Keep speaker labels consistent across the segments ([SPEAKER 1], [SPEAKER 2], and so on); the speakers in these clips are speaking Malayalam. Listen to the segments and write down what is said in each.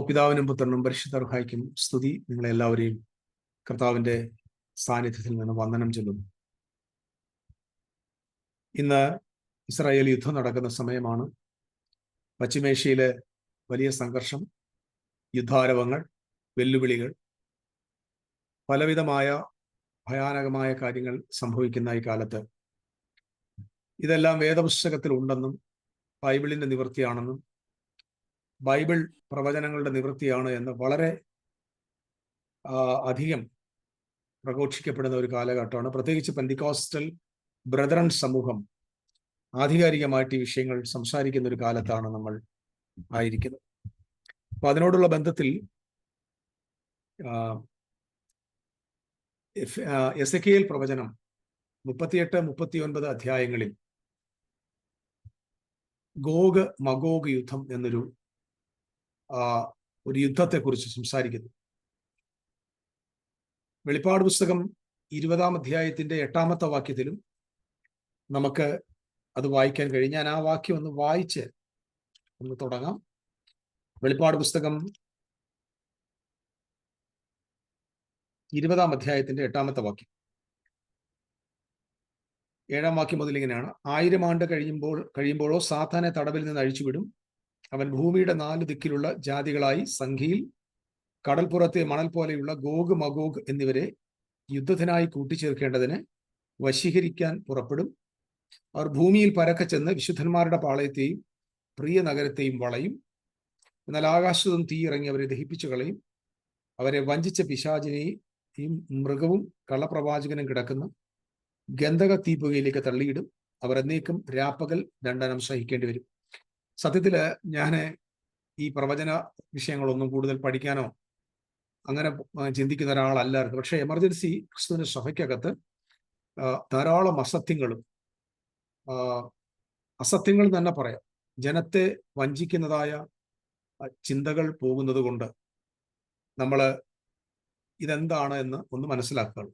[SPEAKER 1] പിതാവിനും പുത്രനും പരിശുദ്ധ റൂഹായ്ക്കും സ്തുതി. നിങ്ങളെല്ലാവരെയും കർത്താവിന്റെ സാന്നിധ്യത്തിൽ നിന്ന് വന്ദനം ചൊല്ലുന്നു. ഇന്ന് ഇസ്രായേൽ യുദ്ധം നടക്കുന്ന സമയമാണ്. പശ്ചിമേഷ്യയിലെ വലിയ സംഘർഷം, യുദ്ധാരവങ്ങൾ, വെല്ലുവിളികൾ, പലവിധമായ ഭയാനകമായ കാര്യങ്ങൾ സംഭവിക്കുന്ന ഈ കാലത്ത് ഇതെല്ലാം വേദപുസ്തകത്തിൽ ഉണ്ടെന്നും ബൈബിളിന്റെ നിവൃത്തിയാണെന്നും ബൈബിൾ പ്രവചനങ്ങളുടെ നിവൃത്തിയാണ് എന്ന് വളരെ അധികം പ്രഘോഷിക്കപ്പെടുന്ന ഒരു കാലഘട്ടമാണ്. പ്രത്യേകിച്ച് പെന്തിക്കോസ്റ്റൽ ബ്രദറൻ സമൂഹം ആധികാരികമായിട്ട് ഈ വിഷയങ്ങൾ സംസാരിക്കുന്ന ഒരു കാലത്താണ് നമ്മൾ ആയിരിക്കുന്നത്. അപ്പൊ അതിനോടുള്ള ബന്ധത്തിൽ എസെക്കിയേൽ പ്രവചനം 38-39 അധ്യായങ്ങളിൽ ഗോഗ് മഗോഗ് യുദ്ധം എന്നൊരു യുദ്ധത്തെക്കുറിച്ച് സംസാരിക്കുന്നു. വെളിപ്പാട് പുസ്തകം 20-ാം അധ്യായത്തിന്റെ 8-ാമത്തെ വാക്യത്തിലും നമുക്ക് അത് വായിക്കാൻ കഴിയും. ഞാൻ ആ വാക്യം ഒന്ന് വായിച്ച് തുടങ്ങാം. വെളിപ്പാട് പുസ്തകം 20-ാം അധ്യായത്തിന്റെ 8-ാമത്തെ വാക്യം, 7-ാം വാക്യം മുതൽ ഇങ്ങനെയാണ്: 1000 ആണ്ട് കഴിയുമ്പോഴോ സാത്താനെ തടവിൽ നിന്ന് അഴിച്ചുവിടും. അവൻ ഭൂമിയുടെ 4 ദിക്കിലുള്ള ജാതികളായി സംഖ്യയിൽ കടൽപ്പുറത്തെ മണൽ പോലെയുള്ള ഗോഗ് മഗോഗ് എന്നിവരെ യുദ്ധത്തിനായി കൂട്ടിച്ചേർക്കേണ്ടതിന് വശീകരിക്കാൻ പുറപ്പെടും. അവർ ഭൂമിയിൽ പരക്കെ ചെന്ന് വിശുദ്ധന്മാരുടെ പാളയത്തെയും പ്രിയ നഗരത്തെയും വളയും. എന്നാൽ ആകാശത്തും തീ ഇറങ്ങി അവരെ ദഹിപ്പിച്ചു കളയും. അവരെ വഞ്ചിച്ച പിശാചിനെയും മൃഗവും കള്ളപ്രവാചകനും കിടക്കുന്ന ഗന്ധക തീപ്പുകയിലേക്ക് തള്ളിയിടും. അവർ എന്നേക്കും രാപ്പകൽ ദണ്ഡനം സഹിക്കേണ്ടി വരും. സത്യത്തില് ഞാൻ ഈ പ്രവചന വിഷയങ്ങളൊന്നും കൂടുതൽ പഠിക്കാനോ അങ്ങനെ ചിന്തിക്കുന്ന ഒരാളല്ലായിരുന്നു. പക്ഷെ എമർജൻസി ക്രിസ്തുവിന്റെ സഭയ്ക്കകത്ത് ധാരാളം അസത്യങ്ങൾ തന്നെ പറയാം, ജനത്തെ വഞ്ചിക്കുന്നതായ ചിന്തകൾ പോകുന്നത് കൊണ്ട് നമ്മൾ ഇതെന്താണ് എന്ന് ഒന്ന് മനസ്സിലാക്കുക.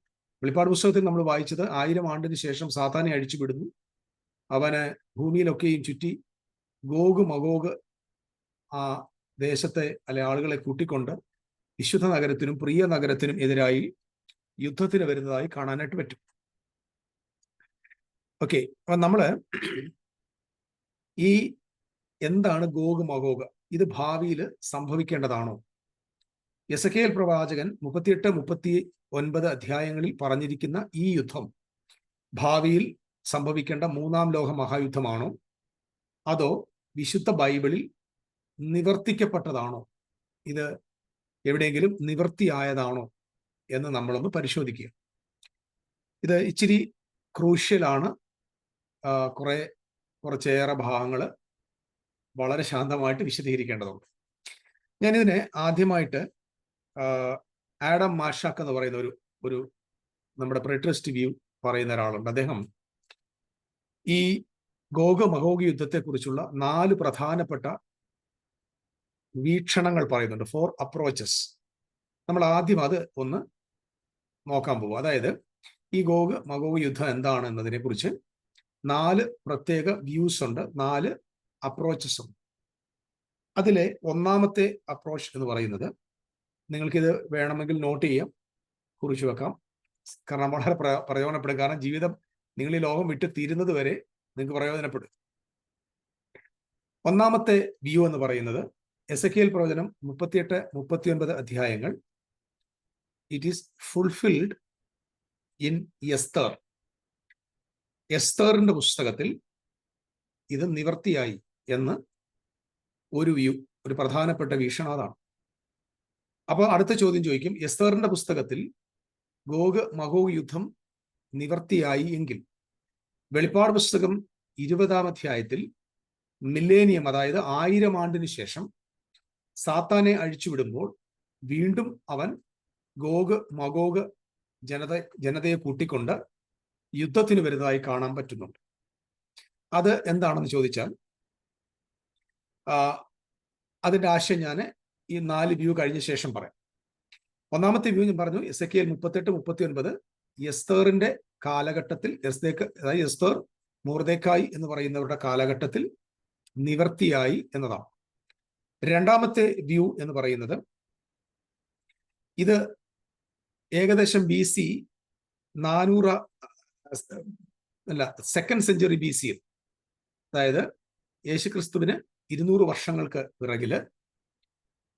[SPEAKER 1] വെളിപ്പാട് പുസ്തകത്തിൽ നമ്മൾ വായിച്ചത് 1000 ആണ്ടിന് ശേഷം സാത്താനെ അഴിച്ചുവിടുന്നു. അവന് ഭൂമിയിലൊക്കെയും ചുറ്റി ഗോഗ് മഗോഗ് ആ ദേശത്തെ അല്ലെ ആളുകളെ കൂട്ടിക്കൊണ്ട് വിശുദ്ധ നഗരത്തിനും പ്രിയ നഗരത്തിനും എതിരായി യുദ്ധത്തിന് വരുന്നതായി കാണാനായിട്ട് പറ്റും. ഓക്കെ, അപ്പൊ നമ്മള് ഈ എന്താണ് ഗോഗ് മഗോഗ്, ഇത് ഭാവിയിൽ സംഭവിക്കേണ്ടതാണോ? എസെക്കിയേൽ പ്രവാചകൻ 38-39 അധ്യായങ്ങളിൽ പറഞ്ഞിരിക്കുന്ന ഈ യുദ്ധം ഭാവിയിൽ സംഭവിക്കേണ്ട 3-ാം ലോക മഹായുദ്ധമാണോ, അതോ വിശുദ്ധ ബൈബിളിൽ നിവർത്തിക്കപ്പെട്ടതാണോ, ഇത് എവിടെയെങ്കിലും നിവൃത്തിയായതാണോ എന്ന് നമ്മളൊന്ന് പരിശോധിക്കുക. ഇത് ഇച്ചിരി ക്രൂഷ്യലാണ്. കുറച്ചേറെ ഭാഗങ്ങൾ വളരെ ശാന്തമായിട്ട് വിശദീകരിക്കേണ്ടതുണ്ട്. ഞാനിതിനെ ആദ്യമായിട്ട് ആഡം മാഷാക്ക് എന്ന് പറയുന്ന ഒരു നമ്മുടെ പ്രിട്രസ്റ്റ് വ്യൂ പറയുന്ന ഒരാളുണ്ട്. അദ്ദേഹം ഈ ഗോഗ് മഗോഗ് യുദ്ധത്തെക്കുറിച്ചുള്ള 4 പ്രധാനപ്പെട്ട വീക്ഷണങ്ങൾ പറയുന്നുണ്ട്. 4 അപ്രോച്ചസ്. നമ്മൾ ആദ്യം അത് ഒന്ന് നോക്കാൻ പോകും. അതായത് ഈ ഗോഗ് മഗോഗ് യുദ്ധം എന്താണ് എന്നതിനെ കുറിച്ച് 4 പ്രത്യേക വ്യൂസ് ഉണ്ട്, 4 അപ്രോച്ചസ് ഉണ്ട്. അതിലെ 1-ാമത്തെ അപ്രോച്ച് എന്ന് പറയുന്നത്, നിങ്ങൾക്കിത് വേണമെങ്കിൽ നോട്ട് ചെയ്യാം, കുറിച്ചു വെക്കാം, കാരണം വളരെ പ്രയോജനപ്പെടും. കാരണം ജീവിതം നിങ്ങൾ ഈ ലോകം വിട്ട് തീരുന്നത് വരെ നിങ്ങൾക്ക് പ്രയോജനപ്പെടും. 1-ാമത്തെ വ്യൂ എന്ന് പറയുന്നത് എസെക്കിയേൽ പ്രവചനം 38-39 അധ്യായങ്ങൾ, it is fulfilled in Esther. എസ്തറിന്റെ പുസ്തകത്തിൽ ഇത് നിവർത്തിയായി എന്ന് ഒരു വ്യൂ, ഒരു പ്രധാനപ്പെട്ട വീക്ഷണം അതാണ്. അപ്പൊ അടുത്ത ചോദ്യം ചോദിക്കും, എസ്തറിന്റെ പുസ്തകത്തിൽ ഗോഗ് മഗോഗ് യുദ്ധം നിവർത്തിയായി എങ്കിൽ വെളിപ്പാട് പുസ്തകം 20-ാം അധ്യായത്തിൽ മില്ലേനിയം, അതായത് 1000 ആണ്ടിന് ശേഷം സാത്താനെ അഴിച്ചുവിടുമ്പോൾ വീണ്ടും അവൻ ഗോഗ് മഗോഗ് ജനതയെ കൂട്ടിക്കൊണ്ട് യുദ്ധത്തിന് വരുന്നതായി കാണാൻ പറ്റുന്നുണ്ട്. അത് എന്താണെന്ന് ചോദിച്ചാൽ അതിന്റെ ആശയം ഞാൻ ഈ 4 വ്യൂ കഴിഞ്ഞ ശേഷം പറയാം. 1-ാമത്തെ വ്യൂ ഞാൻ പറഞ്ഞു, എസെക്കിയേൽ 38-39 എസ്തറിന്റെ കാലഘട്ടത്തിൽ, അതായത് എസ്തർ മൊർദെഖായി എന്ന് പറയുന്നവരുടെ കാലഘട്ടത്തിൽ നിവർത്തിയായി എന്നതാണ്. രണ്ടാമത്തെ വ്യൂ എന്ന് പറയുന്നത് ഇത് ഏകദേശം BC 400 അല്ല, 2nd സെഞ്ചുറി BC, അതായത് യേശുക്രിസ്തുവിന് 200 വർഷങ്ങൾക്ക് പിറകില്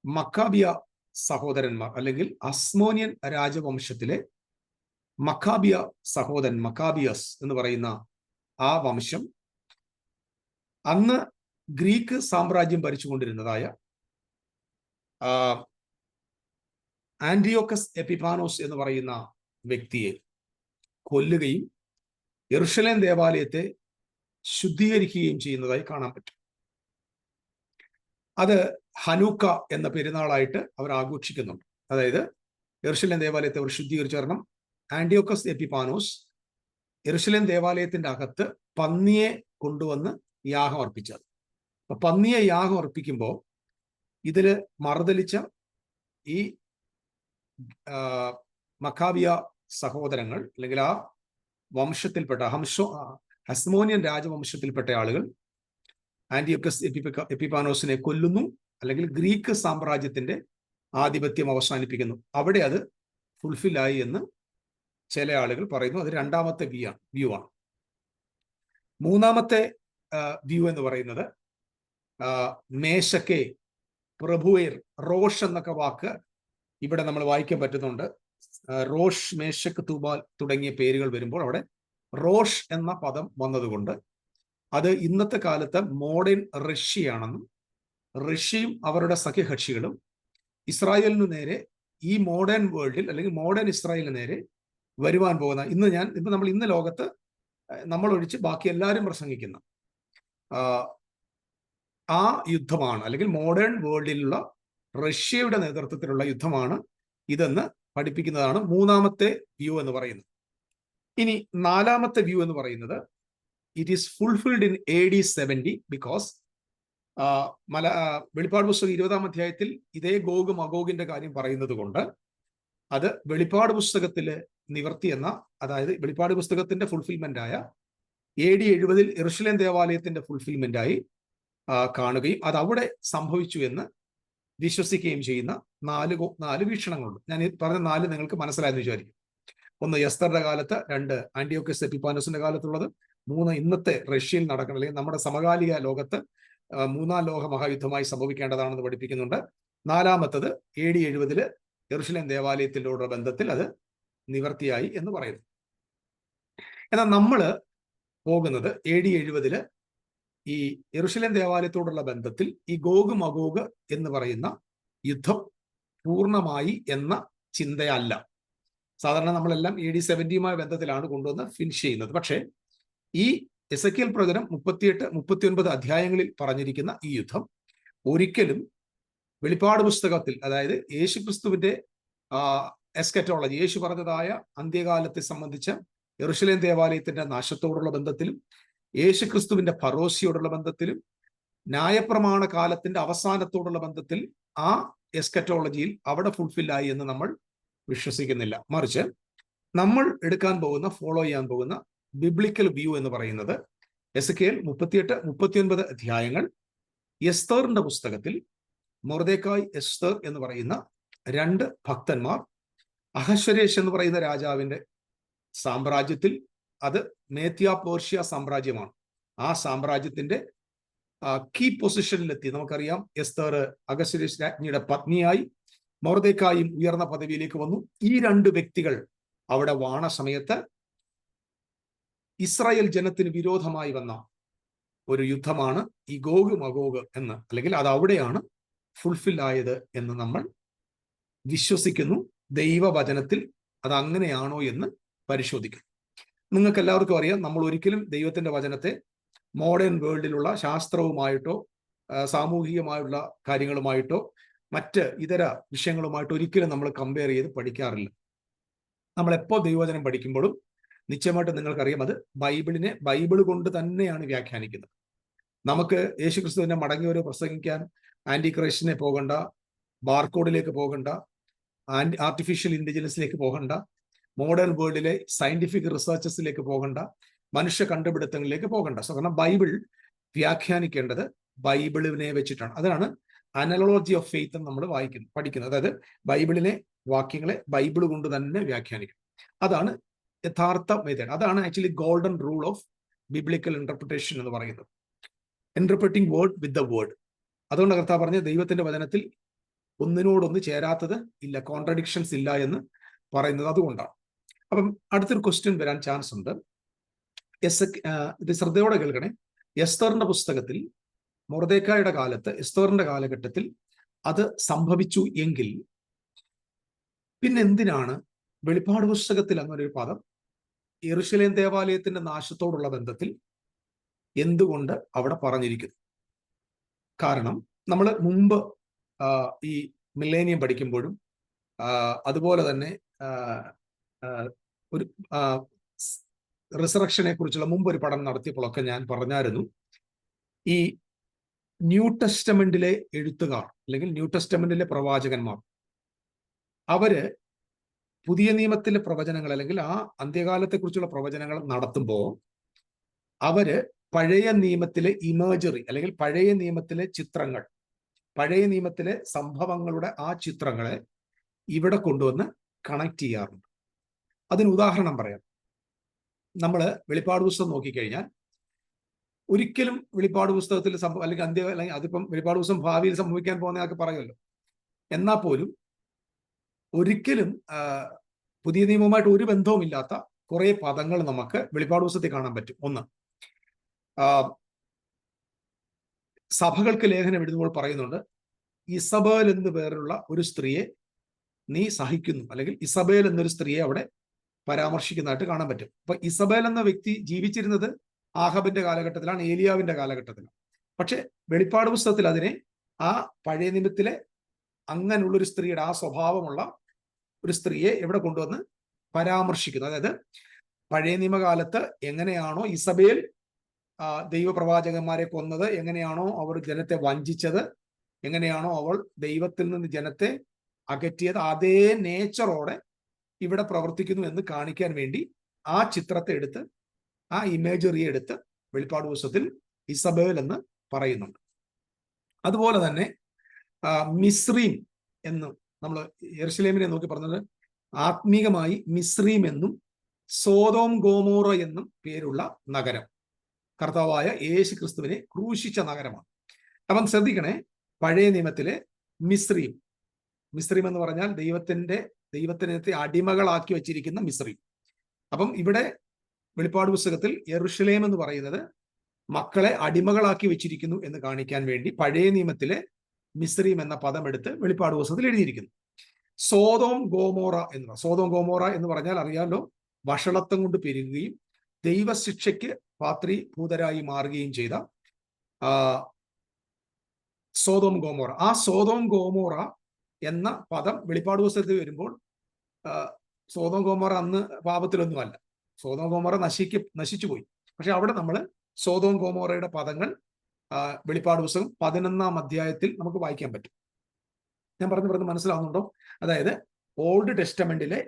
[SPEAKER 1] മക്കാബിയ സഹോദരന്മാർ അല്ലെങ്കിൽ അസ്മോനിയൻ രാജവംശത്തിലെ മക്കാബിയ സഹോദരൻ, മക്കാബിയസ് എന്ന് പറയുന്ന ആ വംശം അന്ന് ഗ്രീക്ക് സാമ്രാജ്യം ഭരിച്ചുകൊണ്ടിരുന്നതായ ആന്റിയോക്കസ് എപ്പിഫാനോസ് എന്ന് പറയുന്ന വ്യക്തിയെ കൊല്ലുകയും യെരുശലേം ദേവാലയത്തെ ശുദ്ധീകരിക്കുകയും ചെയ്യുന്നതായി കാണാൻ പറ്റും. അത് ഹനൂക്ക എന്ന പെരുന്നാളായിട്ട് അവർ ആഘോഷിക്കുന്നുണ്ട്. അതായത് യെരുശലേം ദേവാലയത്തെ അവർ ശുദ്ധീകരിച്ചു. കാരണം ആന്റിയോക്കസ് എപ്പിഫാനോസ് യെരുശലേം ദേവാലയത്തിന്റെ അകത്ത് പന്നിയെ കൊണ്ടുവന്ന് യാഗം അർപ്പിച്ചത്. അപ്പൊ പന്നിയെ യാഗം അർപ്പിക്കുമ്പോൾ ഇതില് മറുതലിച്ച ഈ മക്കാബിയ സഹോദരങ്ങൾ അല്ലെങ്കിൽ ആ വംശത്തിൽപ്പെട്ട ഹസ്മോനിയൻ രാജവംശത്തിൽപ്പെട്ട ആളുകൾ ആന്റിയോക്കസ് എപ്പിഫാനോസിനെ കൊല്ലുന്നു, അല്ലെങ്കിൽ ഗ്രീക്ക് സാമ്രാജ്യത്തിന്റെ ആധിപത്യം അവസാനിപ്പിക്കുന്നു. അവിടെ അത് ഫുൾഫിൽ ആയി എന്ന് ചില ആളുകൾ പറയുന്നു. അത് രണ്ടാമത്തെ വ്യൂ ആണ്. മൂന്നാമത്തെ വ്യൂ എന്ന് പറയുന്നത് മേശക്കെ പ്രഭുവേർ, റോഷ് എന്നൊക്കെ വാക്ക് ഇവിടെ നമ്മൾ വായിക്കാൻ പറ്റുന്നുണ്ട്. റോഷ്, മേശക്ക്, തുബാൽ തുടങ്ങിയ പേരുകൾ വരുമ്പോൾ അവിടെ റോഷ് എന്ന പദം വന്നതുകൊണ്ട് അത് ഇന്നത്തെ കാലത്ത് മോഡേൺ റഷ്യയാണെന്നും റഷ്യയും അവരുടെ സഖ്യകക്ഷികളും ഇസ്രായേലിനു നേരെ, ഈ മോഡേൺ വേൾഡിൽ അല്ലെങ്കിൽ മോഡേൺ ഇസ്രായേലിന് നേരെ വരുവാൻ പോകുന്ന, ഇന്ന് ലോകത്ത് നമ്മൾ ഒഴിച്ച് ബാക്കി എല്ലാവരും പ്രസംഗിക്കുന്ന ആ യുദ്ധമാണ്, അല്ലെങ്കിൽ മോഡേൺ വേൾഡിലുള്ള റഷ്യയുടെ നേതൃത്വത്തിലുള്ള യുദ്ധമാണ് ഇതെന്ന് പഠിപ്പിക്കുന്നതാണ് മൂന്നാമത്തെ വ്യൂ എന്ന് പറയുന്നത്. ഇനി നാലാമത്തെ വ്യൂ എന്ന് പറയുന്നത് it is fulfilled in AD 70 because വെളിപ്പാട് പുസ്തകം 20-ാം അധ്യായത്തിൽ ഇതേ ഗോഗ് മഗോഗിന്റെ കാര്യം പറയുന്നത് കൊണ്ട് അത് വെളിപ്പാട് പുസ്തകത്തില് നിവർത്തി എന്ന, അതായത് വെളിപ്പാട് പുസ്തകത്തിന്റെ ഫുൾഫിൽമെന്റ് ആയ AD 70 യെരുശലേം ദേവാലയത്തിന്റെ ഫുൾഫിൽമെന്റ് ആയി കാണുകയും അത് അവിടെ സംഭവിച്ചു എന്ന് വിശ്വസിക്കുകയും ചെയ്യുന്ന നാല് വീക്ഷണങ്ങളുണ്ട്. ഞാൻ ഈ പറഞ്ഞ 4 നിങ്ങൾക്ക് മനസ്സിലായെന്ന് വിചാരിക്കും. 1 എസ്തറുടെ കാലത്ത്, 2 ആന്റിയോക്കസ് എപ്പിഫാനോസിന്റെ കാലത്തുള്ളത്, 3 ഇന്നത്തെ റഷ്യയിൽ നടക്കുന്ന, അല്ലെങ്കിൽ നമ്മുടെ സമകാലിക ലോകത്ത് 3-ാം ലോക മഹായുദ്ധമായി സംഭവിക്കേണ്ടതാണെന്ന് പഠിപ്പിക്കുന്നുണ്ട്. 4-മത്തത് AD 70 യെരുശലേം ദേവാലയത്തിലൂടെ ബന്ധത്തിൽ അത് നിവർത്തിയായി എന്ന് പറയുന്നു. എന്നാൽ നമ്മൾ പോകുന്നത് AD 70 ഈ യെരുശലേം ദേവാലയത്തോടുള്ള ബന്ധത്തിൽ ഈ ഗോഗ് മഗോഗ് എന്ന് പറയുന്ന യുദ്ധം പൂർണ്ണമായി എന്ന ചിന്തയല്ല. സാധാരണ നമ്മളെല്ലാം AD 70-യുമായി ബന്ധത്തിലാണ് കൊണ്ടുവന്ന് ഫിനിഷ് ചെയ്യുന്നത്. പക്ഷേ ഈ എസെക്കിയേൽ പ്രവചനം 38-39 അധ്യായങ്ങളിൽ പറഞ്ഞിരിക്കുന്ന ഈ യുദ്ധം ഒരിക്കലും വെളിപ്പാട് പുസ്തകത്തിൽ, അതായത് യേശുക്രിസ്തുവിന്റെ എസ്കറ്റോളജി, യേശു പറഞ്ഞതായ അന്ത്യകാലത്തെ സംബന്ധിച്ച യെരുശലേം ദേവാലയത്തിന്റെ നാശത്തോടുള്ള ബന്ധത്തിലും യേശുക്രിസ്തുവിന്റെ ഫറോസിയോടുള്ള ബന്ധത്തിലും ന്യായപ്രമാണ കാലത്തിന്റെ അവസാനത്തോടുള്ള ബന്ധത്തിൽ ആ എസ്കറ്റോളജിയിൽ അവിടെ ഫുൾഫില്ലായി എന്ന് നമ്മൾ വിശ്വസിക്കുന്നില്ല. മറിച്ച് നമ്മൾ ഫോളോ ചെയ്യാൻ പോകുന്ന ബിബ്ലിക്കൽ വ്യൂ എന്ന് പറയുന്നത് എസെക്കിയേൽ 38-39 അധ്യായങ്ങൾ, എസ്തറിന്റെ പുസ്തകത്തിൽ മൊർദെഖായ്, എസ്തർ എന്ന് പറയുന്ന 2 ഭക്തന്മാർ അഹശ്വേരോശ് എന്ന് പറയുന്ന രാജാവിന്റെ സാമ്രാജ്യത്തിൽ, അത് മേത്യ പേർഷ്യ സാമ്രാജ്യമാണ്, ആ സാമ്രാജ്യത്തിന്റെ കീ പൊസിഷനിലെത്തി. നമുക്കറിയാം എസ്തർ അഹശ്വേരോശ് രാജ്ഞിയുടെ പത്നിയായി, മൊർദെഖായും ഉയർന്ന പദവിയിലേക്ക് വന്നു. ഈ 2 വ്യക്തികൾ അവിടെ വാണ സമയത്ത് ഇസ്രായേൽ ജനത്തിന് വിരോധമായി വന്ന ഒരു യുദ്ധമാണ് ഈ ഗോഗ് മഗോഗ് എന്ന്, അല്ലെങ്കിൽ അത് അവിടെയാണ് ഫുൾഫിൽ ആയത് എന്ന് നമ്മൾ വിശ്വസിക്കുന്നു. ദൈവവചനത്തിൽ അത് അങ്ങനെയാണോ എന്ന് പരിശോധിക്കും. നിങ്ങൾക്ക് എല്ലാവർക്കും അറിയാം, നമ്മൾ ഒരിക്കലും ദൈവത്തിന്റെ വചനത്തെ മോഡേൺ വേൾഡിലുള്ള ശാസ്ത്രവുമായിട്ടോ സാമൂഹികമായുള്ള കാര്യങ്ങളുമായിട്ടോ മറ്റ് ഇതര വിഷയങ്ങളുമായിട്ടോ ഒരിക്കലും നമ്മൾ കമ്പയർ ചെയ്ത് പഠിക്കാറില്ല. നമ്മൾ എപ്പോൾ ദൈവവചനം പഠിക്കുമ്പോഴും നിശ്ചയമായിട്ട് നിങ്ങൾക്കറിയാം, അത് ബൈബിൾ കൊണ്ട് തന്നെയാണ് വ്യാഖ്യാനിക്കുന്നത്. നമുക്ക് യേശുക്രിസ്തുവിനെ മടങ്ങിയവരെ പ്രസംഗിക്കാൻ ആന്റി ക്രൈസ്റ്റിനെ പോകണ്ട, ബാർകോഡിലേക്ക് പോകണ്ട, ആർട്ടിഫിഷ്യൽ ഇന്റലിജൻസിലേക്ക് പോകണ്ട, മോഡേൺ വേൾഡിലെ സയന്റിഫിക് റിസർച്ചസിലേക്ക് പോകണ്ട, മനുഷ്യ കണ്ടുപിടുത്തങ്ങളിലേക്ക് പോകണ്ട. കാരണം ബൈബിൾ വ്യാഖ്യാനിക്കേണ്ടത് ബൈബിളിനെ വെച്ചിട്ടാണ്. അതാണ് അനലോജി ഓഫ് ഫെയ്ത്ത് എന്ന് നമ്മൾ പഠിക്കുന്നത്. അതായത് ബൈബിളിലെ വാക്യങ്ങളെ ബൈബിൾ കൊണ്ട് തന്നെ വ്യാഖ്യാനിക്കും. അതാണ് യഥാർത്ഥ മെത്തേഡ്. അതാണ് actually golden rule of biblical interpretation എന്ന് പറയുന്നത്. Interpreting word with the word. അതുകൊണ്ട് കർത്താവ് പറഞ്ഞ ദൈവത്തിന്റെ വചനത്തിൽ ഒന്നിനോടൊന്ന് ചേരാത്തത് ഇല്ല, കോൺട്രഡിക്ഷൻസ് ഇല്ല എന്ന് പറയുന്നത് അതുകൊണ്ടാണ്. അപ്പം അടുത്തൊരു ക്വസ്റ്റ്യൻ വരാൻ ചാൻസ് ഉണ്ട്. ഇത് ശ്രദ്ധയോടെ കേൾക്കണേ. എസ്തറിന്റെ പുസ്തകത്തിൽ മൊർദെഖായിയുടെ കാലത്ത്, എസ്തറിന്റെ കാലഘട്ടത്തിൽ അത് സംഭവിച്ചു എങ്കിൽ പിന്നെ എന്തിനാണ് വെളിപ്പാട് പുസ്തകത്തിൽ അങ്ങനെ ഒരു പദം യെരൂശലേം ദേവാലയത്തിന്റെ നാശത്തോടുള്ള ബന്ധത്തിൽ എന്തുകൊണ്ട് അവിടെ പറഞ്ഞിരിക്കുന്നു? കാരണം നമ്മൾ മുമ്പ് ഈ മില്ലേനിയം പഠിക്കുമ്പോഴും അതുപോലെ തന്നെ ഒരു റിസറക്ഷനെ കുറിച്ചുള്ള മുമ്പ് ഒരു പഠനം നടത്തിയപ്പോഴൊക്കെ ഞാൻ പറഞ്ഞായിരുന്നു, ഈ ന്യൂ ടെസ്റ്റമെന്റിലെ എഴുത്തുകാർ അല്ലെങ്കിൽ ന്യൂ ടെസ്റ്റമെന്റിലെ പ്രവാചകന്മാർ അവര് പുതിയ നിയമത്തിലെ പ്രവചനങ്ങൾ അല്ലെങ്കിൽ ആ അന്ത്യകാലത്തെ കുറിച്ചുള്ള പ്രവചനങ്ങൾ നടത്തുമ്പോൾ അവര് പഴയ നിയമത്തിലെ ഇമേജറി അല്ലെങ്കിൽ പഴയ നിയമത്തിലെ ചിത്രങ്ങൾ, പഴയ നിയമത്തിലെ സംഭവങ്ങളുടെ ആ ചിത്രങ്ങളെ ഇവിടെ കൊണ്ടുവന്ന് കണക്ട് ചെയ്യാറുണ്ട്. അതിന് ഉദാഹരണം പറയാം. നമ്മൾ വെളിപ്പാട് പുസ്തകം നോക്കിക്കഴിഞ്ഞാൽ ഒരിക്കലും വെളിപ്പാട് പുസ്തകത്തിൽ അല്ലെങ്കിൽ അതിപ്പം വെളിപ്പാട് പുസ്തകം ഭാവിയിൽ സംഭവിക്കാൻ പോകുന്നതൊക്കെ പറയുമല്ലോ, എന്നാൽ പോലും ഒരിക്കലും പുതിയ നിയമവുമായിട്ട് ഒരു ബന്ധവുമില്ലാത്ത കുറെ പദങ്ങൾ നമുക്ക് വെളിപ്പാട് പുസ്തകത്തിൽ കാണാൻ പറ്റും. ഒന്ന്, സഭകൾക്ക് ലേഖനം എഴുതുമ്പോൾ പറയുന്നുണ്ട്, ഇസബേൽ എന്ന് പേരുള്ള ഒരു സ്ത്രീയെ നീ സഹിക്കുന്നു, അല്ലെങ്കിൽ ഇസബേൽ എന്നൊരു സ്ത്രീയെ അവിടെ പരാമർശിക്കുന്നതായിട്ട് കാണാൻ പറ്റും. അപ്പൊ ഇസബേൽ എന്ന വ്യക്തി ജീവിച്ചിരുന്നത് ആഹബിന്റെ കാലഘട്ടത്തിലാണ്, ഏലിയാവിന്റെ കാലഘട്ടത്തിലാണ്. പക്ഷെ വെളിപ്പാട് പുസ്തകത്തിൽ അതിനെ ആ പഴയ നിയമത്തിലെ അങ്ങനെയുള്ളൊരു സ്ത്രീയുടെ ആ സ്വഭാവമുള്ള ഒരു സ്ത്രീയെ എവിടെ കൊണ്ടുവന്ന് പരാമർശിക്കുന്നു. അതായത് പഴയ നിയമകാലത്ത് എങ്ങനെയാണോ ഇസബേൽ ദൈവപ്രവാചകന്മാരെ കൊന്നത്, എങ്ങനെയാണോ അവർ ജനത്തെ വഞ്ചിച്ചത്, എങ്ങനെയാണോ അവൾ ദൈവത്തിൽ നിന്ന് ജനത്തെ അകറ്റിയത്, അതേ നേച്ചറോടെ ഇവിടെ പ്രവർത്തിക്കുന്നു എന്ന് കാണിക്കാൻ വേണ്ടി ആ ചിത്രത്തെ എടുത്ത്, ആ ഇമേജറിയെ എടുത്ത് വെളിപ്പാട് പുസ്തകത്തിൽ ഇസബേൽ എന്ന് പറയുന്നുണ്ട്. അതുപോലെ തന്നെ മിസ്രീം എന്ന് നമ്മൾ യെരൂശലേമിനെ നോക്കി പറഞ്ഞത് ആത്മീകമായി മിസ്രീം എന്നും സോദോം ഗോമോറ എന്നും പേരുള്ള നഗരം കർത്താവായ യേശു ക്രിസ്തുവിനെ ക്രൂശിച്ച നഗരമാണ്. അപ്പം ശ്രദ്ധിക്കണേ, പഴയ നിയമത്തിലെ മിസ്രീം എന്ന് പറഞ്ഞാൽ ദൈവത്തിനെ അടിമകളാക്കി വെച്ചിരിക്കുന്ന മിസ്രീം. അപ്പം ഇവിടെ വെളിപ്പാട് പുസ്തകത്തിൽ യെരൂശലേം എന്ന് പറയുന്നത് മക്കളെ അടിമകളാക്കി വെച്ചിരിക്കുന്നു എന്ന് കാണിക്കാൻ വേണ്ടി പഴയ നിയമത്തിലെ മിസ്രീം എന്ന പദം എടുത്ത് വെളിപ്പാട് പുസ്തകത്തിൽ എഴുതിയിരിക്കുന്നു. സോദോം ഗോമോറ എന്ന് പറഞ്ഞാൽ അറിയാമല്ലോ, വഷളത്വം കൊണ്ട് പെരുകുകയും ദൈവശിക്ഷയ്ക്ക് പാത്രീഭൂതരായി മാറുകയും ചെയ്ത സോദോം ഗോമോറ. ആ സോദോം ഗോമോറ എന്ന പദം വെളിപ്പാട് പുസ്തകത്തിൽ വരുമ്പോൾ സോദോം ഗോമോറ അന്ന് പാപത്തിലൊന്നുമല്ല, സോദോം ഗോമോറ നശിച്ചുപോയി. പക്ഷെ അവിടെ നമ്മൾ സോദോം ഗോമോറയുടെ പദങ്ങൾ വെളിപ്പാട് പുസ്തകം 11-ാം അധ്യായത്തിൽ നമുക്ക് വായിക്കാൻ പറ്റും. ഞാൻ പറഞ്ഞ് മനസ്സിലാവുന്നുണ്ടോ? അതായത് ഓൾഡ് ടെസ്റ്റമെന്റിലെ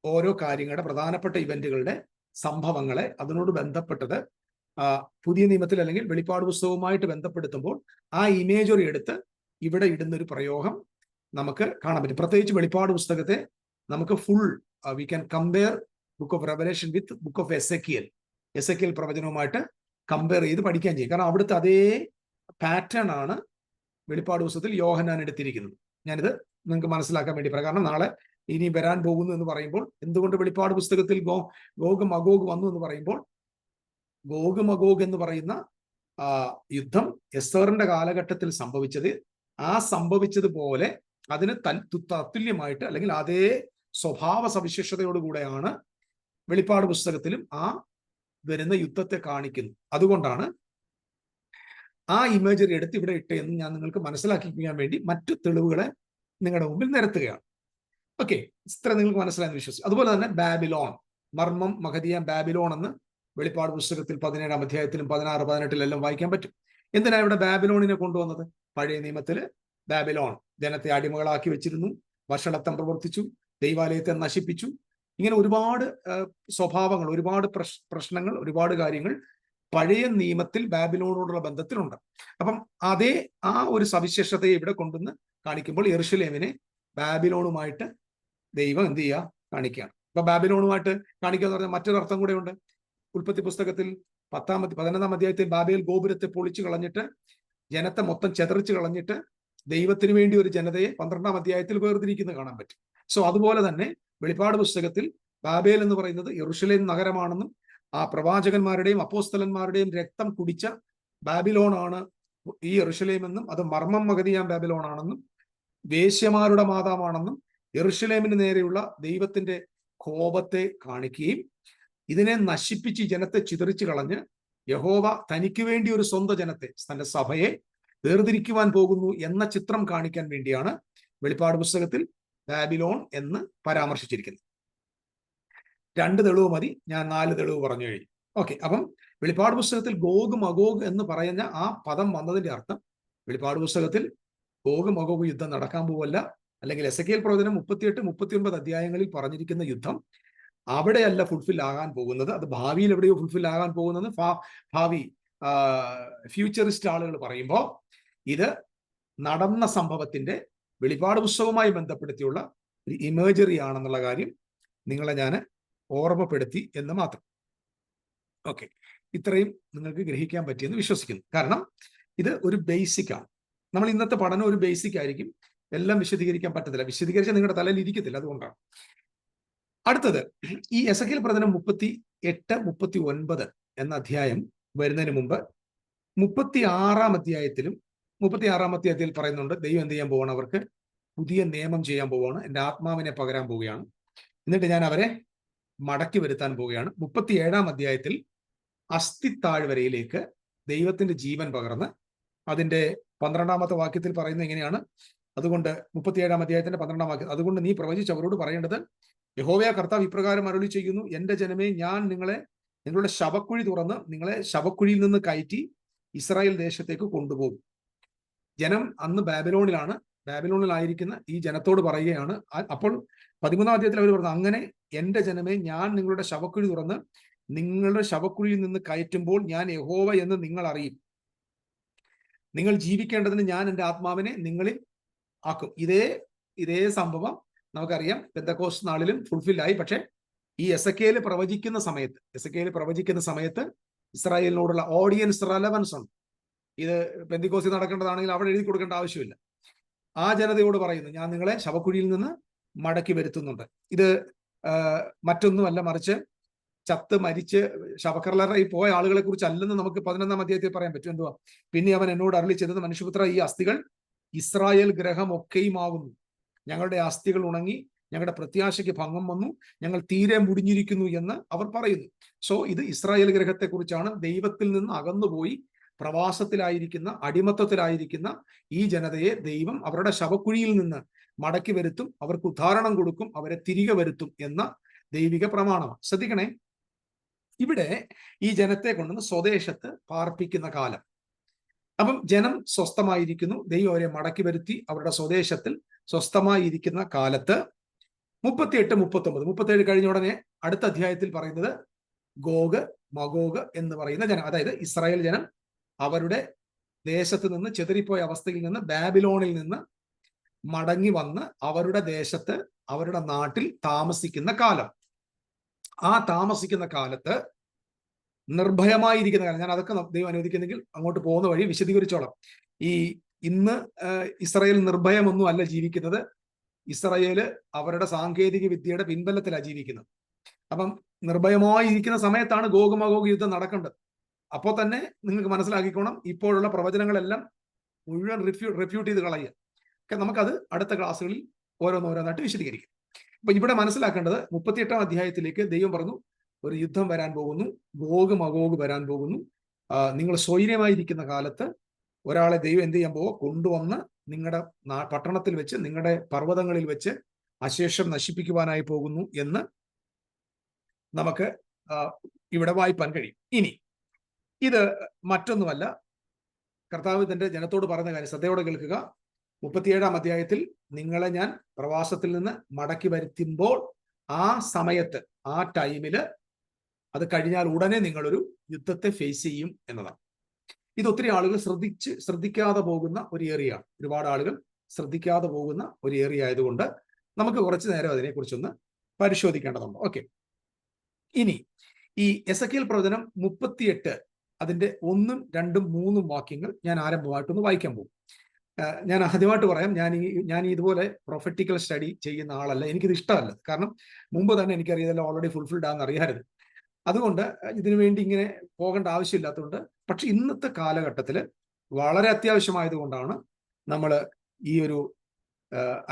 [SPEAKER 1] ഓരോ കാര്യങ്ങളുടെ പ്രധാനപ്പെട്ട ഇവന്റുകളുടെ സംഭവങ്ങളെ അതിനോട് ബന്ധപ്പെട്ടത് പുതിയ നിയമത്തിൽ അല്ലെങ്കിൽ വെളിപ്പാട് പുസ്തകവുമായിട്ട് ബന്ധപ്പെടുത്തുമ്പോൾ ആ ഇമേജറി എടുത്ത് ഇവിടെ ഇടുന്നൊരു പ്രയോഗം നമുക്ക് കാണാൻ പറ്റും. പ്രത്യേകിച്ച് വെളിപ്പാട് പുസ്തകത്തെ നമുക്ക് full we can compare book of Revelation with book of Ezekiel പ്രവചനവുമായിട്ട് കമ്പയർ ചെയ്ത് പഠിക്കാൻ ചെയ്യും. കാരണം അവിടുത്തെ അതേ പാറ്റേൺ ആണ് വെളിപ്പാട് പുസ്തകത്തിൽ യോഹന്നാൻ എടുത്തിരിക്കുന്നത്. ഞാനിത് നിങ്ങൾക്ക് മനസ്സിലാക്കാൻ വേണ്ടി പറയാം. കാരണം നാളെ ഇനി വരാൻ പോകുന്നു എന്ന് പറയുമ്പോൾ എന്തുകൊണ്ട് വെളിപ്പാട് പുസ്തകത്തിൽ ഗോഗ് മഗോഗ് വന്നു എന്ന് പറയുമ്പോൾ, ഗോഗ് മഗോഗ് എന്ന് പറയുന്ന യുദ്ധം എസ്തറിന്റെ കാലഘട്ടത്തിൽ സംഭവിച്ചതുപോലെ അതിന് തത്തുല്യമായിട്ട് അല്ലെങ്കിൽ അതേ സ്വഭാവ സവിശേഷതയോടുകൂടെയാണ് വെളിപ്പാട് പുസ്തകത്തിലും ആ വരുന്ന യുദ്ധത്തെ കാണിക്കുന്നത്. അതുകൊണ്ടാണ് ആ ഇമേജറി എടുത്ത് ഇവിടെ ഇട്ട് എന്ന് ഞാൻ നിങ്ങൾക്ക് മനസ്സിലാക്കിക്കാൻ വേണ്ടി മറ്റു തെളിവുകളെ നിങ്ങളുടെ മുമ്പിൽ നിരത്തുകയാണ്. ഓക്കെ, ഇത്ര നിങ്ങൾക്ക് മനസ്സിലായെന്ന് വിശ്വസിച്ചു. അതുപോലെ തന്നെ ബാബിലോൺ, മർമ്മം മഹദിയ ബാബിലോൺ എന്ന് വെളിപ്പാട് പുസ്തകത്തിൽ 17-ാം അധ്യായത്തിലും 16, 18 വായിക്കാൻ പറ്റും. എന്തിനാ ഇവിടെ ബാബിലോണിനെ കൊണ്ടുവന്നത്? പഴയ നിയമത്തില് ബാബിലോൺ ജനത്തെ അടിമകളാക്കി വെച്ചിരുന്നു, വഷളത്വം പ്രവർത്തിച്ചു, ദൈവാലയത്തെ നശിപ്പിച്ചു. ഇങ്ങനെ ഒരുപാട് സ്വഭാവങ്ങൾ, ഒരുപാട് പ്രശ്നങ്ങൾ, ഒരുപാട് കാര്യങ്ങൾ പഴയ നിയമത്തിൽ ബാബിലോണോടുള്ള ബന്ധത്തിലുണ്ട്. അപ്പം ആ ഒരു സവിശേഷതയെ ഇവിടെ കൊണ്ടുവന്ന് കാണിക്കുമ്പോൾ യെരൂശലേമിനെ ബാബിലോണുമായിട്ട് ദൈവം എന്ത് ചെയ്യുക, കാണിക്കുകയാണ്. അപ്പൊ ബാബിലോണുമായിട്ട് കാണിക്കുക എന്ന് പറഞ്ഞാൽ മറ്റൊരു അർത്ഥം കൂടെ ഉണ്ട്. ഉൽപ്പത്തി പുസ്തകത്തിൽ 11-ാം അധ്യായത്തിൽ ബാബേൽ ഗോപുരത്തെ പൊളിച്ചു കളഞ്ഞിട്ട് ജനത്തെ മൊത്തം ചെതറിച്ച് കളഞ്ഞിട്ട് ദൈവത്തിന് വേണ്ടി ഒരു ജനതയെ 12-ാം അധ്യായത്തിൽ വേർതിരിക്കുന്നത് കാണാൻ പറ്റും. സോ അതുപോലെ തന്നെ വെളിപ്പാട് പുസ്തകത്തിൽ ബാബേൽ എന്ന് പറയുന്നത് യെരൂശലേം നഗരമാണെന്നും ആ പ്രവാചകന്മാരുടെയും അപ്പോസ്തലന്മാരുടെയും രക്തം കുടിച്ച ബാബിലോണാണ് ഈ യെരൂശലേം എന്നും അത് മർമ്മം മഗതിയാം ബാബിലോണാണെന്നും വേശ്യമാരുടെ മാതാവാണെന്നും യെരൂശലേമിന് നേരെയുള്ള ദൈവത്തിന്റെ കോപത്തെ കാണിക്കുകയും ഇതിനെ നശിപ്പിച്ച് ജനത്തെ ചിതറിച്ചു കളഞ്ഞ് യഹോവ തനിക്ക് വേണ്ടി ഒരു സ്വന്തം ജനത്തെ, തന്റെ സഭയെ വേർതിരിക്കുവാൻ പോകുന്നു എന്ന ചിത്രം കാണിക്കാൻ വേണ്ടിയാണ് വെളിപ്പാട് പുസ്തകത്തിൽ ബാബിലോൺ എന്ന് പരാമർശിച്ചിരിക്കുന്നത്. 2 തെളിവ് മതി, ഞാൻ 4 തെളിവ് പറഞ്ഞു കഴിഞ്ഞു. ഓക്കെ, അപ്പം വെളിപ്പാട് പുസ്തകത്തിൽ ഗോഗ് മഗോഗ് എന്ന് പറയുന്ന ആ പദം വന്നതിന്റെ അർത്ഥം വെളിപ്പാട് പുസ്തകത്തിൽ ഗോഗ് മഗോഗ് യുദ്ധം നടക്കാൻ പോവല്ല, അല്ലെങ്കിൽ എസെക്കിയേൽ പ്രവചനം 38-39 അധ്യായങ്ങളിൽ പറഞ്ഞിരിക്കുന്ന യുദ്ധം അവിടെയല്ല ഫുൾഫിൽ ആകാൻ പോകുന്നത്. അത് ഭാവിയിൽ എവിടെയോ ഫുൾഫിൽ ആകാൻ പോകുന്നത് ഭാവി ഫ്യൂച്ചറിസ്റ്റ് ആളുകൾ പറയുമ്പോൾ ഇത് നടന്ന സംഭവത്തിന്റെ വെളിപ്പാട് പുസ്തകവുമായി ബന്ധപ്പെടുത്തിയുള്ള ഒരു ഇമേജറി ആണെന്നുള്ള കാര്യം നിങ്ങളെ ഞാൻ ഓർമ്മപ്പെടുത്തി എന്ന് മാത്രം. ഓക്കെ, ഇത്രയും നിങ്ങൾക്ക് ഗ്രഹിക്കാൻ പറ്റിയെന്ന് വിശ്വസിക്കുന്നു. കാരണം ഇത് ഒരു ബേസിക് ആണ്. നമ്മൾ ഇന്നത്തെ പഠനം ഒരു ബേസിക് ആയിരിക്കും, എല്ലാം വിശദീകരിക്കാൻ പറ്റത്തില്ല, വിശദീകരിച്ചാൽ നിങ്ങളുടെ തലയിൽ ഇരിക്കത്തില്ല. അതുകൊണ്ടാണ്. അടുത്തത് ഈ എസെക്കിയേൽ പ്രവചനം 38-39 എന്ന അധ്യായം വരുന്നതിന് മുമ്പ് 36-ാം അധ്യായത്തിൽ പറയുന്നുണ്ട് ദൈവം എന്ത് ചെയ്യാൻ പോവാണ്, അവർക്ക് പുതിയ നിയമം ചെയ്യാൻ പോവുകയാണ്, എൻ്റെ ആത്മാവിനെ പകരാൻ പോവുകയാണ്, എന്നിട്ട് ഞാൻ അവരെ മടക്കി വരുത്താൻ പോവുകയാണ്. 37-ാം അധ്യായത്തിൽ അസ്ഥിത്താഴ്വരയിലേക്ക് ദൈവത്തിന്റെ ജീവൻ പകർന്ന് അതിന്റെ 12-ാമത്തെ വാക്യത്തിൽ പറയുന്നത് എങ്ങനെയാണ്? അതുകൊണ്ട് 37-ാം അധ്യായത്തിന്റെ 12-ാം വാക്യം, അതുകൊണ്ട് നീ പ്രവചിച്ച് അവരോട് പറയേണ്ടത്, യഹോവയാ കർത്താവ് ഇപ്രകാരം അരുളി ചെയ്യുന്നു, എന്റെ ജനമേ, ഞാൻ നിങ്ങളുടെ ശവക്കുഴി തുറന്ന് നിങ്ങളെ ശവക്കുഴിയിൽ നിന്ന് കയറ്റി ഇസ്രായേൽ ദേശത്തേക്ക് കൊണ്ടുപോകും. ജനം അന്ന് ബാബിലോണിലായിരിക്കുന്ന ഈ ജനത്തോട് പറയുകയാണ്. അപ്പോൾ 13-ാം അധ്യായത്തിൽ അവർ പറഞ്ഞു, അങ്ങനെ എന്റെ ജനമേ, ഞാൻ നിങ്ങളുടെ ശവക്കുഴി തുറന്ന് നിങ്ങളുടെ ശവക്കുഴിയിൽ നിന്ന് കയറ്റുമ്പോൾ ഞാൻ യഹോവ എന്ന് നിങ്ങൾ അറിയും. നിങ്ങൾ ജീവിക്കേണ്ടതിന് ഞാൻ എൻ്റെ ആത്മാവിനെ നിങ്ങളിൽ ആക്കും. ഇതേ സംഭവം നമുക്കറിയാം പെന്തക്കോസ്റ്റ് നാളിലും ഫുൾഫിൽ ആയി. പക്ഷെ ഈ എസെക്കിയേൽ പ്രവചിക്കുന്ന സമയത്ത് ഇസ്രായേലിനോടുള്ള ഓഡിയൻസ് റെലവൻസ് ഉണ്ട്. ഇത് പെന്തക്കോസ്തിൽ നടക്കേണ്ടതാണെങ്കിൽ അവിടെ എഴുതി കൊടുക്കേണ്ട ആവശ്യമില്ല. ആ ജനതയോട് പറയുന്നു, ഞാൻ നിങ്ങളെ ശവക്കുഴിയിൽ നിന്ന് മടക്കി വരുത്തുന്നുണ്ട്. ഇത് മറ്റൊന്നുമല്ല, മറിച്ച് ചത്ത് മരിച്ച് ശവക്കല്ലറയിൽ പോയ ആളുകളെ കുറിച്ച് അല്ലെന്ന് നമുക്ക് 11-ാം അധ്യായത്തിൽ പറയാൻ പറ്റും. എന്തുവാ? പിന്നെ അവൻ എന്നോട് അരുളി ചെയ്തത്, മനുഷ്യപുത്ര, ഈ അസ്ഥികൾ ഇസ്രായേൽ ഗ്രഹം ഒക്കെയുമാകുന്നു. ഞങ്ങളുടെ അസ്ഥികൾ ഉണങ്ങി, ഞങ്ങളുടെ പ്രത്യാശയ്ക്ക് ഭംഗം വന്നു, ഞങ്ങൾ തീരെ മുടിഞ്ഞിരിക്കുന്നു എന്ന് അവർ പറയുന്നു. സോ ഇത് ഇസ്രായേൽ ഗ്രഹത്തെ കുറിച്ചാണ്. ദൈവത്തിൽ നിന്ന് അകന്നുപോയി പ്രവാസത്തിലായിരിക്കുന്ന, അടിമത്തത്തിലായിരിക്കുന്ന ഈ ജനതയെ ദൈവം അവരുടെ ശവക്കുഴിയിൽ നിന്ന് മടക്കി വരുത്തും, അവർക്ക് ഉദ്ധാരണം കൊടുക്കും, അവരെ തിരികെ വരുത്തും എന്ന ദൈവിക പ്രമാണമാണ്. ശ്രദ്ധിക്കണേ, ഇവിടെ ഈ ജനത്തെ കൊണ്ടുവന്ന് സ്വദേശത്ത് പാർപ്പിക്കുന്ന കാലം. അപ്പം ജനം സ്വസ്ഥമായിരിക്കുന്നു, ദൈവം അവരെ മടക്കി വരുത്തി അവരുടെ സ്വദേശത്തിൽ സ്വസ്ഥമായിരിക്കുന്ന കാലത്ത് 38-39 കഴിഞ്ഞ ഉടനെ അടുത്ത അധ്യായത്തിൽ പറയുന്നത് ഗോഗ് മഗോഗ് എന്ന് പറയുന്ന ജനം, അതായത് ഇസ്രായേൽ ജനം അവരുടെ ദേശത്ത് നിന്ന് ചെതറിപ്പോയ അവസ്ഥയിൽ നിന്ന് ബാബിലോണിൽ നിന്ന് മടങ്ങി വന്ന് അവരുടെ ദേശത്ത്, അവരുടെ നാട്ടിൽ താമസിക്കുന്ന കാലം. ആ താമസിക്കുന്ന കാലത്ത് നിർഭയമായിരിക്കുന്ന കാലം. ഞാൻ അതൊക്കെ ദൈവം അനുവദിക്കുന്നെങ്കിൽ അങ്ങോട്ട് പോകുന്ന വഴി വിശദീകരിച്ചോളാം. ഇന്ന് ഇസ്രായേൽ നിർഭയമൊന്നും അല്ല ജീവിക്കുന്നത്. ഇസ്രായേല് അവരുടെ സാങ്കേതിക വിദ്യയുടെ പിൻബലത്തിലാണ് ജീവിക്കുന്നത്. അപ്പം നിർഭയമായിരിക്കുന്ന സമയത്താണ് ഗോഗ് മഗോഗ് യുദ്ധം നടക്കേണ്ടത്. അപ്പോൾ തന്നെ നിങ്ങൾക്ക് മനസ്സിലാക്കിക്കോണം, ഇപ്പോഴുള്ള പ്രവചനങ്ങളെല്ലാം മുഴുവൻ റിഫ്യൂട്ട് ചെയ്ത് കളയുക. നമുക്കത് അടുത്ത ക്ലാസ്സുകളിൽ ഓരോന്നായിട്ട് വിശദീകരിക്കും. അപ്പൊ ഇവിടെ മനസ്സിലാക്കേണ്ടത് 38-ാം അധ്യായത്തിലേക്ക് ദൈവം പറഞ്ഞു, ഒരു യുദ്ധം വരാൻ പോകുന്നു, ഗോഗ് മഗോഗ് വരാൻ പോകുന്നു. നിങ്ങൾ സ്വൈര്യമായിരിക്കുന്ന കാലത്ത് ഒരാളെ ദൈവം എന്ത് ചെയ്യാൻ പോകും? കൊണ്ടുവന്ന് നിങ്ങളുടെ പട്ടണത്തിൽ വെച്ച്, നിങ്ങളുടെ പർവ്വതങ്ങളിൽ വെച്ച് അശേഷം നശിപ്പിക്കുവാനായി പോകുന്നു എന്ന് നമുക്ക് ഇവിടെ വായിപ്പാൻ കഴിയും. ഇനി ഇത് മറ്റൊന്നുമല്ല, കർത്താവ് തന്റെ ജനത്തോട് പറയുന്ന കാര്യം ശ്രദ്ധയോടെ കേൾക്കുക. 37-ാം അധ്യായത്തിൽ നിങ്ങളെ ഞാൻ പ്രവാസത്തിൽ നിന്ന് മടക്കി വരുത്തുമ്പോൾ ആ സമയത്ത്, ആ ടൈമില്, അത് കഴിഞ്ഞാൽ ഉടനെ നിങ്ങളൊരു യുദ്ധത്തെ ഫേസ് ചെയ്യും എന്നതാണ്. ഇത് ഒത്തിരി ആളുകൾ ശ്രദ്ധിക്കാതെ പോകുന്ന ഒരു ഏരിയയാണ്. ഒരുപാട് ആളുകൾ ശ്രദ്ധിക്കാതെ പോകുന്ന ഒരു ഏരിയ ആയതുകൊണ്ട് നമുക്ക് കുറച്ചു നേരം അതിനെക്കുറിച്ചൊന്ന് പരിശോധിക്കേണ്ടതുണ്ട്. ഓക്കെ, ഇനി ഈ എസെക്കിയേൽ പ്രവചനം 38 അതിന്റെ 1, 2, 3 വാക്യങ്ങൾ ഞാൻ ആരംഭമായിട്ടൊന്ന് വായിക്കാൻ പോകും. ഞാൻ ആദ്യമായിട്ട് പറയാം, ഞാൻ ഇതുപോലെ പ്രൊഫറ്റിക്കൽ സ്റ്റഡി ചെയ്യുന്ന ആളല്ല. എനിക്കിത് ഇഷ്ടമല്ല. കാരണം മുമ്പ് തന്നെ എനിക്കറിയാം ഇതെല്ലാം ഓൾറെഡി ഫുൾഫിൽഡ് ആണെന്ന് അറിയാമായിരുന്നു. അതുകൊണ്ട് ഇതിനു വേണ്ടി ഇങ്ങനെ പോകേണ്ട ആവശ്യമില്ലാത്തതുകൊണ്ട്, പക്ഷെ ഇന്നത്തെ കാലഘട്ടത്തിൽ വളരെ അത്യാവശ്യമായതുകൊണ്ടാണ് നമ്മൾ ഈ ഒരു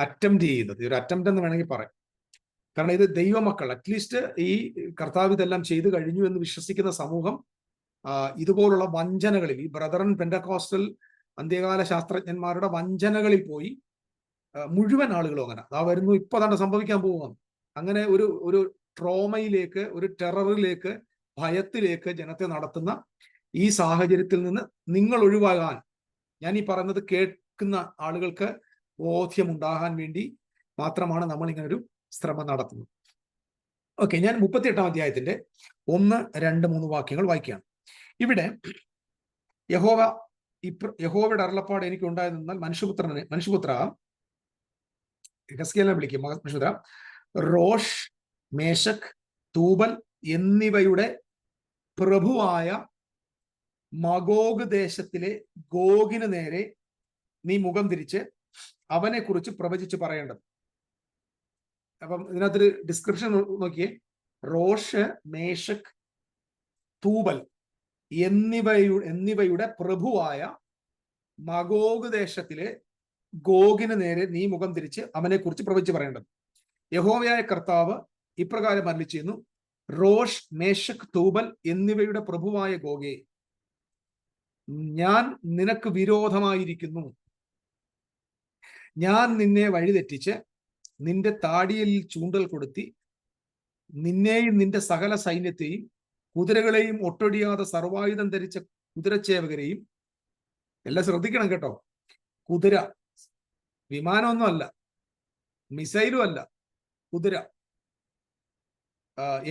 [SPEAKER 1] അറ്റംപ്റ്റ് ചെയ്യുന്നത്. ഒരു അറ്റംപ്റ്റ് എന്ന് വേണമെങ്കിൽ പറയാം. കാരണം ഇത് ദൈവമക്കൾ, അറ്റ്ലീസ്റ്റ് ഈ കർത്താവ് ഇതെല്ലാം ചെയ്തു കഴിഞ്ഞു എന്ന് വിശ്വസിക്കുന്ന സമൂഹം ഇതുപോലുള്ള വഞ്ചനകളിൽ, ഈ ബ്രദറൻ പെൻഡക്കോസ്റ്റൽ അന്ത്യകാല ശാസ്ത്രജ്ഞന്മാരുടെ വഞ്ചനകളിൽ പോയി മുഴുവൻ ആളുകളും അങ്ങനെ അതാ വരുന്നു, ഇപ്പൊ തന്നെ സംഭവിക്കാൻ പോകുന്നു, അങ്ങനെ ഒരു ട്രോമയിലേക്ക്, ഒരു ടെററിലേക്ക്, ഭയത്തിലേക്ക് ജനത്തെ നടത്തുന്ന ഈ സാഹചര്യത്തിൽ നിന്ന് നിങ്ങൾ ഒഴിവാകാൻ, ഞാൻ ഈ പറയുന്നത് കേൾക്കുന്ന ആളുകൾക്ക് ബോധ്യമുണ്ടാകാൻ വേണ്ടി മാത്രമാണ് നമ്മൾ ഇങ്ങനെ ഒരു ശ്രമം നടത്തുന്നത്. ഓക്കെ, ഞാൻ 38-ാം അധ്യായത്തിന്റെ 1, 2, 3 വാക്യങ്ങൾ വായിക്കുകയാണ്. ഇവിടെ യഹോവയുടെ അരുളപ്പാട് എനിക്ക് ഉണ്ടായതെന്നാൽ മനുഷ്യപുത്ര ഹിസ്കീയേലിനെ വിളിക്കും, മനുഷ്യപുത്ര, റോഷ്, മേശക്, തൂബൽ എന്നിവയുടെ പ്രഭുവായ മഗോഗ് ദേശത്തിലെ ഗോഗിന് നേരെ നീ മുഖം തിരിച്ച് അവനെ കുറിച്ച് പ്രവചിച്ച് പറയേണ്ടത്. അപ്പം ഇതിനകത്തൊരു ഡിസ്ക്രിപ്ഷൻ നോക്കിയേ. റോഷ്, മേശക്, തൂബൽ എന്നിവയുടെ പ്രഭുവായ മഗോഗ് ദേശത്തിലെ ഗോഗിന് നേരെ നീ മുഖം തിരിച്ച് അവനെ കുറിച്ച് പ്രവചിച്ച് പറയേണ്ടത്. യഹോവയായ കർത്താവ് ഇപ്രകാരം അരുളി ചെയ്യുന്നു, റോഷ്, മേശക്, തൂബൽ എന്നിവയുടെ പ്രഭുവായ ഗോഗേ, ഞാൻ നിനക്ക് വിരോധമായിരിക്കുന്നു. ഞാൻ നിന്നെ വഴിതെറ്റിച്ച് നിന്റെ താടിയിൽ ചൂണ്ടൽ കൊടുത്തി നിന്നെയും നിന്റെ സകല സൈന്യത്തെയും കുതിരകളെയും ഒട്ടൊടിയാതെ സർവായുധം ധരിച്ച കുതിരച്ചേവകരെയും, എല്ലാം ശ്രദ്ധിക്കണം കേട്ടോ, കുതിര, വിമാനമൊന്നും അല്ല, മിസൈലും അല്ല, കുതിര.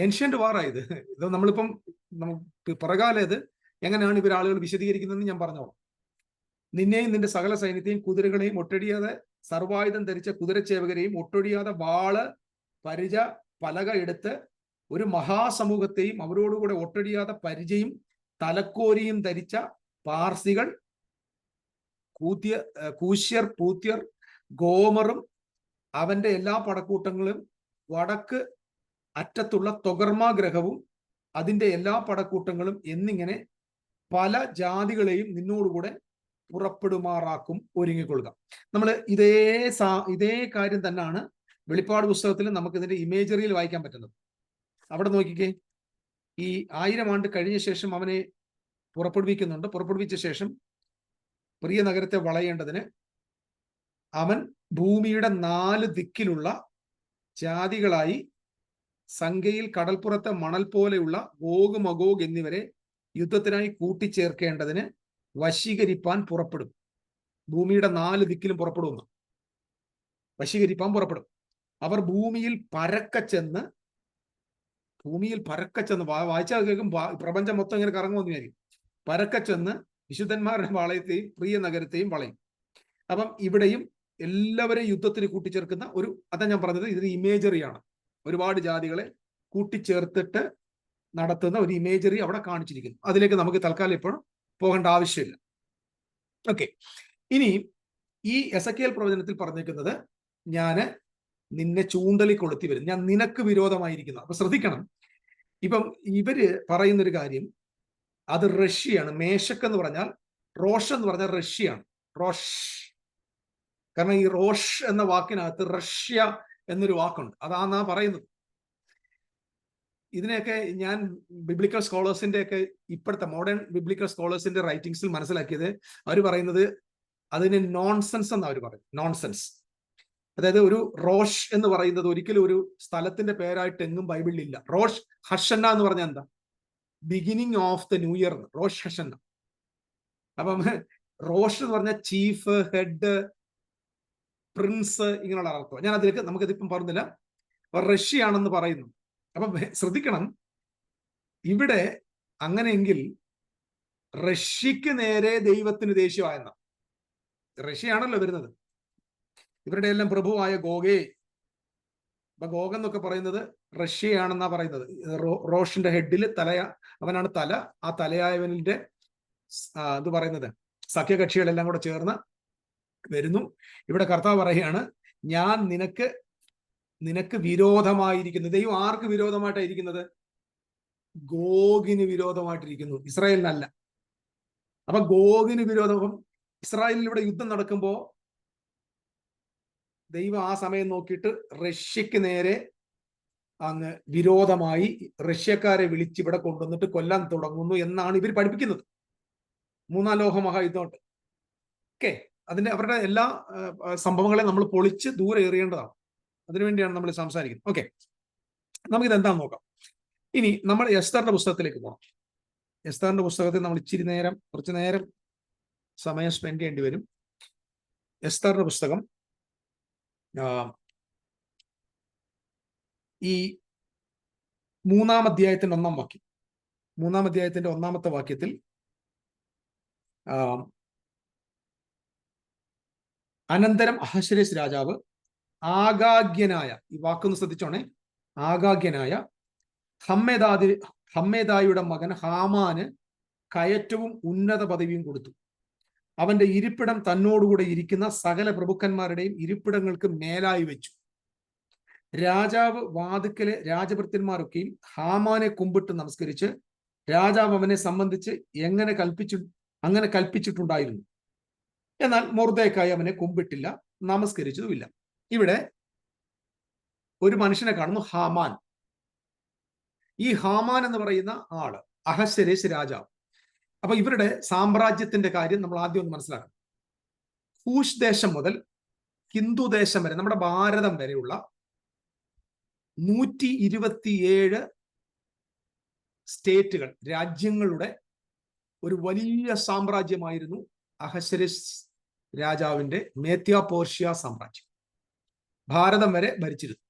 [SPEAKER 1] ഏൻഷ്യന്റ് വാറായത്. ഇത് നമ്മളിപ്പം പിറകാലേത് എങ്ങനെയാണ് ഇവരാളുകൾ വിശദീകരിക്കുന്നതെന്ന് ഞാൻ പറഞ്ഞോളാം. നിന്നെയും നിന്റെ സകല സൈന്യത്തെയും കുതിരകളെയും ഒട്ടൊടിയാതെ സർവായുധം ധരിച്ച കുതിരച്ചേവകരെയും ഒട്ടൊടിയാതെ വാള്, പരിച, പലക എടുത്ത് ഒരു മഹാസമൂഹത്തെയും അവരോടുകൂടെ ഒട്ടൊടിയാതെ പരിചയും തലക്കോരിയും ധരിച്ച പാർസികൾ, കൂശ്യർ, പൂത്യർ, ഗോമറും അവന്റെ എല്ലാ പടക്കൂട്ടങ്ങളും, വടക്ക് അറ്റത്തുള്ള തൊഗർമാഗ്രഹവും അതിന്റെ എല്ലാ പടക്കൂട്ടങ്ങളും എന്നിങ്ങനെ പല ജാതികളെയും നിന്നോടുകൂടെ പുറപ്പെടുമാറാക്കും, ഒരുങ്ങിക്കൊള്ളുക. നമ്മൾ ഇതേ കാര്യം തന്നെയാണ് വെളിപ്പാട് പുസ്തകത്തിൽ നമുക്ക് ഇതിന്റെ ഇമേജറിയിൽ വായിക്കാൻ പറ്റുന്നത്. അവിടെ നോക്കിക്കേ, ഈ 1000 ആണ്ട് കഴിഞ്ഞ ശേഷം അവനെ പുറപ്പെടുവിക്കുന്നുണ്ട്. പുറപ്പെടുവിച്ച ശേഷം പ്രിയ നഗരത്തെ വളയേണ്ടതിന് അവൻ ഭൂമിയുടെ 4 ദിക്കിലുള്ള ജാതികളായി സംഖ്യയിൽ കടൽപ്പുറത്തെ മണൽ പോലെയുള്ള ഗോഗ്, മഗോഗ് എന്നിവരെ യുദ്ധത്തിനായി കൂട്ടിച്ചേർക്കേണ്ടതിന് വശീകരിപ്പാൻ പുറപ്പെടും. ഭൂമിയുടെ 4 ദിക്കിലും പുറപ്പെടുന്നു, വശീകരിപ്പാൻ പുറപ്പെടും. അവർ ഭൂമിയിൽ പരക്കെ ചെന്ന് വായിച്ചാൽ കേൾക്കും പ്രപഞ്ചം മൊത്തം ഇങ്ങനെ കറങ്ങുമെന്ന് വിചാരിക്കും. പരക്കെ ചെന്ന് വിശുദ്ധന്മാരുടെ വളയത്തെയും പ്രിയ നഗരത്തെയും വളയും. അപ്പം ഇവിടെയും എല്ലാവരെയും യുദ്ധത്തിന് കൂട്ടിച്ചേർക്കുന്ന അതാ ഞാൻ പറഞ്ഞത്, ഇതൊരു ഇമേജറിയാണ്. ഒരുപാട് ജാതികളെ കൂട്ടിച്ചേർത്തിട്ട് നടത്തുന്ന ഒരു ഇമേജറി അവിടെ കാണിച്ചിരിക്കുന്നു. അതിലേക്ക് നമുക്ക് തൽക്കാലം ഇപ്പോഴും പോകേണ്ട ആവശ്യമില്ല. ഓക്കെ, ഇനി ഈ എസെക്കിയേൽ പ്രവചനത്തിൽ പറഞ്ഞേക്കുന്നത്, ഞാന് നിന്നെ ചൂണ്ടലിൽ കൊളുത്തി വരും, ഞാൻ നിനക്ക് വിരോധമായിരിക്കുന്നു. അപ്പൊ ശ്രദ്ധിക്കണം, ഇപ്പം ഇവര് പറയുന്നൊരു കാര്യം, അത് റഷ്യയാണ്. മേശക്ക് എന്ന് പറഞ്ഞാൽ, റോഷ് എന്ന് പറഞ്ഞാൽ റഷ്യയാണ്. റോഷ്, കാരണം ഈ റോഷ് എന്ന വാക്കിനകത്ത് റഷ്യ എന്നൊരു വാക്കുണ്ട്, അതാന്നാ പറയുന്നത്. ഇതിനെയൊക്കെ ഞാൻ ബിബ്ലിക്കൽ സ്കോളേഴ്സിന്റെ ഒക്കെ ഇപ്പോഴത്തെ മോഡേൺ ബിബ്ലിക്കൽ സ്കോളേഴ്സിന്റെ റൈറ്റിംഗ്സിൽ മനസ്സിലാക്കിയത്, അവർ പറയുന്നത് അതിന് നോൺസെൻസ് എന്ന് അവർ പറയും. നോൺസെൻസ്, അതായത് ഒരു റോഷ് എന്ന് പറയുന്നത് ഒരിക്കലും ഒരു സ്ഥലത്തിന്റെ പേരായിട്ട് എങ്ങും ബൈബിളിൽ ഇല്ല. റോഷ് ഹഷന്ന എന്ന് പറഞ്ഞാൽ എന്താ? Beginning of the new year, Rosh Hashanah. അപ്പം റോഷ് എന്ന് പറഞ്ഞാൽ ചീഫ്, ഹെഡ്, പ്രിൻസ്, ഇങ്ങനെയുള്ള അർത്ഥം. ഞാൻ അതിലേക്ക് നമുക്കിതിപ്പം പറഞ്ഞില്ല. റഷ്യയാണെന്ന് പറയുന്നു. അപ്പം ശ്രദ്ധിക്കണം, ഇവിടെ അങ്ങനെയെങ്കിൽ റഷ്യക്ക് നേരെ ദൈവത്തിന് ദേഷ്യമായെന്ന. റഷ്യയാണല്ലോ വരുന്നത്, ഇവരുടെ എല്ലാം പ്രഭുവായ ഗോഗേ. അപ്പൊ ഗോഗ് എന്നൊക്കെ പറയുന്നത് റഷ്യയാണെന്നാ പറയുന്നത്. റോഷിന്റെ ഹെഡിൽ അവനാണ് തല. ആ തലയായവനിന്റെ ഇത് പറയുന്നത് സഖ്യകക്ഷികളെല്ലാം കൂടെ ചേർന്ന് വരുന്നു. ഇവിടെ കർത്താവ് പറയുകയാണ്, ഞാൻ നിനക്ക് വിരോധമായിരിക്കുന്നു. ദൈവം ആർക്ക് വിരോധമായിട്ടായിരിക്കുന്നത്? ഗോഗിന് വിരോധമായിട്ടിരിക്കുന്നു, ഇസ്രായേലിനല്ല. അപ്പൊ ഗോഗിന് വിരോധം. ഇസ്രായേലിൽ ഇവിടെ യുദ്ധം നടക്കുമ്പോ ദൈവം ആ സമയം നോക്കിയിട്ട് റഷ്യക്ക് നേരെ അങ്ങ് വിരോധമായി റഷ്യക്കാരെ വിളിച്ച് ഇവിടെ കൊണ്ടുവന്നിട്ട് കൊല്ലാൻ തുടങ്ങുന്നു എന്നാണ് ഇവർ പഠിപ്പിക്കുന്നത്. മൂന്നാം ലോക മഹായുദ്ധമുണ്ട്. ഓക്കെ, അവരുടെ എല്ലാ സംഭവങ്ങളെ നമ്മൾ പൊളിച്ച് ദൂരെ എറിയേണ്ടതാണ്. അതിനുവേണ്ടിയാണ് നമ്മൾ സംസാരിക്കുന്നത്. ഓക്കെ, നമുക്കിത് എന്താണെന്ന് നോക്കാം. ഇനി നമ്മൾ എസ്തറിന്റെ പുസ്തകത്തിലേക്ക് പോകണം. എസ്തറിന്റെ പുസ്തകത്തിൽ നമ്മൾ കുറച്ചു നേരം സമയം സ്പെൻഡ് ചെയ്യേണ്ടി വരും. എസ്തറിന്റെ പുസ്തകം ഈ 3-ാം അധ്യായത്തിന്റെ 1-ാം വാക്യം, 3-ാം അധ്യായത്തിന്റെ 1-ാമത്തെ വാക്യത്തിൽ അനന്തരം അഹശ്വേരോശ് രാജാവ് ആഗാഗ്യനായ, ഈ വാക്കൊന്ന് ശ്രദ്ധിച്ചോണേ, ആഗാഗ്യനായ ഹമ്മേദായുടെ മകൻ ഹാമാന് കയറ്റവും ഉന്നത പദവിയും കൊടുത്തു. അവന്റെ ഇരിപ്പിടം തന്നോടുകൂടെ ഇരിക്കുന്ന സകല പ്രഭുക്കന്മാരുടെയും ഇരിപ്പിടങ്ങൾക്ക് മേലായി വെച്ചു. രാജാവ് വാതുക്കലെ രാജഭൃത്യന്മാരൊക്കെയും ഹാമാനെ കുമ്പിട്ട് നമസ്കരിച്ച് രാജാവ് അവനെ സംബന്ധിച്ച് അങ്ങനെ കൽപ്പിച്ചിട്ടുണ്ടായിരുന്നു. എന്നാൽ മൊർദെഖായി അവനെ കുമ്പിട്ടില്ല, നമസ്കരിച്ചതുമില്ല. ഇവിടെ ഒരു മനുഷ്യനെ കാണുന്നു, ഹാമാൻ. ഈ ഹാമാൻ എന്ന് പറയുന്ന ആള് അഹശ്വേരോശ് രാജാവ്. അപ്പൊ ഇവരുടെ സാമ്രാജ്യത്തിന്റെ കാര്യം നമ്മൾ ആദ്യം ഒന്ന് മനസ്സിലാക്കണം. കൂഷ് ദേശം മുതൽ ഹിന്ദു ദേശം വരെ, നമ്മുടെ ഭാരതം വരെയുള്ള 127 സ്റ്റേറ്റുകൾ, രാജ്യങ്ങളുടെ ഒരു വലിയ സാമ്രാജ്യമായിരുന്നു അഹശ്വേരോശ് രാജാവിന്റെ മേത്യാപോർഷ്യ സാമ്രാജ്യം. ഭാരതം വരെ ഭരിച്ചിരുന്നു.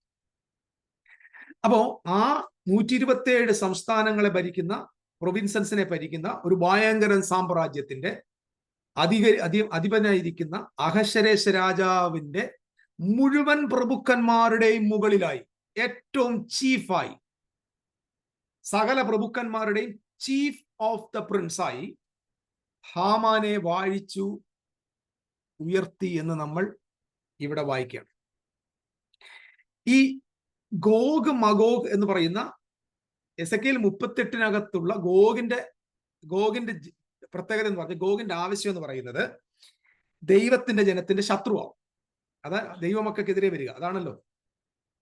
[SPEAKER 1] അപ്പോ ആ 127 സംസ്ഥാനങ്ങളെ ഭരിക്കുന്ന, പ്രൊവിൻസൻസിനെ ഭരിക്കുന്ന ഒരു ഭയങ്കര സാമ്രാജ്യത്തിന്റെ അധിപനായിരിക്കുന്ന അഹശ്വേരോശ് രാജാവിന്റെ മുഴുവൻ പ്രഭുക്കന്മാരുടെയും മുകളിലായി, ഏറ്റവും ചീഫായി, സകല പ്രഭുക്കന്മാരുടെയും ചീഫ് ഓഫ് ദ പ്രിൻസായി ഹാമാനെ വാഴിച്ചു ഉയർത്തി എന്ന് നമ്മൾ ഇവിടെ വായിക്കുകയാണ്. ഈ ഗോഗ് മഗോഗ് എന്ന് പറയുന്ന എസെക്കിയേൽ 38-നകത്തുള്ള ഗോഗിന്റെ പ്രത്യേകത എന്ന് പറഞ്ഞാൽ, ഗോഗിന്റെ ആവശ്യം എന്ന് പറയുന്നത് ദൈവത്തിന്റെ ജനത്തിന്റെ ശത്രുവാകും. അതാ ദൈവമക്കൾക്കെതിരെ വരിക. അതാണല്ലോ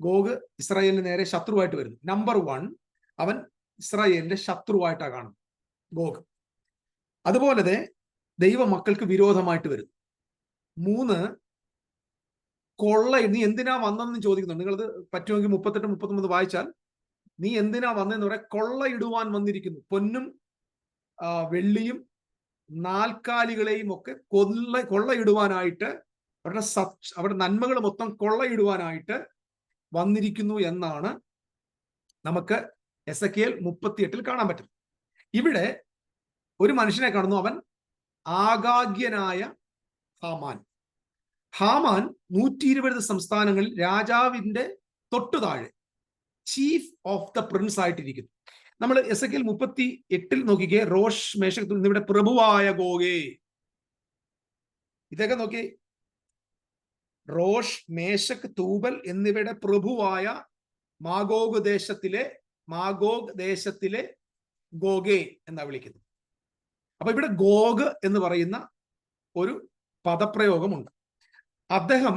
[SPEAKER 1] ഗോഗ് ഇസ്രായേലിന് നേരെ ശത്രുവായിട്ട് വരുന്നു. നമ്പർ 1, അവൻ ഇസ്രായേലിന്റെ ശത്രുവായിട്ടാണ് കാണുന്നത് ഗോഗ്. അതുപോലെ ദൈവമക്കൾക്ക് വിരോധമായിട്ട് വരുന്നു. 3, നീ എന്തിനാ വന്നെന്ന് ചോദിക്കുന്നുണ്ട്. നിങ്ങളത് പറ്റുമെങ്കിൽ 38-39 വായിച്ചാൽ, നീ എന്തിനാ വന്നെന്ന് പറയാൻ, കൊള്ളയിടുവാൻ വന്നിരിക്കുന്നു. പൊന്നും വെള്ളിയും നാൽക്കാലികളെയും ഒക്കെ കൊള്ളയിടുവാനായിട്ട്, അവരുടെ നന്മകൾ മൊത്തം കൊള്ളയിടുവാനായിട്ട് വന്നിരിക്കുന്നു എന്നാണ് നമുക്ക് എസെക്കിയേൽ 38 കാണാൻ പറ്റും. ഇവിടെ ഒരു മനുഷ്യനെ കാണുന്നു, അവൻ ആഗാഗ്യനായ ഹാമാൻ 120 സംസ്ഥാനങ്ങളിൽ രാജാവിന്റെ തൊട്ടു താഴെ ചീഫ് ഓഫ് ദ പ്രിൻസ് ആയിട്ടിരിക്കുന്നു. നമ്മൾ എസെക്കിയേൽ 38 നോക്കിക്കേ, റോഷ് മേശക് ഇവിടെ പ്രഭുവായ ഗോഗേ. ഇതൊക്കെ നോക്കി, റോഷ് മേശക് തൂബൽ എന്നിവയുടെ പ്രഭുവായ മാഗോഗ് ദേശത്തിലെ ഗോഗേ എന്നാ വിളിക്കുന്നത്. അപ്പൊ ഇവിടെ ഗോഗ് എന്ന് പറയുന്ന ഒരു പദപ്രയോഗമുണ്ട്. അദ്ദേഹം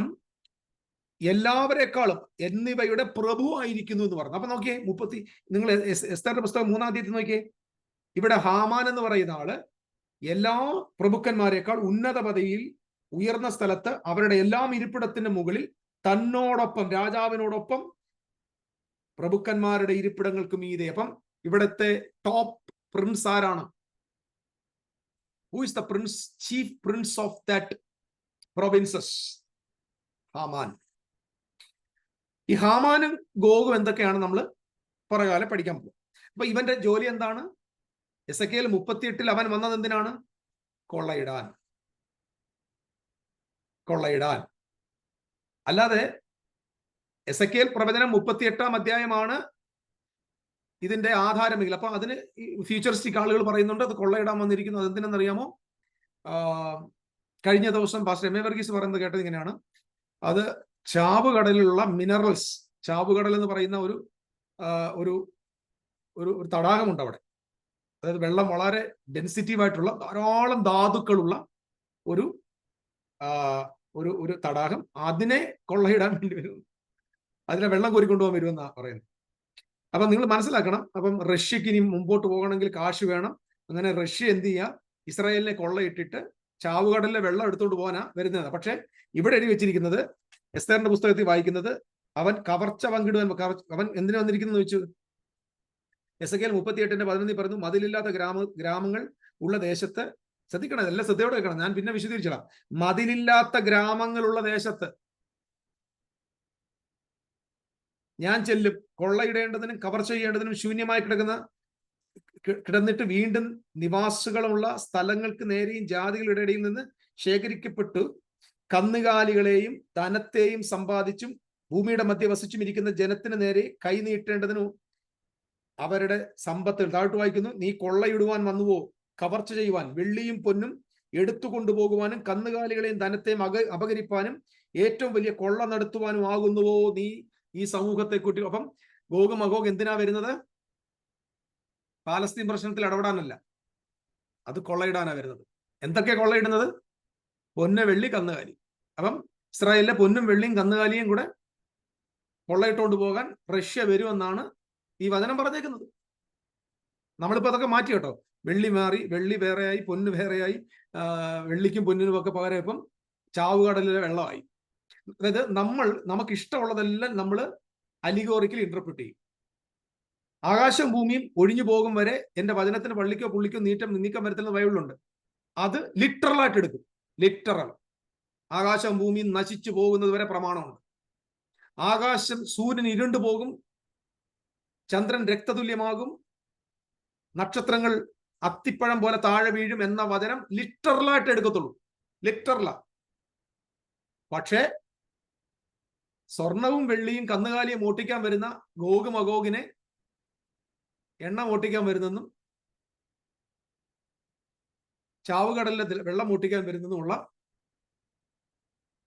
[SPEAKER 1] എല്ലാവരെക്കാളും എന്നിവയുടെ പ്രഭുവായിരിക്കുന്നു എന്ന് പറഞ്ഞു. അപ്പൊ നോക്കിയേ, നിങ്ങൾ എസ്തറിന്റെ പുസ്തകം 3-ാം അധ്യായത്തിൽ നോക്കിയേ, ഇവിടെ ഹാമാൻ എന്ന് പറയുന്ന ആള് എല്ലാ പ്രഭുക്കന്മാരെക്കാൾ ഉന്നത പദവിയിൽ, ഉയർന്ന സ്ഥലത്ത്, അവരുടെ എല്ലാം ഇരിപ്പിടത്തിന്റെ മുകളിൽ തന്നോടൊപ്പം, രാജാവിനോടൊപ്പം പ്രഭുക്കന്മാരുടെ ഇരിപ്പിടങ്ങൾക്ക് മീതെ. അപ്പം ഇവിടുത്തെ ടോപ്പ് പ്രിൻസ് ആരാണ്? Who is the Prince, chief Prince of that provinces? Haman. ഈ ഹാമാനും ഗോഗും എന്തൊക്കെയാണ് നമ്മൾ പുറകാലെ പഠിക്കാൻ പോകും. അപ്പൊ ഇവന്റെ ജോലി എന്താണ്? എസെക്കിയേൽ 38 അവൻ വന്നത് എന്തിനാണ്? കൊള്ളയിടാൻ. അല്ലാതെ എസെക്കിയേൽ പ്രവചനം 38 അധ്യായമാണ് ഇതിന്റെ ആധാരമെങ്കിൽ, അപ്പൊ അതിന് ഫ്യൂച്ചറിസ്റ്റിക് ആളുകൾ പറയുന്നുണ്ട് അത് കൊള്ളയിടാൻ വന്നിരിക്കുന്നു. അതെന്തിനെന്നറിയാമോ? കഴിഞ്ഞ ദിവസം പാസ്റ്റർ എം എ വർഗീസ് പറയുന്നത് കേട്ടത് ഇങ്ങനെയാണ്, അത് ചാവുകടലിലുള്ള മിനറൽസ്, ചാവുകടൽ എന്ന് പറയുന്ന ഒരു ഒരു ഒരു തടാകമുണ്ട് അവിടെ. അതായത് വെള്ളം വളരെ ഡെൻസിറ്റീവായിട്ടുള്ള ധാരാളം ധാതുക്കളുള്ള ഒരു ഒരു ഒരു തടാകം, അതിനെ കൊള്ളയിടാൻ വേണ്ടി വരും, അതിനെ വെള്ളം കോരിക്കൊണ്ടുപോകാൻ വരുമെന്നാണ് പറയുന്നത്. അപ്പം നിങ്ങൾ മനസ്സിലാക്കണം. അപ്പം റഷ്യക്ക് ഇനി മുമ്പോട്ട് പോകണമെങ്കിൽ കാശ് വേണം. അങ്ങനെ റഷ്യ എന്ത് ചെയ്യുക? ഇസ്രായേലിനെ കൊള്ളയിട്ടിട്ട് ചാവുകടലിലെ വെള്ളം എടുത്തുകൊണ്ട് പോകാനാ വരുന്നത്. പക്ഷെ ഇവിടെ എഴുതി വെച്ചിരിക്കുന്നത്, എസ്തേറിന്റെ പുസ്തകത്തിൽ വായിക്കുന്നത്, അവൻ കവർച്ച പങ്കിടുവാൻ, അവൻ എന്തിനു വന്നിരിക്കുന്നു ചോദിച്ചു. എസെക്കിയേൽ 38:11 പറഞ്ഞു, മതിലില്ലാത്ത ഗ്രാമങ്ങൾ ഉള്ള ദേശത്ത്, ശ്രദ്ധിക്കണം, എല്ലാം ശ്രദ്ധയോടെ വെക്കണം, ഞാൻ പിന്നെ വിശദീകരിച്ചിടാം. മതിലില്ലാത്ത ഗ്രാമങ്ങളുള്ള ദേശത്ത് ഞാൻ ചെല്ലും, കൊള്ളയിടേണ്ടതിനും കവർച്ച ചെയ്യേണ്ടതിനും ശൂന്യമായി കിടന്നിട്ട് വീണ്ടും നിവാസികളുള്ള സ്ഥലങ്ങൾക്ക് നേരെയും ജാതികളുടെ ഇടയിൽ നിന്ന് ശേഖരിക്കപ്പെട്ടു കന്നുകാലികളെയും ധനത്തെയും സമ്പാദിച്ചും ഭൂമിയുടെ മധ്യ വസിച്ചും ഇരിക്കുന്ന ജനത്തിന് നേരെ കൈ നീട്ടേണ്ടതിനും അവരുടെ സമ്പത്തുകൾ. താഴ്ത്തു വായിക്കുന്നു, നീ കൊള്ളയിടുവാൻ വന്നുവോ? കവർച്ച ചെയ്യുവാൻ, വെള്ളിയും പൊന്നും എടുത്തു കൊണ്ടുപോകുവാനും കന്നുകാലികളെയും ധനത്തെയും അപഹരിപ്പാനും ഏറ്റവും വലിയ കൊള്ള നടത്തുവാനും ആകുന്നുവോ നീ ഈ സമൂഹത്തെ കൂട്ടി? അപ്പം ഗോഗ് മഗോഗ് എന്തിനാ വരുന്നത്? പാലസ്തീൻ പ്രശ്നത്തിൽ ഇടപെടാനല്ല, അത് കൊള്ളയിടാനാണ് വരുന്നത്. എന്തൊക്കെ കൊള്ളയിടുന്നത്? പൊന്ന്, വെള്ളി, കന്നുകാലി. അപ്പം ഇസ്രായേലിലെ പൊന്നും വെള്ളിയും കന്നുകാലിയും കൂടെ കൊള്ളയിട്ടുകൊണ്ട് പോകാൻ റഷ്യ വരുമെന്നാണ് ഈ വചനം പറഞ്ഞേക്കുന്നത്. നമ്മളിപ്പോ അതൊക്കെ മാറ്റി കേട്ടോ. വെള്ളി മാറി, വെള്ളി വേറെയായി, പൊന്ന് വേറെയായി, വെള്ളിക്കും പൊന്നിനും ഒക്കെ പകരം ഇപ്പം ചാവുകടലിലെ വെള്ളമായി. അതായത് നമുക്ക് ഇഷ്ടമുള്ളതെല്ലാം നമ്മൾ അലിഗോറിക്കൽ ഇന്റർപ്രിറ്റ് ചെയ്യും. ആകാശം ഭൂമിയും ഒഴിഞ്ഞു പോകും വരെ എന്റെ വചനത്തിന് പള്ളിക്കോ പുള്ളിക്കോ നീക്കം വരുത്തുന്ന ബൈബിളുണ്ട്. അത് ലിറ്ററലായിട്ട് എടുക്കും. ലിറ്ററൽ. ആകാശം ഭൂമിയും നശിച്ചു പോകുന്നത് വരെ പ്രമാണമുണ്ട്. ആകാശം, സൂര്യൻ ഇരുണ്ടു പോകും, ചന്ദ്രൻ രക്തതുല്യമാകും, നക്ഷത്രങ്ങൾ അത്തിപ്പഴം പോലെ താഴെ വീഴും എന്ന വചനം ലിറ്ററലായിട്ട് എടുക്കത്തുള്ളൂ. ലിറ്ററലാ. പക്ഷേ സ്വർണവും വെള്ളിയും കന്നുകാലിയും ഓട്ടിക്കാൻ വരുന്ന ഗോഗ് മഗോഗിനെ എണ്ണ ഓട്ടിക്കാൻ വരുന്നെന്നും ചാവുകടലിലെ വെള്ളം ഓട്ടിക്കാൻ വരുന്നെന്നുമുള്ള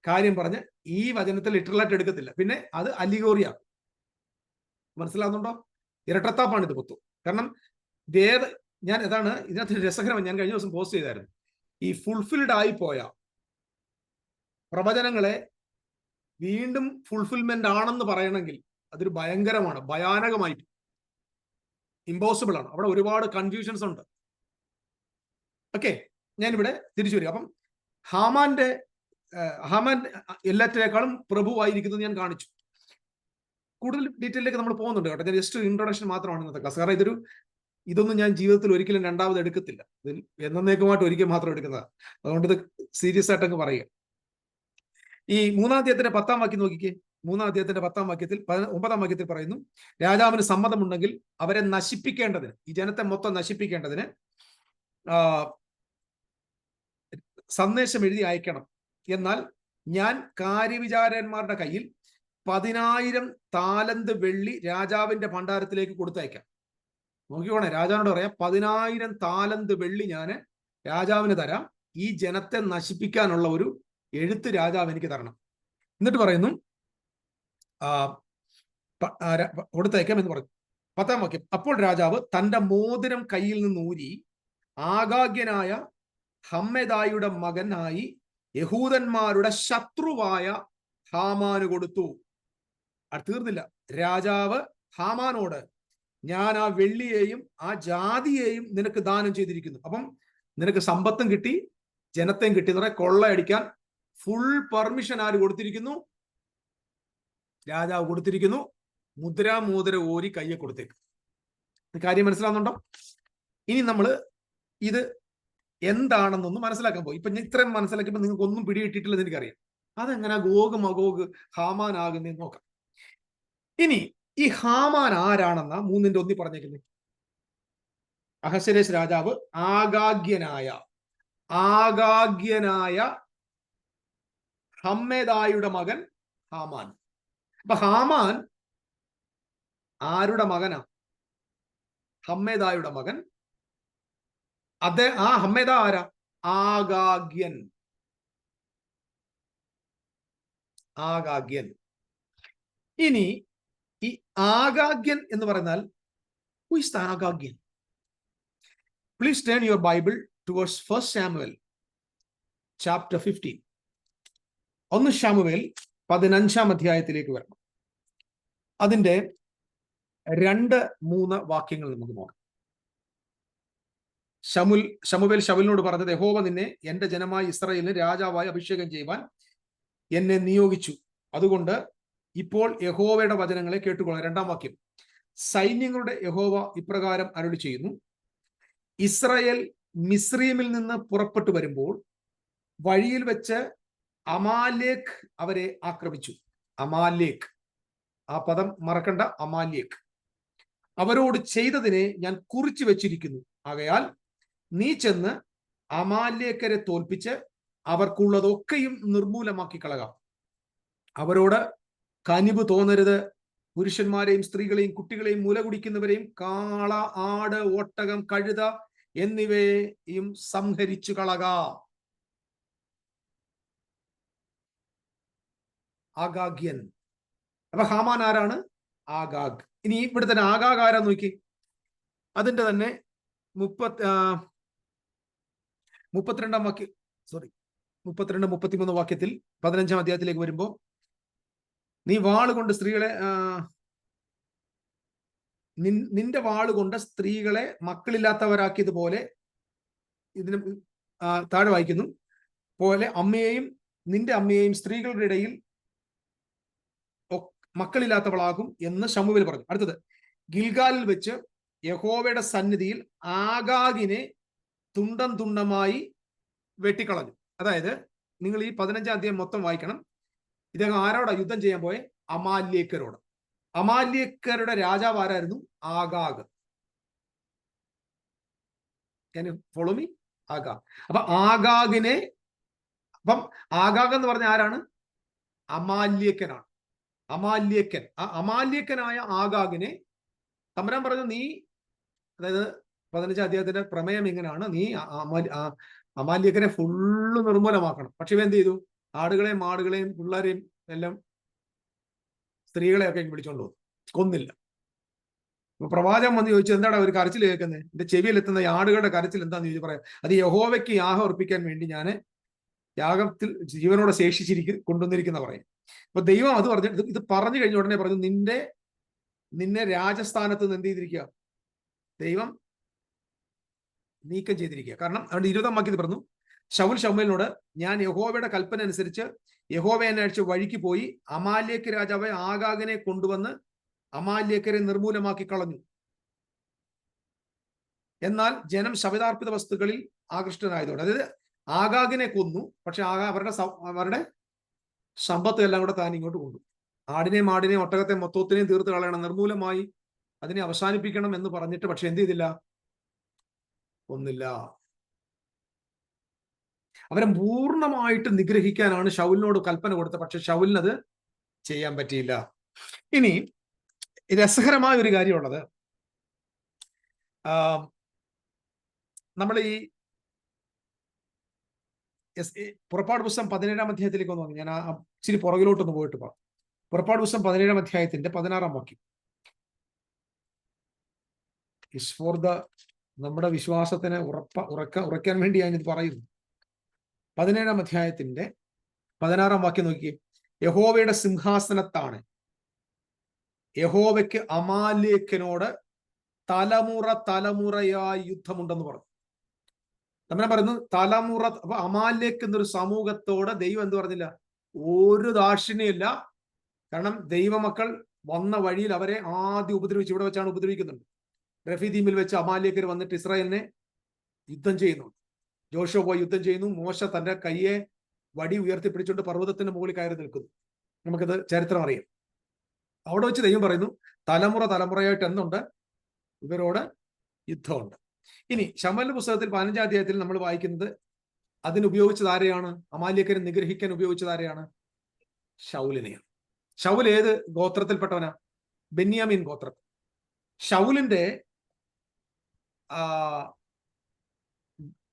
[SPEAKER 1] കാര്യം പറഞ്ഞ് ഈ വചനത്തിൽ ലിറ്ററലായിട്ട് എടുക്കത്തില്ല. പിന്നെ അത് അലിഗോറിയാണ്. മനസ്സിലാവുന്നുണ്ടോ? ഇരട്ടത്താപ്പാണ് ഇത് മൊത്തം. കാരണം ഇതാണ് ഇതിനകത്ത് രസകരം. ഞാൻ കഴിഞ്ഞ ദിവസം പോസ്റ്റ് ചെയ്തായിരുന്നു, ഈ ഫുൾഫിൽഡ് ആയി പോയ പ്രവചനങ്ങളെ വീണ്ടും ഫുൾഫിൽമെന്റ് ആണെന്ന് പറയണമെങ്കിൽ അതൊരു ഭയങ്കരമാണ്, ഭയാനകമായിട്ട് ഇമ്പോസിബിൾ ആണ്. അവിടെ ഒരുപാട് കൺഫ്യൂഷൻസ് ഉണ്ട്. ഓക്കെ, ഞാനിവിടെ തിരിച്ചു വരിക. അപ്പം ഹാമാൻ എല്ലാറ്റിനേക്കാളും പ്രഭുവായിരിക്കുന്നത് ഞാൻ കാണിച്ചു. കൂടുതൽ ഡീറ്റെയിലേക്ക് നമ്മൾ പോകുന്നുണ്ട് കേട്ടോ. ഞാൻ ജസ്റ്റ് ഇൻട്രൊഡക്ഷൻ മാത്രമാണ് ഇന്നത്തെ ക്ലാസ്. കാരണം ഇതൊന്നും ഞാൻ ജീവിതത്തിൽ ഒരിക്കലും രണ്ടാമത് എടുക്കത്തില്ല. ഇതിൽ എന്നേക്കുമായിട്ട് ഒരിക്കൽ മാത്രം എടുക്കുന്നതാണ്. അതുകൊണ്ട് ഇത് സീരിയസ് ആയിട്ടങ്ങ് പറയുക. ഈ 3-ാം അധ്യായത്തിന്റെ 10-ാം വാക്യം നോക്കിക്കേ. 3-ാം അധ്യായത്തിന്റെ 10-ാം വാക്യത്തിൽ 9-ാം വാക്യത്തിൽ പറയുന്നു, രാജാവിന് സമ്മതമുണ്ടെങ്കിൽ അവരെ നശിപ്പിക്കേണ്ടതിന്, ഈ ജനത്തെ മൊത്തം നശിപ്പിക്കേണ്ടതിന് സന്ദേശം എഴുതി അയക്കണം. എന്നാൽ ഞാൻ കാര്യവിചാരന്മാരുടെ കയ്യിൽ 10,000 താലന്ത് വെള്ളി രാജാവിന്റെ ഭണ്ഡാരത്തിലേക്ക് കൊടുത്തയക്കാം. നോക്കിക്കോണേ, രാജാവിനോട് പറയാം, 10,000 താലന്ത് വെള്ളി ഞാൻ രാജാവിന് തരാം, ഈ ജനത്തെ നശിപ്പിക്കാനുള്ള ഒരു എഴുത്ത് രാജാവ് എനിക്ക് തരണം. എന്നിട്ട് പറയുന്നു കൊടുത്തയക്കാം എന്ന് പറഞ്ഞു. 10-ാം വാക്യം, അപ്പോൾ രാജാവ് തന്റെ മോതിരം കയ്യിൽ നിന്ന് ഊരി ആഗാഗ്യനായ ഹമ്മെദായുടെ മകനായി യഹൂദന്മാരുടെ ശത്രുവായ ഹാമാന് കൊടുത്തു. അത് തീർന്നില്ല. രാജാവ് ഹാമാനോട്, ഞാൻ ആ വെള്ളിയെയും ആ ജാതിയെയും നിനക്ക് ദാനം ചെയ്തിരിക്കുന്നു. അപ്പം നിനക്ക് സമ്പത്തും കിട്ടി, ജനത്തെയും കിട്ടി. എന്ന് പറയാൻ കൊള്ളയടിക്കാൻ ഫുൾ പെർമിഷൻ ആര് കൊടുത്തിരിക്കുന്നു? രാജാവ് കൊടുത്തിരിക്കുന്നു. മോതിര ഓരി കയ്യെ കൊടുത്തേക്ക്. കാര്യം മനസ്സിലാവുന്നുണ്ടോ? ഇനി നമ്മൾ ഇത് എന്താണെന്നൊന്ന് മനസ്സിലാക്കാൻ പോയി. ഇപ്പൊ ഞാൻ ഇത്രയും മനസ്സിലാക്കിയപ്പോൾ നിങ്ങൾക്ക് ഒന്നും പിടികിട്ടിട്ടില്ലെന്ന് എനിക്കറിയാം. അതെങ്ങനെ ഗോഗ് മഗോഗ് ഹാമാൻ ആകുന്നതെന്ന് നോക്കാം. ഇനി ഈ ഹാമാൻ ആരാണെന്ന 3-ന്റെ 1 പറഞ്ഞേക്കുന്നത്. അഹസ്വേരോസ് രാജാവ് ആഗാഗ്യനായ ഹമ്മെദായുടെ മകൻ ഹാമാൻ. അപ്പൊ ഹാമാൻ ആരുടെ മകനാ? ഹമ്മെദായുടെ മകൻ. ആ ഹമ്മെദ ആരാ? ആഗാഗ്യൻ. ഇനി ഈ ആഗാഗ്യൻ എന്ന് പറഞ്ഞാൽ who is the ആഗാഗ്യൻ? Please turn your Bible towards 1 Samuel chapter 15. 1 ശമൂവേൽ 15-ാം അധ്യായത്തിലേക്ക് വരണം. അതിന്റെ 2-3 വാക്യങ്ങൾ നമുക്ക് നോക്കാം. ശമൂവേൽ ശൗലിനോട് പറഞ്ഞത്, യഹോവ നിന്നെ എന്റെ ജനമായ ഇസ്രായേലിന് രാജാവായി അഭിഷേകം ചെയ്യുവാൻ എന്നെ നിയോഗിച്ചു. അതുകൊണ്ട് ഇപ്പോൾ യഹോവയുടെ വചനങ്ങളെ കേട്ടുകൊള്ളുക. 2-ാം വാക്യം, സൈന്യങ്ങളുടെ യഹോവ ഇപ്രകാരം അരുളി ചെയ്യുന്നു, ഇസ്രായേൽ മിസ്രയീമിൽ നിന്ന് പുറപ്പെട്ടു വരുമ്പോൾ വഴിയിൽ വെച്ച് അമാലേക്ക് അവരെ ആക്രമിച്ചു. അമാലേക്ക്, ആ പദം മറക്കണ്ട, അമാലേക്ക്. അവരോട് ചെയ്തതിനെ ഞാൻ കുറിച്ചു വെച്ചിരിക്കുന്നു. ആകയാൽ നീ ചെന്ന് അമാലേക്കരെ തോൽപ്പിച്ച് അവർക്കുള്ളതൊക്കെയും നിർമൂലമാക്കി കളകാം. അവരോട് കനിവ് തോന്നരുത്. പുരുഷന്മാരെയും സ്ത്രീകളെയും കുട്ടികളെയും മുല കുടിക്കുന്നവരെയും കാള, ആട്, ഒട്ടകം, കഴുത എന്നിവയെയും സംഹരിച്ചു കളകാം. ആഗാഗ്യൻ. അപ്പൊ ഹാമാൻ ആരാണ്? ആഗാഗ്. ഇനി ഇവിടെ തന്നെ ആഗാഗ് ആരാ നോക്കി. അതിന്റെ തന്നെ 32-ാം വാക്യം, 32-33 വാക്യത്തിൽ 15-ാം അധ്യായത്തിലേക്ക് വരുമ്പോ, നീ വാളുകൊണ്ട് സ്ത്രീകളെ നിന്റെ വാളുകൊണ്ട് സ്ത്രീകളെ മക്കളില്ലാത്തവരാക്കിയതുപോലെ, ഇതിന് താഴെ വായിക്കുന്നു പോലെ നിന്റെ അമ്മയെയും സ്ത്രീകളുടെ ഇടയിൽ മക്കളില്ലാത്തവളാകും എന്ന് ശമൂവേൽ പറഞ്ഞു. അടുത്തത്, ഗിൽഗാലിൽ വെച്ച് യഹോവയുടെ സന്നിധിയിൽ ആഗാഗിനെ തുണ്ടം തുണ്ടമായി വെട്ടിക്കളഞ്ഞു. അതായത് നിങ്ങൾ ഈ 15-ാം അധ്യായം മൊത്തം വായിക്കണം. ഇദ്ദേഹം ആരോടാ യുദ്ധം ചെയ്യാൻ പോയെ? അമാലേക്കരോട്. അമാലേക്കരുടെ രാജാവ് ആരായിരുന്നു? ആഗാഗ്. Can you follow me? ആഗാഗ്. അപ്പം ആഗാഗ് എന്ന് പറഞ്ഞ ആരാണ്? അമാല്യക്കനാണ്. അമാല്യക്കൻ. ആ അമാല്യക്കനായ ആഗാഗിനെ തമ്പുരാൻ പറഞ്ഞു, നീ, അതായത് 15-ാം അധ്യായത്തിന്റെ പ്രമേയം ഇങ്ങനെയാണ്, നീ അമാല്യക്കനെ ഫുള്ള് നിർമൂലമാക്കണം. പക്ഷെ ഇവ എന്ത് ചെയ്തു? ആടുകളെയും മാടുകളെയും പിള്ളേരെയും എല്ലാം സ്ത്രീകളെയൊക്കെ വിളിച്ചോണ്ട് പോകും, കൊന്നില്ല. അപ്പൊ പ്രവാചകൻ വന്ന് ചോദിച്ചു, എന്താടാ ഒരു കരച്ചിൽ കേൾക്കുന്നത്? എന്റെ ചെവിയിൽ എത്തുന്ന ഈ ആടുകളുടെ കരച്ചിൽ എന്താന്ന് ചോദിച്ചു. പറയാം, അത് യഹോവയ്ക്ക് യാഗം അർപ്പിക്കാൻ വേണ്ടി ഞാൻ യാഗത്തിൽ ജീവനോടെ കൊണ്ടുവന്നിരിക്കുന്ന പറയും. അപ്പൊ ദൈവം അത് പറഞ്ഞു. ഇത് പറഞ്ഞു കഴിഞ്ഞ ഉടനെ പറഞ്ഞു, നിന്നെ രാജസ്ഥാനത്ത് നിന്ന് എന്ത് ചെയ്തിരിക്കുക? ദൈവം നീക്കം ചെയ്തിരിക്കുക. കാരണം അതുകൊണ്ട് 20-ാം വാക്യത്തിൽ പറഞ്ഞു, ശൗൽ ശമൂവേലിനോട്, ഞാൻ യഹോവയുടെ കൽപ്പന അനുസരിച്ച് യഹോവ എന്നെ അയച്ച വഴിക്ക് പോയി അമാലേക്ക് രാജാവായ ആഗാഗിനെ കൊണ്ടുവന്ന് അമാലേക്കരെ നിർമൂലമാക്കി കളഞ്ഞു. എന്നാൽ ജനം ശപഥാർപ്പിത വസ്തുക്കളിൽ ആകൃഷ്ടനായതുകൊണ്ട്, അതായത് ആഗാഗിനെ കൊന്നു, പക്ഷെ അവരുടെ സമ്പത്ത് എല്ലാം കൂടെ താൻ ഇങ്ങോട്ട് കൊണ്ടു. ആടിനെയും മാടിനെയും ഒട്ടകത്തെ മൊത്തത്തിനെയും തീർത്ത് കളയണം, നിർമൂലമായി അതിനെ അവസാനിപ്പിക്കണം എന്ന് പറഞ്ഞിട്ട്, പക്ഷെ എന്ത് ചെയ്തില്ല? ഒന്നില്ല. അവരെ പൂർണ്ണമായിട്ട് നിഗ്രഹിക്കാനാണ് ശൗലിനോട് കൽപ്പന കൊടുത്തത്. പക്ഷെ ശൗലിനത് ചെയ്യാൻ പറ്റിയില്ല. ഇനി രസകരമായ ഒരു കാര്യമുള്ളത്, നമ്മൾ ഈ പുറപ്പാട് പുസ്തകം 17-ാം അധ്യായത്തിലേക്ക് ഒന്ന് വന്നു. ഞാൻ ഇച്ചിരി പുറകിലോട്ടൊന്ന് പോയിട്ട് പോകാം. പുറപ്പാട് പുസ്തകം 17-ാം അധ്യായത്തിന്റെ 16-ാം വാക്യം. നമ്മുടെ വിശ്വാസത്തിന് ഉറക്കാൻ വേണ്ടി ഞാനിത് പറയുന്നു. 17-ാം അധ്യായത്തിന്റെ 16-ാം വാക്യം നോക്കിയേ. യഹോവയുടെ സിംഹാസനത്താണ് യഹോവയ്ക്ക് അമാലേക്കനോട് തലമുറയായി യുദ്ധമുണ്ടെന്ന് പറഞ്ഞു. നമ്മൾ പറയുന്നു തലമുറ. അപ്പൊ അമാലേക്ക് എന്നൊരു സമൂഹത്തോട് ദൈവം എന്ത് പറഞ്ഞില്ല? ഒരു ദാക്ഷിണ്യമില്ല. കാരണം ദൈവമക്കൾ വന്ന വഴിയിൽ അവരെ ആദ്യം ഉപദ്രവിച്ചു. ഇവിടെ വെച്ചാണ് ഉപദ്രവിക്കുന്നുണ്ട്. റഫീദീമിൽ വെച്ച് അമാലേക്കർ വന്നിട്ട് ഇസ്രായേലിനെ യുദ്ധം ചെയ്യുന്നുണ്ട്. ജോഷുവ പോയി യുദ്ധം ചെയ്യുന്നു. മോശ തന്റെ കയ്യെ വടി ഉയർത്തിപ്പിടിച്ചുകൊണ്ട് പർവ്വതത്തിന്റെ മുകളിൽ കയറി നിൽക്കുന്നു. നമുക്കിത് ചരിത്രം അറിയാം. അവിടെ വെച്ച് ദൈവം പറയുന്നു തലമുറയായിട്ട് എന്തുണ്ട്? ഇവരോട് യുദ്ധമുണ്ട്. ഇനി ശമൂവേലിന്റെ പുസ്തകത്തിൽ 15-ാം അധ്യായത്തിൽ നമ്മൾ വായിക്കുന്നത് അതിനുപയോഗിച്ചത് ആരെയാണ്? അമാലേക്കരെ നിഗ്രഹിക്കാൻ ഉപയോഗിച്ചത് ആരെയാണ്? ശൗലിനെയാണ്. ശൗൽ ഏത് ഗോത്രത്തിൽപ്പെട്ടവനാ? ബെന്യാമീൻ ഗോത്രത്തിൽ. ശൗലിന്റെ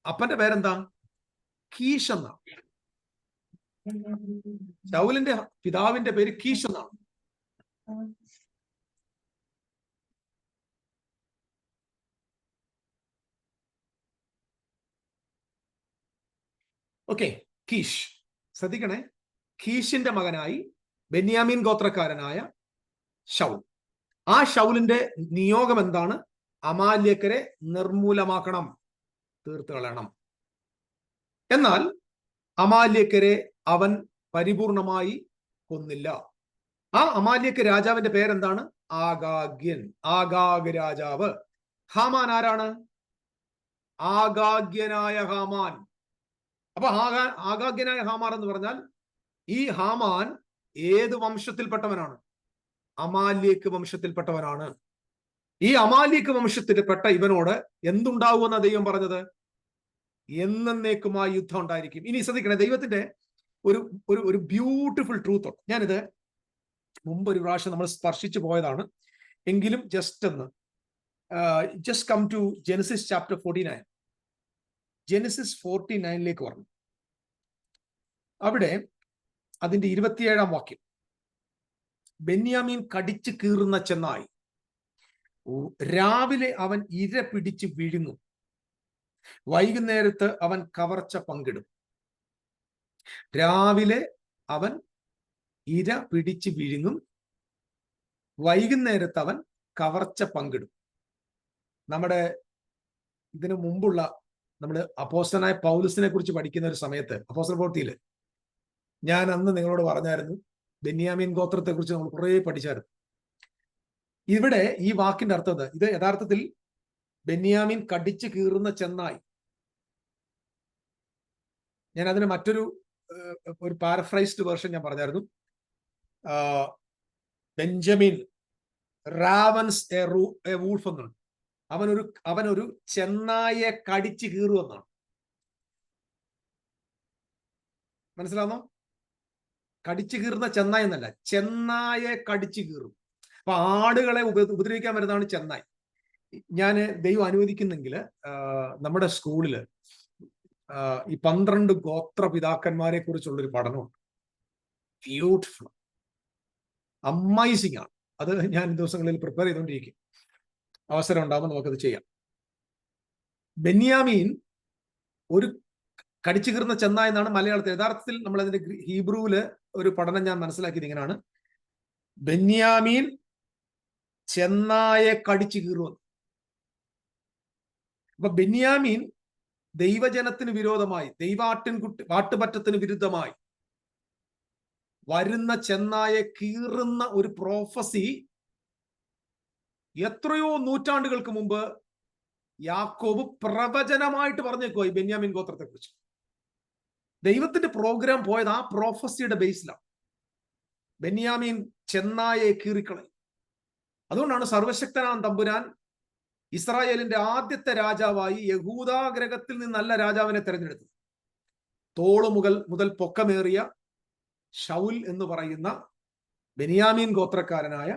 [SPEAKER 1] അപ്പന്റെ പേരെന്താ? കീഷ് എന്നാണ്. ശൗലിന്റെ പിതാവിന്റെ പേര് കീഷ് എന്നാണ്. Okay, quiche. ശ്രദ്ധിക്കണേ, കീഷിന്റെ മകനായി ബെന്യാമീൻ ഗോത്രക്കാരനായ ശൗൽ. ആ ശൗലിന്റെ നിയോഗം എന്താണ്? അമാലേക്കരെ നിർമൂലമാക്കണം, തീർത്ത് കളയണം. എന്നാൽ അമാലേക്കരെ അവൻ പരിപൂർണമായി കൊന്നില്ല. ആ അമാലേക്ക് രാജാവിന്റെ പേരെന്താണ്? ആഗാഗ്യൻ. ആഗാഗ് രാജാവ്. ഹാമാൻ ആരാണ്? ആഗാഗ്യനായ ഹാമാൻ. അപ്പൊ ആഗാഗ്യനായ ഹാമാൻ എന്ന് പറഞ്ഞാൽ ഈ ഹാമാൻ ഏത് വംശത്തിൽപ്പെട്ടവനാണ്? അമാലേക്ക് വംശത്തിൽപ്പെട്ടവനാണ്. ഈ അമാലേക്ക് വംശത്തിൽപ്പെട്ട ഇവനോട് എന്തുണ്ടാവുമെന്ന ദൈവം പറഞ്ഞത്? എന്നേക്കുമായി യുദ്ധം ഉണ്ടായിരിക്കും. ഇനി ശ്രദ്ധിക്കണേ, ദൈവത്തിന്റെ ഒരു ബ്യൂട്ടിഫുൾ ട്രൂത്ത് ഉണ്ട്. ഞാനിത് മുമ്പ് ഒരു പ്രാവശ്യം നമ്മൾ സ്പർശിച്ചു പോയതാണ്, എങ്കിലും just come to Genesis chapter 49. Genesis 49 പറഞ്ഞു. അവിടെ അതിന്റെ 27-ാം വാക്യം, ബെന്യാമീൻ കടിച്ചു കീറുന്ന ചെന്നായി, രാവിലെ അവൻ ഇര പിടിച്ച് വിഴുങ്ങും, വൈകുന്നേരത്ത് അവൻ കവർച്ച പങ്കിടും. രാവിലെ അവൻ ഇര പിടിച്ച് വിഴുങ്ങും, വൈകുന്നേരത്ത് അവൻ കവർച്ച പങ്കിടും. നമ്മുടെ ഇതിനു മുമ്പുള്ള നമ്മൾ അപ്പോസ്തലനായ പൗലുസിനെ കുറിച്ച് പഠിക്കുന്ന ഒരു സമയത്ത് അപ്പോസ്തല പ്രവൃത്തിയില് ഞാൻ അന്ന് നിങ്ങളോട് പറഞ്ഞായിരുന്നു, ബെന്യാമീൻ ഗോത്രത്തെ കുറിച്ച് നമ്മൾ കുറെ പഠിച്ചായിരുന്നു. ഇവിടെ ഈ വാക്കിന്റെ അർത്ഥം ഇത് യഥാർത്ഥത്തിൽ ബെന്യാമീൻ കടിച്ചു കീറുന്ന ചെന്നായി. ഞാൻ അതിന് മറ്റൊരു പാരഫ്രൈസ്ഡ് വേർഷൻ ഞാൻ പറഞ്ഞായിരുന്നു. ബെഞ്ചമിൻ റാവൻസ് എ വൂൾഫ് എന്നുണ്ട്. അവനൊരു ചെന്നായെ കടിച്ചു കീറുമെന്നാണ്. മനസ്സിലാവുന്നോ? കടിച്ചു കീറുന്ന ചെന്നായി എന്നല്ല, ചെന്നായെ കടിച്ചു കീറും. അപ്പൊ ആടുകളെ ഉപദ്രവിക്കാൻ വരുന്നതാണ് ചെന്നായി. ഞാൻ ദൈവം അനുവദിക്കുന്നെങ്കിൽ നമ്മുടെ സ്കൂളില് ഈ 12 ഗോത്രപിതാക്കന്മാരെ കുറിച്ചുള്ളൊരു പഠനമുണ്ട്. ബ്യൂട്ടിഫുൾ, അമേസിംഗ് ആണ്. അത് ഞാൻ ദിവസങ്ങളിൽ പ്രിപ്പയർ ചെയ്തുകൊണ്ടിരിക്കും. അവസരം ഉണ്ടാകുമ്പോൾ നമുക്കത് ചെയ്യാം. ബെന്യാമീൻ ഒരു കടിച്ചു കീറുന്ന ചെന്നായി എന്നാണ് മലയാളത്തിൽ. യഥാർത്ഥത്തിൽ നമ്മൾ അതിന്റെ ഹീബ്രുവില് ഒരു പഠനം ഞാൻ മനസ്സിലാക്കിയത് ഇങ്ങനെയാണ്: ബെന്യാമീൻ ചെന്നായെ കടിച്ചു കീറുമെന്ന്. അപ്പൊ ബെന്യാമീൻ ദൈവജനത്തിന് വിരോധമായി, വാട്ടുപറ്റത്തിന് വിരുദ്ധമായി വരുന്ന ചെന്നായെ കീറുന്ന ഒരു പ്രോഫസി എത്രയോ നൂറ്റാണ്ടുകൾക്ക് മുമ്പ് യാക്കോബ് പ്രവചനമായിട്ട് പറഞ്ഞേക്കോ ഈ ബെന്യാമീൻ ഗോത്രത്തെ കുറിച്ച്. ദൈവത്തിന്റെ പ്രോഗ്രാം പോയത് ആ പ്രോഫസിയുടെ ബേസിലാണ്. ബെന്യാമീൻ ചെന്നായെ കീറിക്കളയും. അതുകൊണ്ടാണ് സർവശക്തനാം തമ്പുരാൻ ഇസ്രായേലിന്റെ ആദ്യത്തെ രാജാവായി യഹൂദാഗ്രഹത്തിൽ നിന്നല്ല രാജാവിനെ തെരഞ്ഞെടുത്തത്. തോള് മുതൽ പൊക്കമേറിയ ശൗൽ എന്ന് പറയുന്ന ബെന്യാമീൻ ഗോത്രക്കാരനായ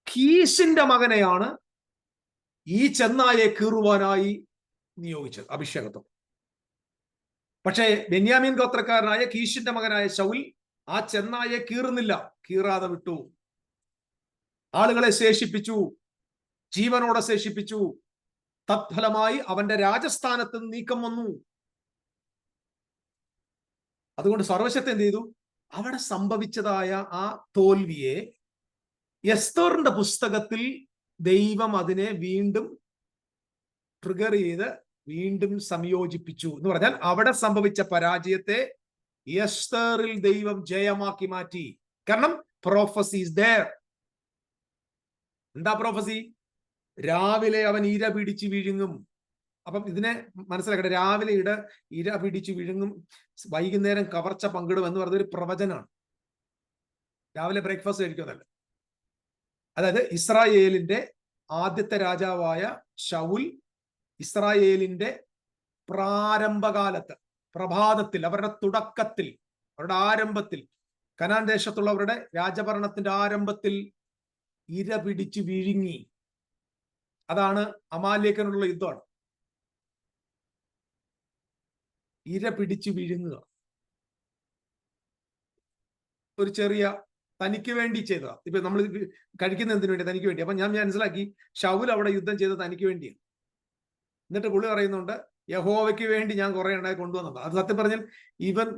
[SPEAKER 1] കീശിന്റെ മകനെയാണ് ഈ ചെന്നായെ കീറുവാനായി നിയോഗിച്ചത്, അഭിഷേകത്വം. പക്ഷേ ബെന്യാമീൻ ഗോത്രക്കാരനായ കീശിന്റെ മകനായ ശൗൽ ആ ചെന്നായെ കീറുന്നില്ല, കീറാതെ വിട്ടു. ആളുകളെ ശേഷിപ്പിച്ചു, ജീവനോടെ ശേഷിപ്പിച്ചു. തത്ഫലമായി അവന്റെ രാജസ്ഥാനത്ത് നീക്കം വന്നു. അതുകൊണ്ട് സർവശക്തൻ എന്ത് ചെയ്തു? അവിടെ സംഭവിച്ചതായ ആ തോൽവിയെ എസ്തറിന്റെ പുസ്തകത്തിൽ ദൈവം അതിനെ വീണ്ടും ട്രിഗർ ചെയ്ത് വീണ്ടും സംയോജിപ്പിച്ചു. എന്ന് പറഞ്ഞാൽ അവിടെ സംഭവിച്ച പരാജയത്തെ എസ്തറിൽ ദൈവം ജയമാക്കി മാറ്റി. കാരണം പ്രോഫസി ഈസ് ദേർ. എന്താ പ്രോഫസി? രാവിലെ അവൻ ഇര പിടിച്ച് വിഴുങ്ങും. അപ്പം ഇതിനെ മനസ്സിലാക്കട്ടെ. രാവിലെ ഇര പിടിച്ച് വിഴുങ്ങും, വൈകുന്നേരം കവർച്ച പങ്കിടും എന്ന് പറഞ്ഞൊരു പ്രവചനമാണ്. രാവിലെ ബ്രേക്ക്ഫാസ്റ്റ് കഴിക്കുന്നതല്ല. അതായത് ഇസ്രായേലിന്റെ ആദ്യത്തെ രാജാവായ ശൗൽ ഇസ്രായേലിന്റെ പ്രാരംഭകാലത്ത്, പ്രഭാതത്തിൽ, അവരുടെ തുടക്കത്തിൽ, അവരുടെ ആരംഭത്തിൽ, കനാൻ ദേശത്തുള്ളവരുടെ രാജഭരണത്തിന്റെ ആരംഭത്തിൽ ഇര പിടിച്ച് വിഴുങ്ങി. അതാണ് അമാലേക്കനുള്ള യുദ്ധമാണ്. ഇര പിടിച്ച് വിഴുങ്ങുക. ഒരു ചെറിയ തനിക്ക് വേണ്ടി ചെയ്തതാ. ഇപ്പൊ നമ്മൾ കഴിക്കുന്ന എന്തിനു വേണ്ടി? തനിക്ക് വേണ്ടി. അപ്പൊ ഞാൻ മനസ്സിലാക്കി ശൗൽ അവിടെ യുദ്ധം ചെയ്തത് തനിക്ക് വേണ്ടിയാണ്. എന്നിട്ട് പുള്ളി പറയുന്നുണ്ട്, യഹോവയ്ക്ക് വേണ്ടി ഞാൻ കുറെ ഉണ്ടായി കൊണ്ടുവന്നത്. അത് സത്യം പറഞ്ഞാൽ ഇവൻ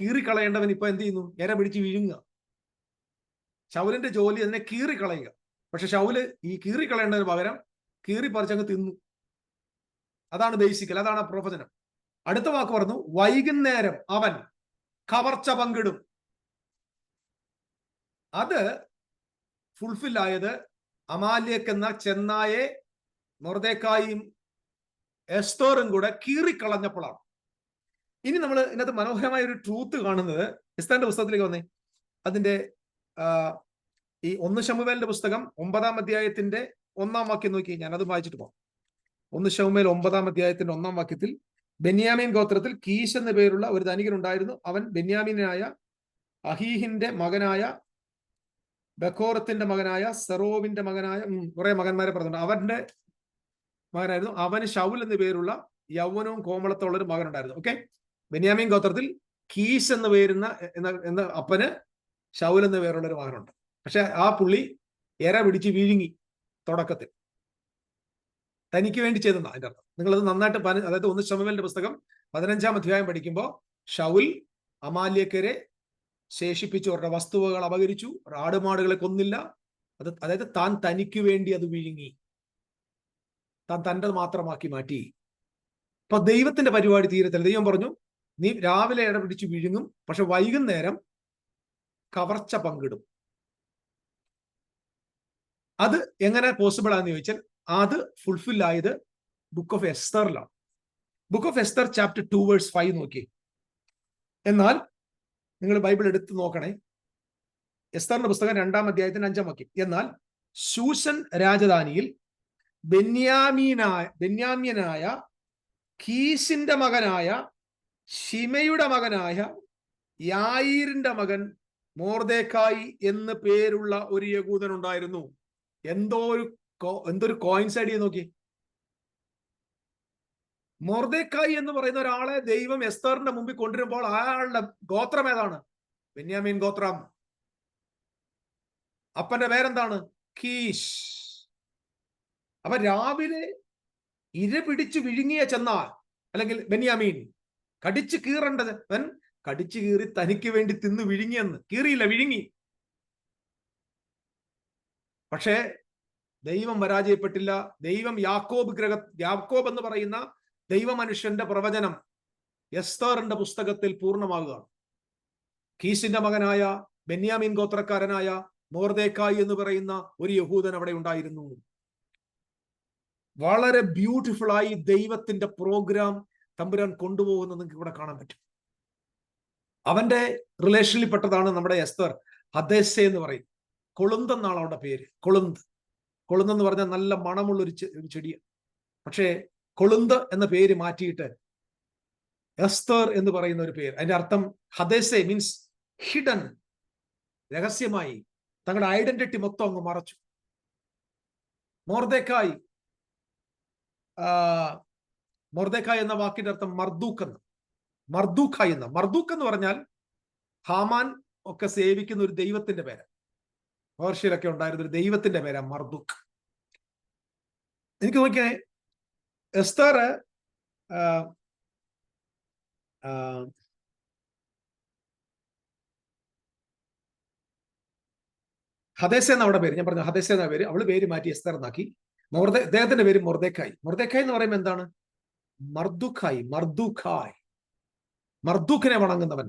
[SPEAKER 1] കീറിക്കളയേണ്ടവൻ ഇപ്പൊ എന്ത് ചെയ്യുന്നു? ഇര പിടിച്ച് വിഴുങ്ങുക. ശൗലിന്റെ ജോലി അതിനെ കീറിക്കളയുക. പക്ഷെ ശൗല് ഈ കീറിക്കളയേണ്ടതിന് പകരം കീറിപ്പറിച്ചങ്ങ് തിന്നു. അതാണ് ബേസിക്കൽ, അതാണ് പ്രവചനം. അടുത്ത വാക്ക് പറഞ്ഞു, വൈകുന്നേരം അവൻ കവർച്ച പങ്കിടും. അത് ഫുൾഫിൽ ആയത് അമാലേക്ക് എന്ന ചെന്നായെ മൊർദെഖായിയും എസ്തേറും കൂടെ കീറിക്കളഞ്ഞപ്പോഴാണ്. ഇനി നമ്മൾ ഇതിനകത്ത് മനോഹരമായ ഒരു ട്രൂത്ത് കാണുന്നത്, എസ്തേറിന്റെ പുസ്തകത്തിലേക്ക് വന്നേ. അതിന്റെ ഈ 1 ശമൂവേലിന്റെ പുസ്തകം 9-ാം അധ്യായത്തിന്റെ 1-ാം വാക്യം നോക്കി. ഞാനത് വായിച്ചിട്ട് പോകാം. 1 ശമൂവേൽ 9-ാം അധ്യായത്തിന്റെ 1-ാം വാക്യത്തിൽ, ബെന്യാമീൻ ഗോത്രത്തിൽ കീശ് എന്ന പേരുള്ള ഒരു ധനികനുണ്ടായിരുന്നു. അവൻ ബെന്യാമീനായ അഹീഹിന്റെ മകനായ ബഖോറത്തിന്റെ മകനായ സെറോവിന്റെ മകനായ കുറെ മകന്മാരെ പറഞ്ഞിട്ടുണ്ട്. അവന്റെ മകനായിരുന്നു. അവന് ശൗൽ എന്ന പേരുള്ള യൗവനവും കോമളത്തുള്ള ഒരു മകനുണ്ടായിരുന്നു. ഓക്കെ, ബെന്യാമീൻ ഗോത്രത്തിൽ കീശ് എന്ന് പേരുന്ന എന്ന അപ്പന് ശൗൽ എന്ന പേരുള്ള ഒരു മകനുണ്ട്. പക്ഷെ ആ പുള്ളി ഇര പിടിച്ച് വിഴുങ്ങി തുടക്കത്തിൽ. തനിക്ക് വേണ്ടി ചെയ്തെന്നാ അതിന്റെ അർത്ഥം. നിങ്ങളത് നന്നായിട്ട് അതായത് 1 ശമൂവേലിന്റെ പുസ്തകം 15-ാം അധ്യായം പഠിക്കുമ്പോൾ ശൗൽ അമാലേക്കരെ ശേഷിപ്പിച്ചു, അവരുടെ വസ്തുവകൾ അപഹരിച്ചു, ആടുമാടുകളെ കൊന്നില്ല. അതായത് താൻ തനിക്ക് വേണ്ടി അത് വിഴുങ്ങി, താൻ തൻ്റെ മാത്രമാക്കി മാറ്റി. അപ്പൊ ദൈവത്തിന്റെ പരിപാടി തീരത്തില്ല. ദൈവം പറഞ്ഞു, നീ രാവിലെ ഇട പിടിച്ച് വിഴുങ്ങും, പക്ഷെ വൈകുന്നേരം കവർച്ച പങ്കിടും. അത് എങ്ങനെ പോസിബിൾ ആണെന്ന് ചോദിച്ചാൽ, അത് ഫുൾഫിൽ ആയത് ബുക്ക് ഓഫ് എസ്തറിലാണ്. Book of Esther chapter 2 verse 5 നോക്കി. എന്നാൽ നിങ്ങൾ ബൈബിൾ എടുത്ത് നോക്കണേ. എസ്തറിന്റെ പുസ്തകം 2-ാം അധ്യായത്തിന് 5-ാം വാക്യം. എന്നാൽ ശൂഷൻ രാജധാനിയിൽ ബെന്യാമ്യനായ കീശിന്റെ മകനായ ശിമയുടെ മകനായ യായീരിന്റെ മകൻ മൊർദെഖായി എന്ന് പേരുള്ള ഒരു യഹൂദൻ ഉണ്ടായിരുന്നു. എന്തൊരു കോയിൻസൈഡ് ചെയ്ത് നോക്കി. മൊർദെഖായി എന്ന് പറയുന്ന ഒരാളെ ദൈവം എസ്തറിന്റെ മുമ്പിൽ കൊണ്ടുവരുമ്പോൾ അയാളുടെ ഗോത്രം ഏതാണ്? ബെന്യാമീൻ ഗോത്രം. അപ്പന്റെ പേരെന്താണ്? കീശ്. അപ്പൊ രാവിലെ ഇര പിടിച്ചു വിഴുങ്ങിയ ചെന്നാൽ, അല്ലെങ്കിൽ ബെന്യാമീൻ കടിച്ചു കീറേണ്ടത്, അവൻ കടിച്ചു കീറി തനിക്ക് വേണ്ടി തിന്നു വിഴുങ്ങിയെന്ന്. കീറിയില്ല, വിഴുങ്ങി. പക്ഷേ ദൈവം പരാജയപ്പെട്ടില്ല. ദൈവം യാക്കോബ് എന്ന് പറയുന്ന ദൈവമനുഷ്യന്റെ പ്രവചനം എസ്തറിന്റെ പുസ്തകത്തിൽ പൂർണ്ണമാകുകയാണ്. കീശിന്റെ മകനായ ബെന്യാമീൻ ഗോത്രക്കാരനായ മൊർദെഖായി എന്ന് പറയുന്ന ഒരു യഹൂദൻ അവിടെ ഉണ്ടായിരുന്നു. വളരെ ബ്യൂട്ടിഫുൾ ആയി ദൈവത്തിന്റെ പ്രോഗ്രാം തമ്പുരാൻ കൊണ്ടുപോകുന്നത് നിങ്ങൾക്ക് ഇവിടെ കാണാൻ പറ്റും. അവന്റെ റിലേഷനിൽ പെട്ടതാണ് നമ്മുടെ എസ്തർ. ഹദേസെ എന്ന് പറയും. കൊളുന്ത് എന്നാണ് അവളുടെ പേര്. കൊളുന്ത് എന്ന് പറഞ്ഞാൽ നല്ല മണമുള്ള ഒരു ചെടിയാണ്. പക്ഷേ കൊളുന്ത് എന്ന പേര് മാറ്റിയിട്ട് എസ്തർ എന്ന് പറയുന്ന ഒരു പേര്. അതിന്റെ അർത്ഥം ഹദേസെ മീൻസ് ഹിഡൻ, രഹസ്യമായി തങ്ങളുടെ ഐഡന്റിറ്റി മൊത്തം അങ്ങ് മറച്ചു. മൊർദെഖായി എന്ന വാക്കിന്റെ അർത്ഥം മർദൂഖായി എന്ന് പറഞ്ഞാൽ ഹാമാൻ ഒക്കെ സേവിക്കുന്ന ഒരു ദൈവത്തിന്റെ പേര്. പേർഷ്യയിലൊക്കെ ഉണ്ടായിരുന്ന ഒരു ദൈവത്തിന്റെ പേരാ മർദൂഖ്. എനിക്ക് നോക്കിയേ, എസ്തർ ഹദേസ എന്ന അവിടെ പേര്. ഞാൻ പറഞ്ഞു ഹദേസ എന്ന പേര്. അവള് പേര് മാറ്റി എസ്തർ എന്നാക്കി. അദ്ദേഹത്തിന്റെ പേര് മൊർദെഖായി. മൊർദെഖായി എന്ന് പറയുമ്പോൾ എന്താണ്? മർദൂഖിനെ വണങ്ങുന്നവൻ,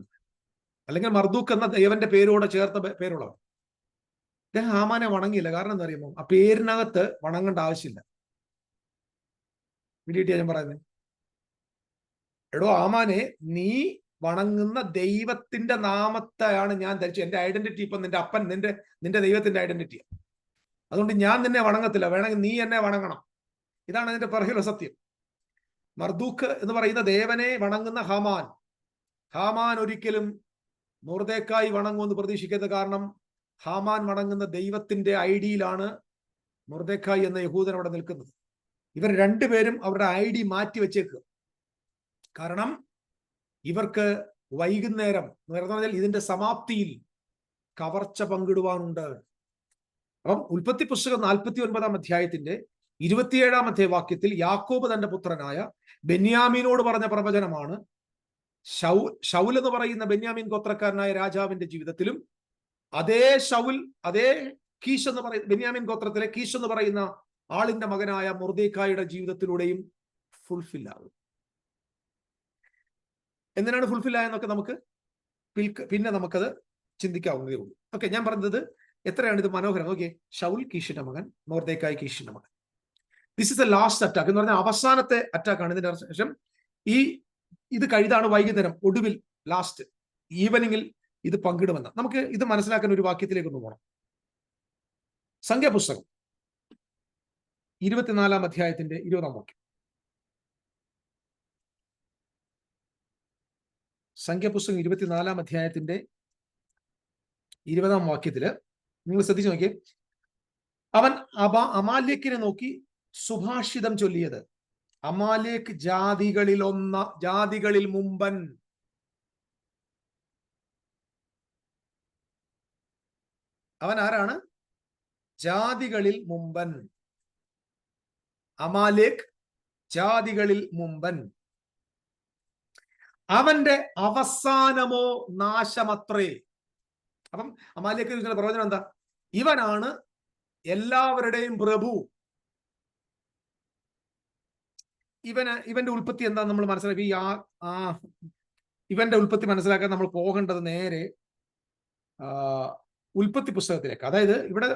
[SPEAKER 1] അല്ലെങ്കിൽ മർദൂഖ് എന്ന ദൈവന്റെ പേരോട് ചേർത്ത പേരുള്ളവൻ. അദ്ദേഹം ഹാമാനെ വണങ്ങിയില്ല. കാരണം എന്താ അറിയുമോ? ആ പേരിനകത്ത് വണങ്ങേണ്ട ആവശ്യമില്ല. പിടികിട്ടിയാ ഞാൻ പറയുന്നത്? എടോ ഹാമാനെ, നീ വണങ്ങുന്ന ദൈവത്തിന്റെ നാമത്തെയാണ് ഞാൻ ധരിച്ചു. എന്റെ ഐഡന്റിറ്റി ഇപ്പൊ നിന്റെ അപ്പൻ, നിന്റെ ദൈവത്തിന്റെ ഐഡന്റിറ്റിയാണ്. അതുകൊണ്ട് ഞാൻ നിന്നെ വണങ്ങത്തില്ല. വേണമെങ്കിൽ നീ എന്നെ വണങ്ങണം. ഇതാണ് അതിന്റെ പിറകിലുള്ള സത്യം. മർദൂക്ക് എന്ന് പറയുന്ന ദേവനെ വണങ്ങുന്ന ഹാമാൻ ഒരിക്കലും മൊർദെഖായി വണങ്ങുമെന്ന് പ്രതീക്ഷിക്കരുത്. കാരണം ഹാമാൻ വണങ്ങുന്ന ദൈവത്തിന്റെ ഐഡിയിലാണ് മൊർദെഖായി എന്ന യഹൂദൻ അവിടെ നിൽക്കുന്നത്. ഇവർ രണ്ടുപേരും അവരുടെ ഐഡി മാറ്റി വെച്ചേക്കുക. കാരണം ഇവർക്ക് വൈകുന്നേരം എന്ന് പറഞ്ഞാൽ ഇതിന്റെ സമാപ്തിയിൽ കവർച്ച പങ്കിടുവാനുണ്ട്. അപ്പം ഉൽപ്പത്തി പുസ്തകം 49 അധ്യായത്തിന്റെ 27 വാക്യത്തിൽ യാക്കോബ് തന്റെ പുത്രനായ ബെന്യാമീനോട് പറഞ്ഞ പ്രവചനമാണ് ശൗൽ എന്ന് പറയുന്ന ബെന്യാമീൻ ഗോത്രക്കാരനായ രാജാവിന്റെ ജീവിതത്തിലും അതേ കീശ് എന്ന് പറയുന്ന ബെന്യാമീൻ ഗോത്രത്തിലെ കീശ് എന്ന് പറയുന്ന ആളിന്റെ മകനായ മൊർദെഖായിയുടെ ജീവിതത്തിലൂടെയും ഫുൾഫിൽ ആകും. എന്തിനാണ് ഫുൾഫിൽ ആയെന്നൊക്കെ നമുക്ക് പിന്നെ നമുക്കത് ചിന്തിക്കാവുന്നതേ ഉള്ളൂ. ഓക്കെ, ഞാൻ പറഞ്ഞത് എത്രയാണ് ഇത് മനോഹരം. ഓക്കെ, ശൗൽ കീഷിന്റെ മകൻ, മൊർദെഖായി കീഷിന്റെ മകൻ. This is A last attack എന്ന് പറഞ്ഞാൽ അവസാനത്തെ അറ്റാക്കാണ്. ഇതിന്റെ ശേഷം ഇത് കഴിഞ്ഞാണ് വൈകുന്നേരം ഒടുവിൽ ലാസ്റ്റ് ഈവനിങ്ങിൽ ഇത് പങ്കിടുമെന്ന്. നമുക്ക് ഇത് മനസ്സിലാക്കാൻ ഒരു വാക്യത്തിലേക്ക് ഒന്ന് പോകണം. സംഖ്യാപുസ്തകം 24 അധ്യായത്തിന്റെ 20 വാക്യം. സംഖ്യാപുസ്തകം 24 അധ്യായത്തിന്റെ 20 വാക്യത്തില് നിങ്ങൾ ശ്രദ്ധിച്ചു നോക്കിയേ. അവൻ അമാലേക്കിനെ നോക്കി സുഭാഷിതം ചൊല്ലിയത്, അമാലേക്ക് ജാതികളിൽ മുമ്പൻ. അവൻ ആരാണ്? ജാതികളിൽ മുമ്പൻ. അമാലേക്ക് ജാതികളിൽ മുമ്പൻ. അവന്റെ അവസാനമോ നാശമത്രേ. അപ്പം അമാലേക്ക് പ്രവചനം എന്താ? ഇവനാണ് എല്ലാവരുടെയും പ്രഭു. ഇവന്റെ ഉൽപ്പത്തി എന്താ നമ്മൾ മനസ്സിലാക്കി. ഇവന്റെ ഉൽപ്പത്തി മനസ്സിലാക്കാൻ നമ്മൾ പോകേണ്ടത് നേരെ ഉൽപ്പത്തി പുസ്തകത്തിലേക്ക്. അതായത് ഇവിടെ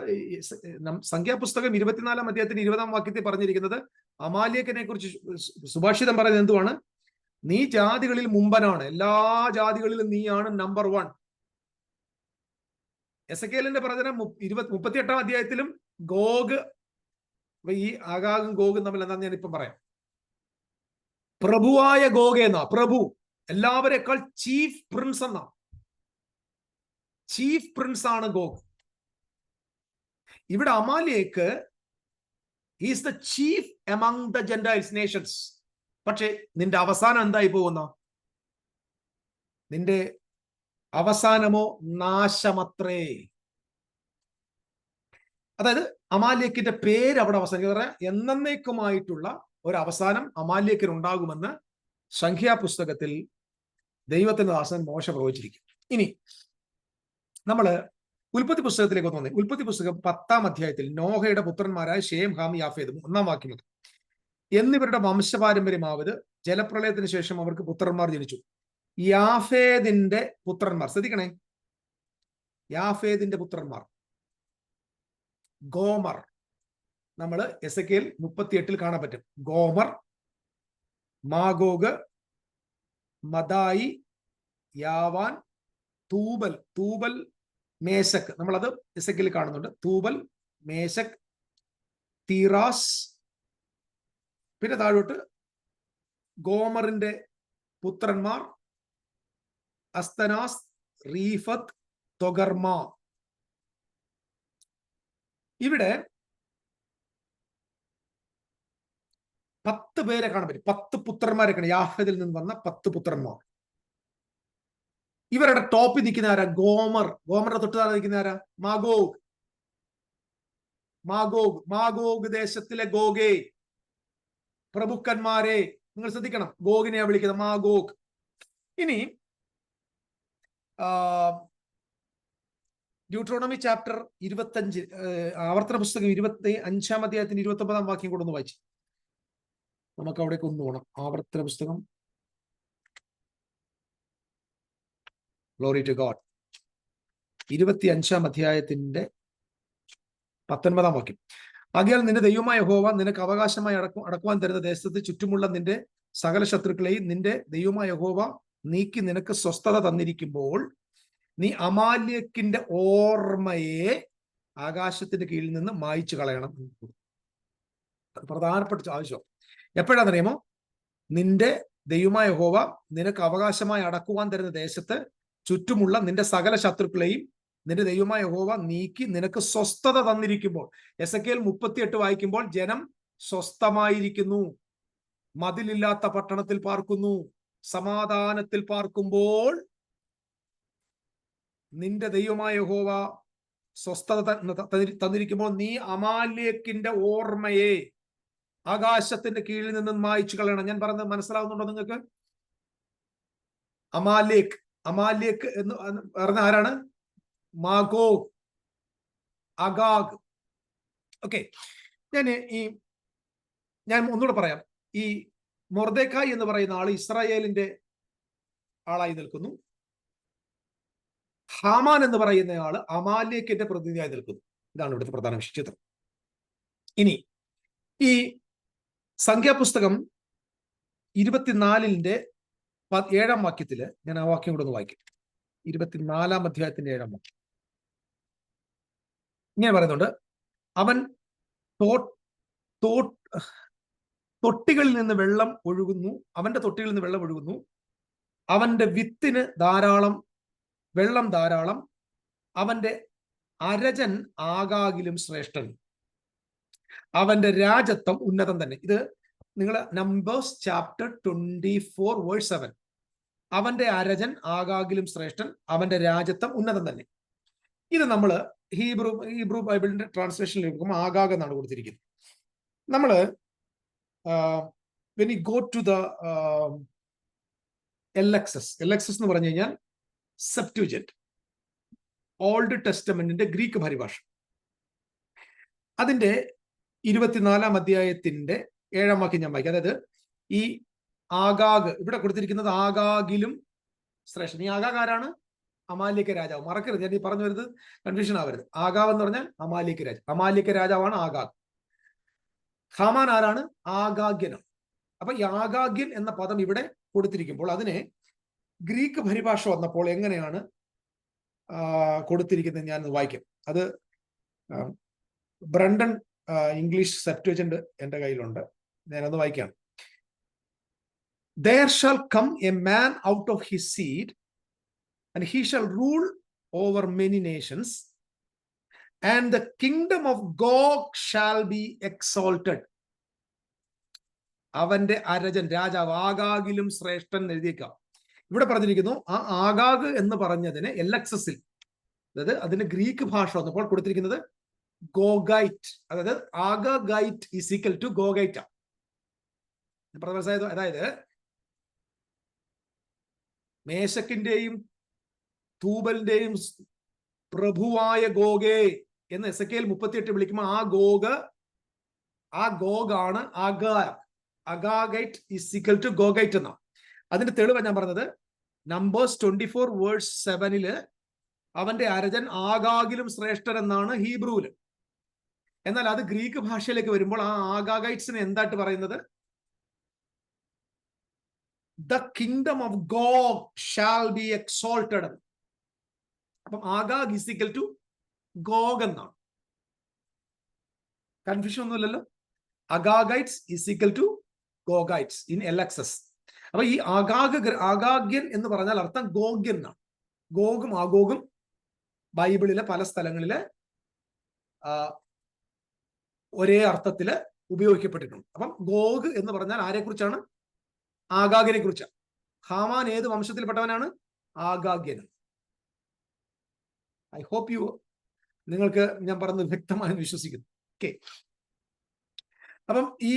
[SPEAKER 1] സംഖ്യാപുസ്തകം 24 അധ്യായത്തിന്റെ 20 വാക്യത്തിൽ പറഞ്ഞിരിക്കുന്നത് അമാലേക്കിനെ കുറിച്ച് സുഭാഷിതം പറയുന്നത് എന്തുവാണ്? നീ ജാതികളിൽ മുമ്പനാണ്, എല്ലാ ജാതികളിലും നീയാണ് നമ്പർ 1. എസെക്കേലിന്റെ പ്രവചനം 38 അധ്യായത്തിലും ഗോഗ്, ഈ ആഗാഗും ഗോഗും തമ്മിൽ എന്താന്ന് ഞാൻ ഇപ്പം പറയാം. പ്രഭുവായ ഗോഗ് എന്നാ, പ്രഭു, എല്ലാവരെക്കാൾ ചീഫ് പ്രിൻസ് എന്നാ. ചീഫ് പ്രിൻസ് ആണ് ഗോഗ്. ഇവിടെ Amalek is the chief among the Gentiles Nations. പക്ഷെ നിന്റെ അവസാനം എന്തായി പോകുന്ന? നിന്റെ അവസാനമോ നാശമത്രേ. അതായത് അമാലേക്കിന്റെ പേര് അവിടെ അവസാനിക്കുക. എന്നേക്കുമായിട്ടുള്ള ഒരു അവസാനം അമാലേക്കിന് ഉണ്ടാകുമെന്ന് സംഖ്യാപുസ്തകത്തിൽ ദൈവത്തിന്റെ ദാസൻ മോശ പ്രവചിച്ചിരിക്കും. ഇനി നമ്മള് ഉൽപ്പത്തി പുസ്തകത്തിലേക്ക് വന്നേ. ഉൽപ്പത്തി പുസ്തകം 10 അധ്യായത്തിൽ നോഹയുടെ പുത്രന്മാരായ ഷേം, ഹാം, യാഫേദ് 1 വാക്യം മുതൽ എന്നിവരുടെ വംശപാരമ്പര്യമാവത് ജലപ്രളയത്തിന് ശേഷം അവർക്ക് പുത്രന്മാർ ജനിച്ചു. യാഫേദിന്റെ പുത്രന്മാർ, ശ്രദ്ധിക്കണേ, യാഫേദിന്റെ പുത്രന്മാർ ഗോമർ. നമ്മൾ എസെക്കേൽ 38 കാണാൻ പറ്റും. ഗോമർ, മാഗോഗ്, മദായി, യാവാൻ, തൂബൽ, മേശക്. നമ്മളത് എസെക്കേൽ കാണുന്നുണ്ട്. Tubal, Meshach, തീറാസ്. പിന്നെ താഴോട്ട് ഗോമറിന്റെ പുത്രന്മാർ അസ്തനാസ്, റീഫത്ത്, തൊഗർമ. ഇവിടെ 10 പേരെ കാണാൻ പറ്റും. 10 പുത്രന്മാരെ കാണാം. യാഫേദിൽ നിന്ന് വന്ന 10 പുത്രന്മാർ. ഇവരുടെ ടോപ്പിൽ നിൽക്കുന്ന ആരാ? ഗോമർ. ഗോമറിന്റെ തൊട്ട് താഴെ നിൽക്കുന്ന ആരാ? മാഗോഗ് ദേശത്തിലെ ഗോഗേ, പ്രഭുക്കന്മാരെ. നിങ്ങൾ ശ്രദ്ധിക്കണം, ഗോഗിനെ വിളിക്കുന്നത് മാഗോഗ്. ഇനി ഡ്യൂട്രോണമി ചാപ്റ്റർ 25, ആവർത്തന പുസ്തകം 25 അധ്യായത്തിന്റെ 29 വാക്യം കൂടെ ഒന്ന് വായിച്ചു. നമുക്ക് അവിടേക്ക് ഒന്ന് പോകണം. ആവർത്തന പുസ്തകം, ഗ്ലോറി ടു ഗോഡ്, 25 അധ്യായത്തിന്റെ 19 വാക്യം. ആകയാൽ നിന്റെ ദൈവമായ യഹോവ നിനക്ക് അവകാശമായി അടക്കുവാൻ തരുന്ന ദേശത്ത് ചുറ്റുമുള്ള നിന്റെ സകല ശത്രുക്കളെയും നിന്റെ ദൈവമായ യഹോവ നീക്കി നിനക്ക് സ്വസ്ഥത തന്നിരിക്കുമ്പോൾ നീ അമാലേക്കിന്റെ ഓർമ്മയെ ആകാശത്തിന്റെ കീഴിൽ നിന്ന് മായ്ച്ചു കളയണം. അത് പ്രധാനപ്പെട്ട ആവശ്യം. എപ്പോഴാണെന്നറിയാമോ? നിന്റെ ദൈവമായ യഹോവ നിനക്ക് അവകാശമായി അടക്കുവാൻ തരുന്ന ദേശത്ത് ചുറ്റുമുള്ള നിന്റെ സകല ശത്രുക്കളെയും നിന്റെ ദൈവമായ യഹോവ നീക്കി നിനക്ക് സ്വസ്ഥത തന്നിരിക്കുമ്പോൾ, എസെക്കിയേൽ 38 വായിക്കുമ്പോൾ ജനം സ്വസ്ഥമായിരിക്കുന്നു, മതിലില്ലാത്ത പട്ടണത്തിൽ പാർക്കുന്നു, സമാധാനത്തിൽ പാർക്കുമ്പോൾ നിന്റെ ദൈവമായ യഹോവ സ്വസ്ഥത തന്നിരിക്കുമ്പോൾ നീ അമാലേക്കിന്റെ ഓർമ്മയെ ആകാശത്തിന്റെ കീഴിൽ നിന്ന് മായ്ച്ചു കളയണം. ഞാൻ പറഞ്ഞത് മനസ്സിലാവുന്നുണ്ടോ നിങ്ങൾക്ക്? അമാലേക്ക് എന്ന് പറഞ്ഞ ആരാണ്? മാഗോഗ്, അഗാഗ്. ഓക്കെ, ഞാൻ ഒന്നുകൂടെ പറയാം. ഈ മൊർദെഖായി എന്ന് പറയുന്ന ആള് ഇസ്രായേലിന്റെ ആളായി നിൽക്കുന്നു. ഹാമാൻ എന്ന് പറയുന്ന ആള് അമാലേക്കിന്റെ പ്രതിനിധിയായി നിൽക്കുന്നു. ഇതാണ് ഇവിടുത്തെ പ്രധാന ചിത്രം. ഇനി ഈ സംഖ്യാപുസ്തകം 24-ന്റെ 7-ാം വാക്യത്തില് ഞാൻ ആ വാക്യം കൂടെ ഒന്ന് വായിക്കും. 24-ാം അധ്യായത്തിന്റെ 7-ാം വാക്യം ഇങ്ങനെ പറയുന്നുണ്ട്: അവൻ തൊട്ടികളിൽ നിന്ന് വെള്ളം ഒഴുകുന്നു, അവന്റെ തൊട്ടികളിൽ നിന്ന് വെള്ളം ഒഴുകുന്നു, അവന്റെ വിത്തിന് വെള്ളം ധാരാളം, അവന്റെ അരജൻ ആകാകിലും ശ്രേഷ്ഠൻ, അവന്റെ രാജത്വം ഉന്നതം തന്നെ. ഇത് നിങ്ങൾ നമ്പേഴ്സ് ചാപ്റ്റർ 24:7. അവന്റെ അരജൻ ആകാകിലും ശ്രേഷ്ഠൻ, അവന്റെ രാജത്വം ഉന്നതം തന്നെ. ഇത് നമ്മൾ ഹീബ്രു ബൈബിളിന്റെ ട്രാൻസ്ലേഷനിൽ നോക്കുമ്പോൾ ആഗാഗ് എന്നാണ് കൊടുത്തിരിക്കുന്നത്. നമ്മള് when you go to the LXS എന്ന് പറഞ്ഞു കഴിഞ്ഞാൽ സെപ്റ്റുജന്റ്, ഓൾഡ് ടെസ്റ്റമെന്റിന്റെ ഗ്രീക്ക് പരിഭാഷ, അതിന്റെ 24-ാം അധ്യായത്തിന്റെ 7-ാം വാക്യം ഞാൻ വായിക്കാം. അതായത് ഈ ആഗാഗ് ഇവിടെ കൊടുത്തിരിക്കുന്നത് ആഗാഗിലും ശ്രേഷ്ഠൻ. ഈ ആഗാഗ് ആരാണ്? അമാലിക രാജാവ്. മറക്കരുത്, ഞാൻ ഈ പറഞ്ഞു വരുന്നത് കൺഫ്യൂഷൻ ആവരുത്. ആഗാവ് എന്ന് പറഞ്ഞാൽ അമാലിക രാജാവാണ് ആഗാഗ്. ഹാമാൻ ആരാണ്? ആഗാഗ്യനാണ്. അപ്പൊ ഈ ആഗാഗ്യൻ എന്ന പദം ഇവിടെ കൊടുത്തിരിക്കുമ്പോൾ അതിനെ ഗ്രീക്ക് പരിഭാഷ വന്നപ്പോൾ എങ്ങനെയാണ് കൊടുത്തിരിക്കുന്നത് ഞാൻ വായിക്കാം. അത് ബ്രണ്ടൻ ഇംഗ്ലീഷ് സെപ്റ്റുജന്റ് എന്റെ കയ്യിലുണ്ട്, ഞാനത് വായിക്കാം. There shall come a man out of his seed, and he shall rule over many nations, and the kingdom of God shall be exalted. അവന്റെ അരജൻ, രാജാവ്, ആഗാഗിലും ശ്രേഷ്ഠൻ എഴുതിയേക്കാം. ഇവിടെ പറഞ്ഞിരിക്കുന്നു ആ ആഗാഗ് എന്ന് പറഞ്ഞതിന് LXS-ൽ, അതായത് അതിന്റെ ഗ്രീക്ക് ഭാഷ വന്നപ്പോൾ കൊടുത്തിരിക്കുന്നത് ഗോഗൈറ്റ്, അതായത് ആഗാഗൈറ്റ് ഈസ് ഈക്വൽ ടു ഗോഗൈറ്റ. അതായത് മേശക്കിന്റെയും തൂബലിന്റെയും പ്രഭുവായ ഗോഗേ എന്ന് എസെക്കിയേൽ 38 വിളിക്കുമ്പോൾ ആ ഗോഗാണ് അഗാഗൈറ്റ് ഈസ് ഈക്വൽ ടു ഗോഗൈറ്റ് എന്നാണ്. അതിന്റെ തെളിവ് ഞാൻ പറഞ്ഞത് നമ്പേഴ്സ് 24:7 അവന്റെ അരജൻ ആഗാഗിലും ശ്രേഷ്ഠൻ എന്നാണ് ഹീബ്രുവില്. എന്നാൽ അത് ഗ്രീക്ക് ഭാഷയിലേക്ക് വരുമ്പോൾ ആ ആഗാഗൈറ്റ്സിനെ എന്തായിട്ട് പറയുന്നത്? The kingdom of God shall be exalted. അപ്പം Agag is equal to Gog എന്നാണ്. കൺഫ്യൂഷൻ ഒന്നുമില്ലല്ലോ. Agagites is equal to Gogites in LXS. അപ്പൊ ഈ ആഗാഗ്യൻ എന്ന് പറഞ്ഞാൽ അർത്ഥം ഗോഗ്യൻ എന്നാണ്. ഗോഗും ആഗോഗും ബൈബിളിലെ പല സ്ഥലങ്ങളില് ഒരേ അർത്ഥത്തില് ഉപയോഗിക്കപ്പെട്ടിട്ടുണ്ട്. അപ്പം ഗോഗ് എന്ന് പറഞ്ഞാൽ ആരെ കുറിച്ചാണ്? ആഗാഗിനെ കുറിച്ചാണ്. ഹാമാൻ ഏത് വംശത്തിൽപ്പെട്ടവനാണ്? ആഗാഗ്യൻ. ഐ ഹോപ്പ് നിങ്ങൾക്ക് ഞാൻ പറഞ്ഞത് വ്യക്തമായി വിശ്വസിക്കുന്നു. ഓക്കെ, അപ്പം ഈ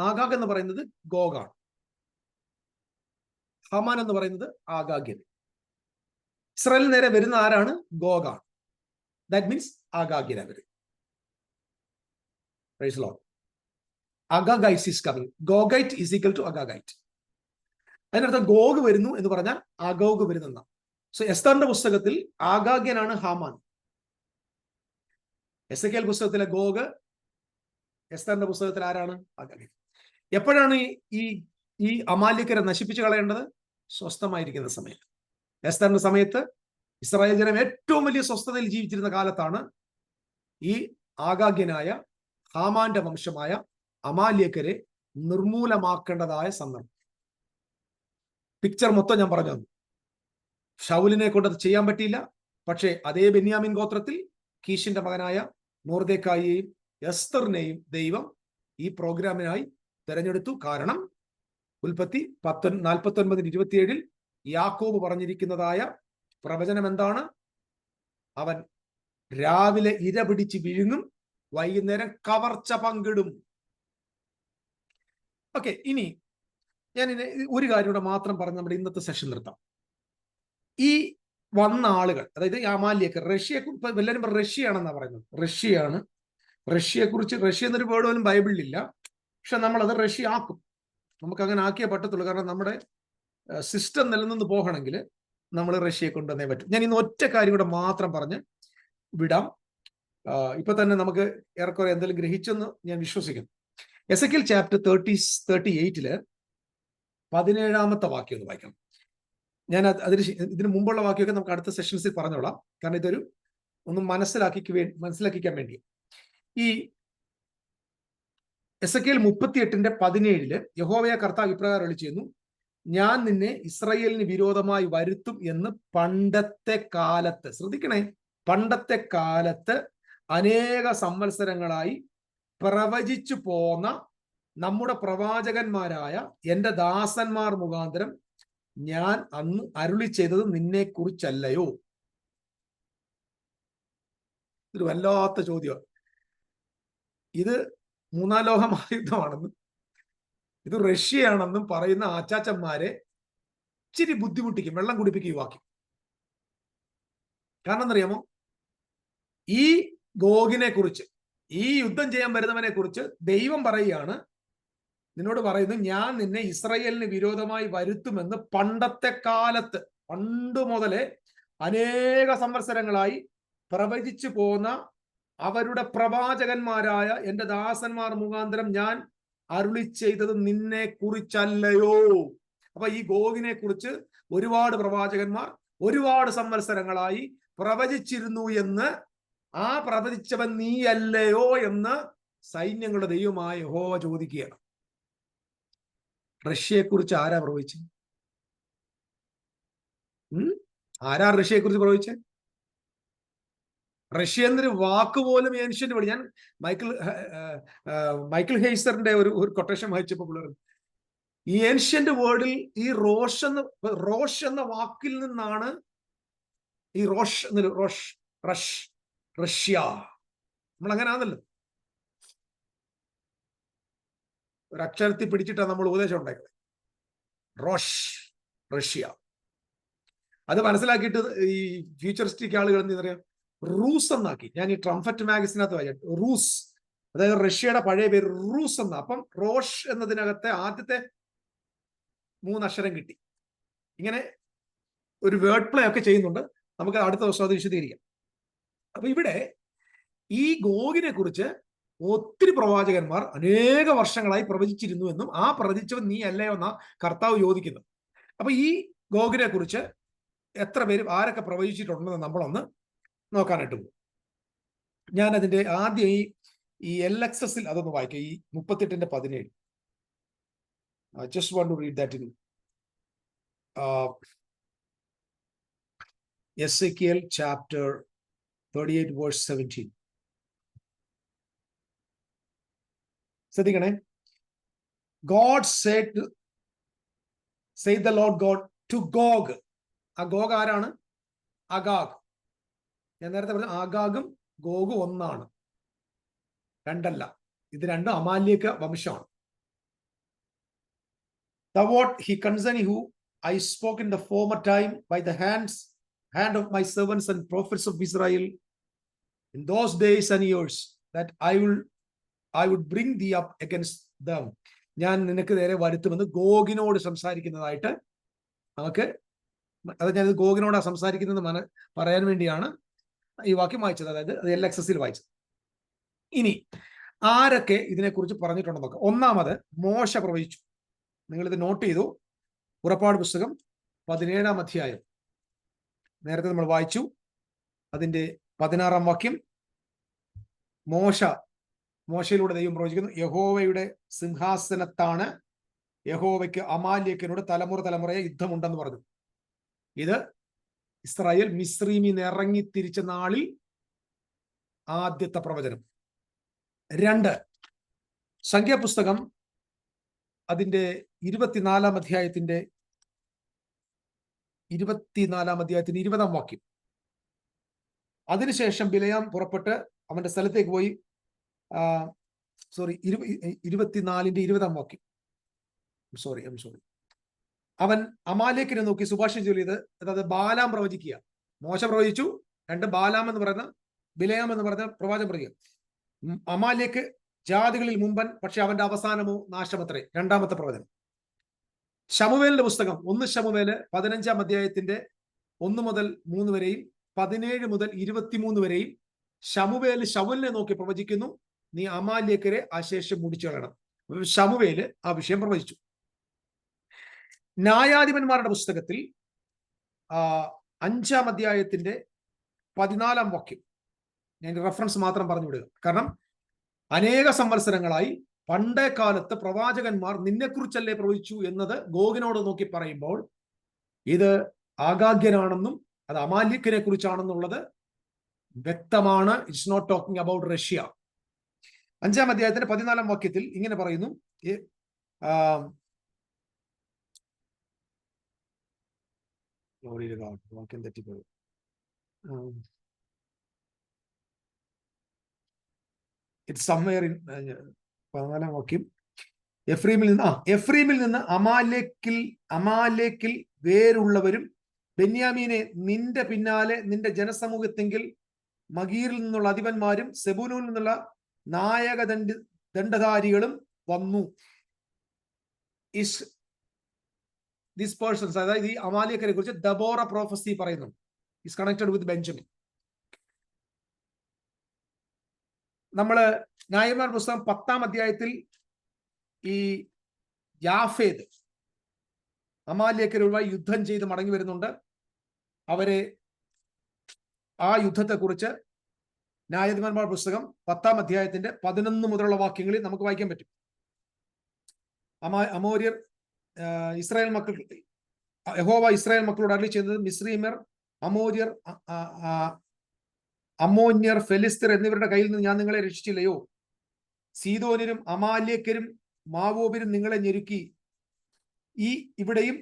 [SPEAKER 1] ആഗാഗ് എന്ന് പറയുന്നത് ഗോഗാണ്. ഹമാൻ എന്ന് പറയുന്നത് ആഗാഗ്യൻ. ഇസ്രായേലിന് നേരെ വരുന്ന ആരാണ്? ഗോഗാണ്. ദാറ്റ് മീൻസ് ആഗാഗ്യൻ അവര്. Praise Lord. Agagite is coming. Gogite is equal to Agagite. അതിനർത്ഥം ഗോഗ് വരുന്നു എന്ന് പറഞ്ഞാൽ അഗോഗ് വരുന്ന. സോ എസ്തറിന്റെ പുസ്തകത്തിൽ ആഗാഗ്യനാണ് ഹാമാൻ. എസെക്കിയേൽ പുസ്തകത്തിലെ ഗോഗ്, എസ്തറിന്റെ പുസ്തകത്തിൽ ആരാണ്? അഗാഗ്യൻ. എപ്പോഴാണ് ഈ അമാലിക്കരെ നശിപ്പിച്ചു കളയേണ്ടത്? സ്വസ്ഥമായിരിക്കുന്ന സമയത്ത്. എസ്തറിന്റെ സമയത്ത് ഇസ്രായേൽ ജനം ഏറ്റവും വലിയ സ്വസ്ഥതയിൽ ജീവിച്ചിരുന്ന കാലത്താണ് ഈ ആഗാഗ്യനായ ഹാമാന്റെ വംശമായ അമാല്യക്കരെ നിർമൂലമാക്കേണ്ടതായ സന്ദർഭം. പിക്ചർ മൊത്തം ഞാൻ പറഞ്ഞു തന്നു. ശൗലിനെ കൊണ്ട് അത് ചെയ്യാൻ പറ്റിയില്ല. പക്ഷേ അതേ ബെന്യാമിൻ ഗോത്രത്തിൽ കീഷിന്റെ മകനായ മൊർദെഖായിയെയും എസ്തറിനെയും ദൈവം ഈ പ്രോഗ്രാമിനായി തെരഞ്ഞെടുത്തു. കാരണം ഉൽപ്പത്തി 49:27 യാക്കോബ് പറഞ്ഞിരിക്കുന്നതായ പ്രവചനം എന്താണ്? അവൻ രാവിലെ ഇര പിടിച്ച് വിഴുങ്ങും, വൈകുന്നേരം കവർച്ച പങ്കിടും. ഓക്കെ, ഇനി ഞാൻ ഒരു കാര്യം കൂടെ മാത്രം പറഞ്ഞ് നമ്മുടെ ഇന്നത്തെ സെഷൻ നിർത്താം. ഈ വന്ന ആളുകൾ, അതായത് അമാല്യക്ക്, റഷ്യയെ എല്ലാവരും റഷ്യയാണെന്നാ പറയുന്നത്. റഷ്യയാണ്. റഷ്യയെക്കുറിച്ച്, റഷ്യ എന്നൊരു വേർഡ് പോലും ബൈബിളിലില്ല. പക്ഷെ നമ്മളത് റഷ്യ ആക്കും. നമുക്ക് അങ്ങനെ ആക്കിയേ പറ്റത്തുള്ളൂ. കാരണം നമ്മുടെ സിസ്റ്റം നിലനിന്ന് പോകണമെങ്കിൽ നമ്മൾ റഷ്യയെ കൊണ്ടുവന്നേ പറ്റും. ഞാൻ ഇന്ന് ഒറ്റ കാര്യം കൂടെ മാത്രം പറഞ്ഞ് വിടാം. ഇപ്പൊ തന്നെ നമുക്ക് ഏറെക്കുറെ എന്തെങ്കിലും ഗ്രഹിച്ചെന്ന് ഞാൻ വിശ്വസിക്കുന്നു. എസെക്കിയേൽ ചാപ്റ്റർ 38 17 വാക്യം ഒന്ന് വായിക്കണം. ഞാൻ ഇതിന് മുമ്പുള്ള വാക്യമൊക്കെ നമുക്ക് അടുത്ത സെഷൻസിൽ പറഞ്ഞോളാം. കാരണം ഇതൊരു ഒന്ന് മനസ്സിലാക്കിക്കാൻ വേണ്ടി. ഈ എസെക്കിയേൽ 38:17 യഹോവയായ കർത്താവ് ഇപ്രകാരം അരുളിച്ചെയ്യുന്നു, ഞാൻ നിന്നെ ഇസ്രായേലിന് വിരോധമായി വരുത്തും എന്ന് പണ്ടത്തെ കാലത്ത്, ശ്രദ്ധിക്കണേ, പണ്ടത്തെ കാലത്ത് അനേക സംവത്സരങ്ങളായി പ്രവചിച്ചു പോന്ന നമ്മുടെ പ്രവാചകന്മാരായ എൻ്റെ ദാസന്മാർ മുഖാന്തരം ഞാൻ അന്ന് അരുളി ചെയ്തത് നിന്നെ കുറിച്ചല്ലയോ? ഇതൊരു വല്ലാത്ത ചോദ്യം. ഇത് 3-ാം ലോക മഹായുദ്ധമാണെന്നും ഇത് റഷ്യയാണെന്നും പറയുന്ന ആച്ചാച്ചന്മാരെ ഇച്ചിരി ബുദ്ധിമുട്ടിക്കും, വെള്ളം കുടിപ്പിക്കും ഈ വാക്യം. കാരണം എന്നറിയാമോ? ഈ ഗോഗിനെ കുറിച്ച്, ഈ യുദ്ധം ചെയ്യാൻ വരുന്നവനെ കുറിച്ച് ദൈവം പറയുകയാണ്, നിന്നോട് പറയുന്നു, ഞാൻ നിന്നെ ഇസ്രായേലിന് വിരോധമായി വരുത്തുമെന്ന് പണ്ടത്തെ കാലത്ത്, പണ്ട് മുതലേ അനേക സംവത്സരങ്ങളായി പ്രവചിച്ചു പോന്ന അവരുടെ പ്രവാചകന്മാരായ എൻ്റെ ദാസന്മാർ മുഖാന്തരം ഞാൻ അരുളി ചെയ്തത് നിന്നെ കുറിച്ചല്ലയോ? അപ്പൊ ഈ ഗോഗിനെ കുറിച്ച് ഒരുപാട് പ്രവാചകന്മാർ ഒരുപാട് സംവത്സരങ്ങളായി പ്രവചിച്ചിരുന്നു എന്ന്, ആ പ്രവചിച്ചവൻ നീയല്ലയോ എന്ന് സൈന്യങ്ങളുടെ ദൈവമായ യഹോവ ചോദിക്കുകയാണ്. റഷ്യയെക്കുറിച്ച് ആരാ പ്രവചിച്ചത്? ആരാ റഷ്യയെക്കുറിച്ച് പ്രവചിച്ചത്? റഷ്യ എന്നൊരു വാക്ക് പോലും ഏൻഷ്യന്റ് വേർഡ്. ഞാൻ മൈക്കിൾ ഹെയ്സറിന്റെ ഒരു കൊട്ടേഷൻ വായിച്ചപ്പോൾ പിള്ളേർ, ഈ ഏൻഷ്യന്റ് വേർഡിൽ ഈ റോഷ് എന്ന വാക്കിൽ നിന്നാണ് ഈ റഷ്യ. നമ്മൾ അങ്ങനെ ആണല്ലോ, ഒരു അക്ഷരത്തിൽ പിടിച്ചിട്ടാണ് നമ്മൾ ഉപദേശം ഉണ്ടാക്കുന്നത്. റഷ്യ. അത് മനസ്സിലാക്കിയിട്ട് ഈ ഫ്യൂച്ചറിസ്റ്റിക് ആളുകൾ എന്ത് പറയാം, റൂസ് എന്നാക്കി. ഞാൻ ഈ ട്രംഫറ്റ് മാഗസിനകത്ത് വായിച്ചു, റൂസ്, അതായത് റഷ്യയുടെ പഴയ പേര് റൂസ് എന്ന. അപ്പം റോഷ് എന്നതിനകത്തെ ആദ്യത്തെ 3 അക്ഷരം കിട്ടി. ഇങ്ങനെ ഒരു വേർഡ് പ്ലേ ഒക്കെ ചെയ്യുന്നുണ്ട്. നമുക്ക് അടുത്ത ദിവസം അത് വിശദീകരിക്കാം. അപ്പൊ ഇവിടെ ഈ ഗോഗിനെ കുറിച്ച് ഒത്തിരി പ്രവാചകന്മാർ അനേക വർഷങ്ങളായി പ്രവചിച്ചിരുന്നു എന്നും, ആ പ്രവചിച്ചവൻ നീ അല്ലയോ എന്നാ കർത്താവ് ചോദിക്കുന്നു. അപ്പൊ ഈ ഗോഗിനെ കുറിച്ച് എത്ര പേര് ആരൊക്കെ പ്രവചിച്ചിട്ടുണ്ടെന്ന് നമ്മളൊന്ന് നോക്കാനായിട്ട് പോകും. ഞാൻ അതിന്റെ ആദ്യം ഈ LXS അതൊന്ന് വായിക്കാം. ഈ 38:17. Just want to read that in Ezekiel chapter 38 verse 17. ശ്രദ്ധിക്കണേ. God said the Lord God to Gog. ആ ഗോഗ് ആരാണ്? അഗാഗ്. ഞാൻ നേരത്തെ പറഞ്ഞ ആഗാഗും ഗോഗും ഒന്നാണ്, രണ്ടല്ല. ഇത് രണ്ടും അമാല്യക വംശമാണ്. The word he concerning who I spoke in the former time by the hand of my servants and prophets of Israel in those days and years that I would bring thee up against them. ഞാൻ നിനക്ക് നേരെ വരുത്തുമെന്ന് ഗോഗിനോട് സംസാരിക്കുന്നതായിട്ട് നമുക്ക്, അത് ഞാൻ ഗോഗിനോടാ സംസാരിക്കുന്നത് പറയാൻ വേണ്ടിയാണ് ഈ വാക്യം വായിച്ചത്. അതായത് അത് LXS വായിച്ചത്. ഇനി ആരൊക്കെ ഇതിനെക്കുറിച്ച് പറഞ്ഞിട്ടുണ്ടെന്ന് നോക്കാം. ഒന്നാമത് മോശ പ്രവചിച്ചു. നിങ്ങളിത് നോട്ട് ചെയ്തു. പുറപ്പാട് പുസ്തകം 17-ാം അധ്യായം നേരത്തെ നമ്മൾ വായിച്ചു. അതിന്റെ 16-ാം വാക്യം, മോശയിലൂടെ ദൈവം പ്രവചിക്കുന്നു, യഹോവയുടെ സിംഹാസനത്താണ് യഹോവയ്ക്ക് അമാലേക്കിനോട് തലമുറ തലമുറയെ യുദ്ധമുണ്ടെന്ന് പറഞ്ഞു. ഇത് ഇസ്രായേൽ മിസ്രയീമിൽ നിന്ന് ഇറങ്ങി തിരിച്ച നാളിൽ ആദ്യത്തെ പ്രവചനം. 2 സംഖ്യാപുസ്തകം അതിന്റെ 24-ാം അധ്യായത്തിന്റെ 20-ാം വാക്യം. അതിനുശേഷം ബിലയാം പുറപ്പെട്ട് അവന്റെ സ്ഥലത്തേക്ക് പോയി. 24-ന്റെ 20-ാം വാക്യം. അവൻ അമാലേക്കിനെ നോക്കി സുഭാഷിതം ചൊല്ലിയത്, അതായത് ബാലാം പ്രവചിക്കുക. മോശ പ്രവചിച്ചു. 2 ബാലാം എന്ന് പറയുന്ന ബിലയാം എന്ന് പറഞ്ഞ പ്രവാചകൻ പ്രവചിക്കുക. അമാലേക്ക് ജാതികളിൽ മുമ്പൻ, പക്ഷെ അവന്റെ അവസാനമോ നാശമത്രേ. 2-ാമത്തെ പ്രവചനം. ശമൂവേലിന്റെ പുസ്തകം 1 ശമൂവേല് 15-ാം അധ്യായത്തിന്റെ 1 മുതൽ 3 വരെയും 17 മുതൽ 23 വരെയും ശമൂവേല് ശൗലിനെ നോക്കി പ്രവചിക്കുന്നു, നീ അമാലേക്കരെ അശേഷം മുടിച്ചു കളയണം. ശമൂവേല് ആ വിഷയം പ്രവചിച്ചു. ന്യായാധിപന്മാരുടെ പുസ്തകത്തിൽ 5-ാം അധ്യായത്തിന്റെ 14-ാം വാക്യം. ഞാൻ റെഫറൻസ് മാത്രം പറഞ്ഞു വിടുക. കാരണം അനേക സംവത്സരങ്ങളായി പണ്ടേ കാലത്ത് പ്രവാചകന്മാർ നിന്നെക്കുറിച്ചല്ലേ പ്രവചിച്ചു എന്നത് ഗോഗിനോട് നോക്കി പറയുമ്പോൾ ഇത് ആഗാഗ്യനാണെന്നും അത് അമാലിക്കിനെ കുറിച്ചാണെന്നുള്ളത് വ്യക്തമാണ്. It's not talking about Russia. 5-ാം അധ്യായത്തിന്റെ 14-ാം വാക്യത്തിൽ ഇങ്ങനെ പറയുന്നു, വാക്യം തെറ്റിപ്പോയി. ഇറ്റ്സ് സംവെയർ ഇൻ 14-ാം വാക്യം. എഫ്രീമിൽ നിന്ന് അമാലേക്കിൽ വേരുള്ളവരും ബെന്യാമീനെ നിന്റെ പിന്നാലെ നിന്റെ ജനസമൂഹത്തെങ്കിൽ മഗീറിൽ നിന്നുള്ള അധിപന്മാരും സെബൂലൂനിൽ നിന്നുള്ള നായക ദണ്ഡധാരികളും വന്നു. ദിസ് പേഴ്സൺസ്, അതായത് ഈ അമാലേക്കരെ കുറിച്ച് ദബോറ പ്രോഫസി പറയുന്നു. Is connected with Benjamin. നമ്മള് ന്യായന്മാർ പുസ്തകം 10-ാം അധ്യായത്തിൽ ഈ യാഫേദ് അമാലേക്കരുമായി യുദ്ധം ചെയ്ത് മടങ്ങി വരുന്നുണ്ട്. അവരെ ആ യുദ്ധത്തെക്കുറിച്ച് ന്യായാധിപന്മാരുടെ പുസ്തകം 10-ാം അധ്യായത്തിന്റെ 11 മുതലുള്ള വാക്യങ്ങളിൽ നമുക്ക് വായിക്കാൻ പറ്റും. അമോര്യർ ഇസ്രായേൽ മക്കൾ, യഹോവ ഇസ്രായേൽ മക്കളോട് അരുളി ചെയ്തത്, മിസ്രയീമ്യർ, അമോര്യർ, അമ്മോന്യർ, ഫെലിസ്തർ എന്നിവരുടെ കയ്യിൽ നിന്ന് ഞാൻ നിങ്ങളെ രക്ഷിച്ചില്ലയോ? സീദോന്യരും അമാലേക്കരും മാവോബിരും നിങ്ങളെ ഞെരുക്കി. ഇവിടെയും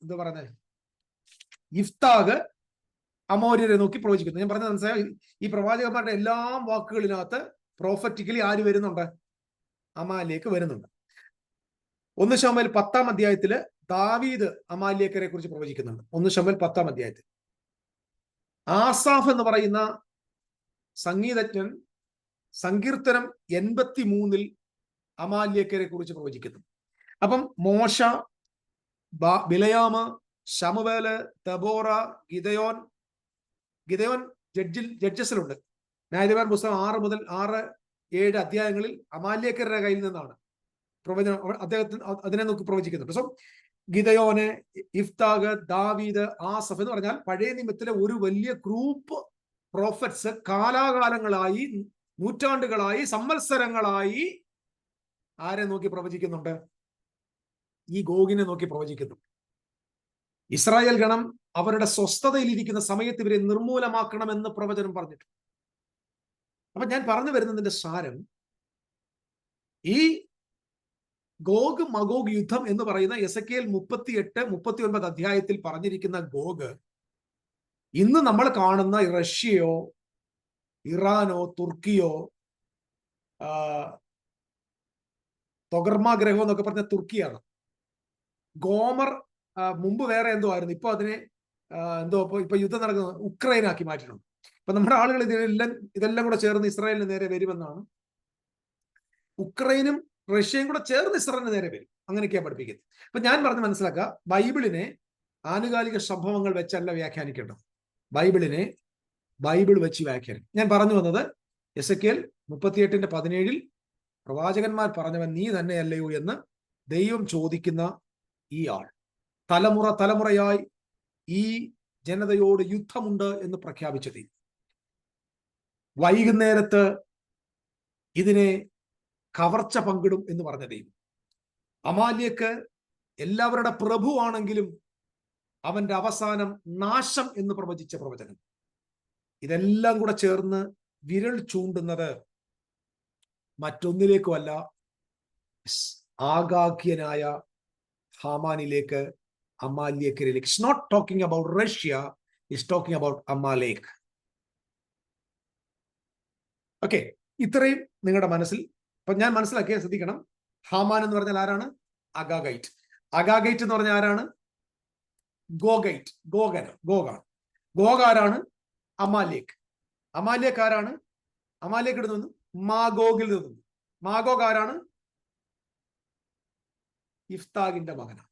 [SPEAKER 1] എന്താ പറയുന്നത്, ഇഫ്താഗ് അമോര്യരെ നോക്കി പ്രവചിക്കുന്നു. ഞാൻ പറഞ്ഞത് മനസ്സിലായി. ഈ പ്രവാചകന്മാരുടെ എല്ലാ വാക്കുകളിനകത്ത് പ്രോഫറ്റിക്കലി ആര് വരുന്നുണ്ട്? അമാലേക്ക് വരുന്നുണ്ട്. 1 ശമൂവേൽ 10-ാം അധ്യായത്തില് ദാവീദ് അമാലേക്കരെ കുറിച്ച് പ്രവചിക്കുന്നുണ്ട്. 1 ശമൂവേൽ 10-ാം അധ്യായത്തിൽ ആസാഫ് എന്ന് പറയുന്ന സംഗീതജ്ഞൻ സങ്കീർത്തനം 83-ൽ അമാലേക്കരെ കുറിച്ച് പ്രവചിക്കുന്നു. അപ്പം മോശ, ബിലയാമ്, ശമൂവേല്, ദബോറ, ഗിദയോൻ ജഡ്ജസിലുണ്ട്. ന്യായാധിപന്മാരുടെ പുസ്തകം 6 മുതൽ 6-7 അധ്യായങ്ങളിൽ അമാലേക്കരുടെ കയ്യിൽ നിന്നാണ് പ്രവചനം. അദ്ദേഹത്തിന് അതിനെ നോക്കി പ്രവചിക്കുന്നുണ്ട്. സോ ഗിദയോന്, ഇഫ്താഗ്, ദാവീദ്, ആസഫ് എന്ന് പറഞ്ഞാൽ പഴയ നിയമത്തിലെ ഒരു വലിയ ഗ്രൂപ്പ് പ്രോഫറ്റ്സ് കാലാകാലങ്ങളായി, നൂറ്റാണ്ടുകളായി, സംവത്സരങ്ങളായി ആരെ നോക്കി പ്രവചിക്കുന്നുണ്ട്? ഈ ഗോഗിനെ നോക്കി പ്രവചിക്കുന്നു. ഇസ്രായേൽ ഗണം അവരുടെ സ്വസ്ഥതയിലിരിക്കുന്ന സമയത്ത് ഇവരെ നിർമൂലമാക്കണമെന്ന് പ്രവചനം പറഞ്ഞിട്ടു. അപ്പൊ ഞാൻ പറഞ്ഞു വരുന്നതിന്റെ സാരം, ഈ ഗോഗ് മഗോഗ് യുദ്ധം എന്ന് പറയുന്ന എസെക്കിയേൽ 38-39 അധ്യായത്തിൽ പറഞ്ഞിരിക്കുന്ന ഗോഗ് ഇന്ന് നമ്മൾ കാണുന്ന റഷ്യയോ ഇറാനോ തുർക്കിയോ തൊഗർമ ഗ്രഹം എന്നൊക്കെ പറഞ്ഞ തുർക്കിയാണ്. ഗോമർ മുമ്പ് വേറെ എന്തോ ആയിരുന്നു, ഇപ്പൊ അതിനെ ഇപ്പൊ യുദ്ധം നടക്കുന്നത് ഉക്രൈനാക്കി മാറ്റിയിട്ടുണ്ട്. ഇപ്പൊ നമ്മുടെ ആളുകൾ ഇതെല്ലാം കൂടെ ചേർന്ന് ഇസ്രായേലിന് നേരെ വരുമെന്നാണ്. ഉക്രൈനും റഷ്യയും കൂടെ ചേർന്ന് ഇസ്രായേലിന് നേരെ വരും, അങ്ങനെയൊക്കെയാണ് പഠിപ്പിക്കുന്നത്. അപ്പൊ ഞാൻ പറഞ്ഞ് മനസ്സിലാക്കുക, ബൈബിളിനെ ആനുകാലിക സംഭവങ്ങൾ വെച്ചല്ല വ്യാഖ്യാനിക്കേണ്ടത്, ബൈബിളിനെ ബൈബിൾ വെച്ച് വ്യാഖ്യാനിക്കും. ഞാൻ പറഞ്ഞു വന്നത് എസെക്കിയേൽ 38:17 പ്രവാചകന്മാർ പറഞ്ഞവൻ നീ തന്നെയല്ലയോ എന്ന് ദൈവം ചോദിക്കുന്ന ഈ ആൾ, തലമുറ തലമുറയായി ഈ ജനതയോട് യുദ്ധമുണ്ട് എന്ന് പ്രഖ്യാപിച്ച ദൈവം വൈകുന്നേരത്ത് ഇതിനെ കവർച്ച പങ്കിടും എന്ന് പറഞ്ഞ ദൈവം അമാല്യക്ക് എല്ലാവരുടെ പ്രഭുവാണെങ്കിലും അവന്റെ അവസാനം നാശം എന്ന് പ്രവചിച്ച പ്രവചനം ഇതെല്ലാം കൂടെ ചേർന്ന് വിരൽ ചൂണ്ടുന്നത് മറ്റൊന്നിലേക്കുമല്ല, ആഗാഖ്യനായ ഹാമാനിലേക്ക്, അമാലേക്കിലേക്ക്. It's not talking about Russia, it's talking about Amalek. Okay, ഇത്രയും നിങ്ങളുടെ മനസ്സിൽ ഇപ്പൊ ഞാൻ മനസ്സിലാക്കിയ ശ്രദ്ധിക്കണം. ഹാമാൻ എന്ന് പറഞ്ഞാൽ ആരാണ്? അഗാഗൈറ്റ്. അഗാഗൈറ്റ് എന്ന് പറഞ്ഞാൽ ആരാണ്? ഗോഗൈറ്റ്, ഗോഗാണ്. ഗോഗ് ആരാണ്? അമാലേക്ക്. അമാലേക്ക് ആരാണ്? അമാലേക്ക് നിന്ന് മാഗോഗിൽ നിന്നും. മാഗോഗ് ആരാണ്? ഇഫ്താഗിന്റെ മകനാണ്.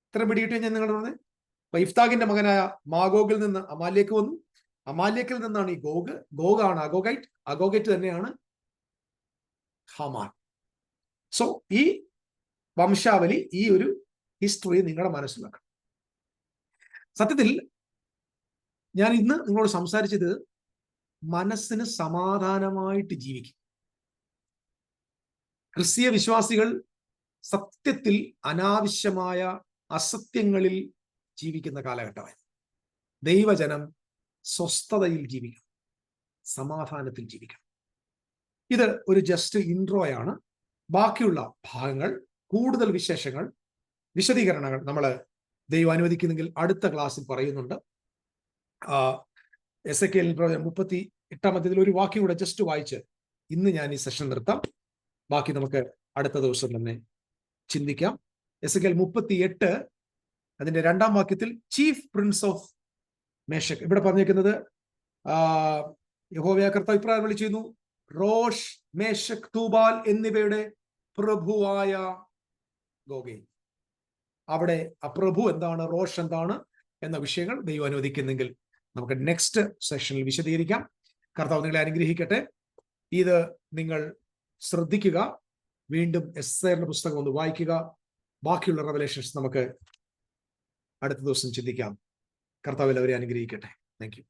[SPEAKER 1] ഇത്ര പിടിയിട്ട് ഞാൻ നിങ്ങൾ പറഞ്ഞത്. അപ്പൊ ഇഫ്താഗിന്റെ മകനായ മാഗോഗിൽ നിന്ന് അമാലേക്ക് വന്നു. അമാലേക്കിൽ നിന്നാണ് ഈ ഗോഗ്. ഗോഗാണ് അഗോഗൈറ്റ്. അഗോഗൈറ്റ് തന്നെയാണ് ഹാമാൻ. സോ ഈ വംശാവലി, ഈ ഒരു ഹിസ്റ്ററി നിങ്ങളുടെ മനസ്സിലാക്കണം. സത്യത്തിൽ ഞാൻ ഇന്ന് നിങ്ങളോട് സംസാരിച്ചത് മനസ്സിന് സമാധാനമായിട്ട് ജീവിക്കും. ക്രിസ്തീയ വിശ്വാസികൾ സത്യത്തിൽ അനാവശ്യമായ അസത്യങ്ങളിൽ ജീവിക്കുന്ന കാലഘട്ടമായിരുന്നു. ദൈവജനം സ്വസ്ഥതയിൽ ജീവിക്കണം, സമാധാനത്തിൽ ജീവിക്കണം. ഇത് ഒരു ജസ്റ്റ് ഇൻട്രോയാണ്. ബാക്കിയുള്ള ഭാഗങ്ങൾ, കൂടുതൽ വിശേഷങ്ങൾ, വിശദീകരണങ്ങൾ നമ്മൾ ദൈവം അനുവദിക്കുന്നെങ്കിൽ അടുത്ത ക്ലാസ്സിൽ പറയുന്നുണ്ട്. എസെക്കിയേൽ 38-ാം അധ്യായത്തിൽ ഒരു വാക്യം കൂടെ ജസ്റ്റ് വായിച്ച് ഇന്ന് ഞാൻ ഈ സെഷൻ നിർത്താം. ബാക്കി നമുക്ക് അടുത്ത ദിവസം തന്നെ ചിന്തിക്കാം. എസെക്കിയേൽ 38 അതിന്റെ 2-ാം വാക്യത്തിൽ ചീഫ് പ്രിൻസ് ഓഫ് മേശക്, ഇവിടെ പറഞ്ഞിരിക്കുന്നത് യഹോവയായ കർത്താവ് ഇപ്രകാരം വിളിച്ചിരുന്നു: റോഷ്, മേശക്, തൂബാൽ എന്നിവയുടെ പ്രഭുവായ ഗോഗേ. അവിടെ അപ്രഭു എന്താണ്, റോഷ് എന്താണ് എന്ന വിഷയങ്ങൾ ദൈവം അനുവദിക്കുന്നെങ്കിൽ നമുക്ക് നെക്സ്റ്റ് സെഷനിൽ വിശദീകരിക്കാം. കർത്താവ് നിങ്ങളെ അനുഗ്രഹിക്കട്ടെ. ഇത് നിങ്ങൾ ശ്രദ്ധിക്കുക. വീണ്ടും എസ്തേറിന്റെ പുസ്തകം ഒന്ന് വായിക്കുക. ബാക്കിയുള്ള റെവലേഷൻസ് നമുക്ക് അടുത്ത ദിവസം ചിന്തിക്കാം. കർത്താവ് എല്ലാവരെയും അനുഗ്രഹിക്കട്ടെ. Thank you.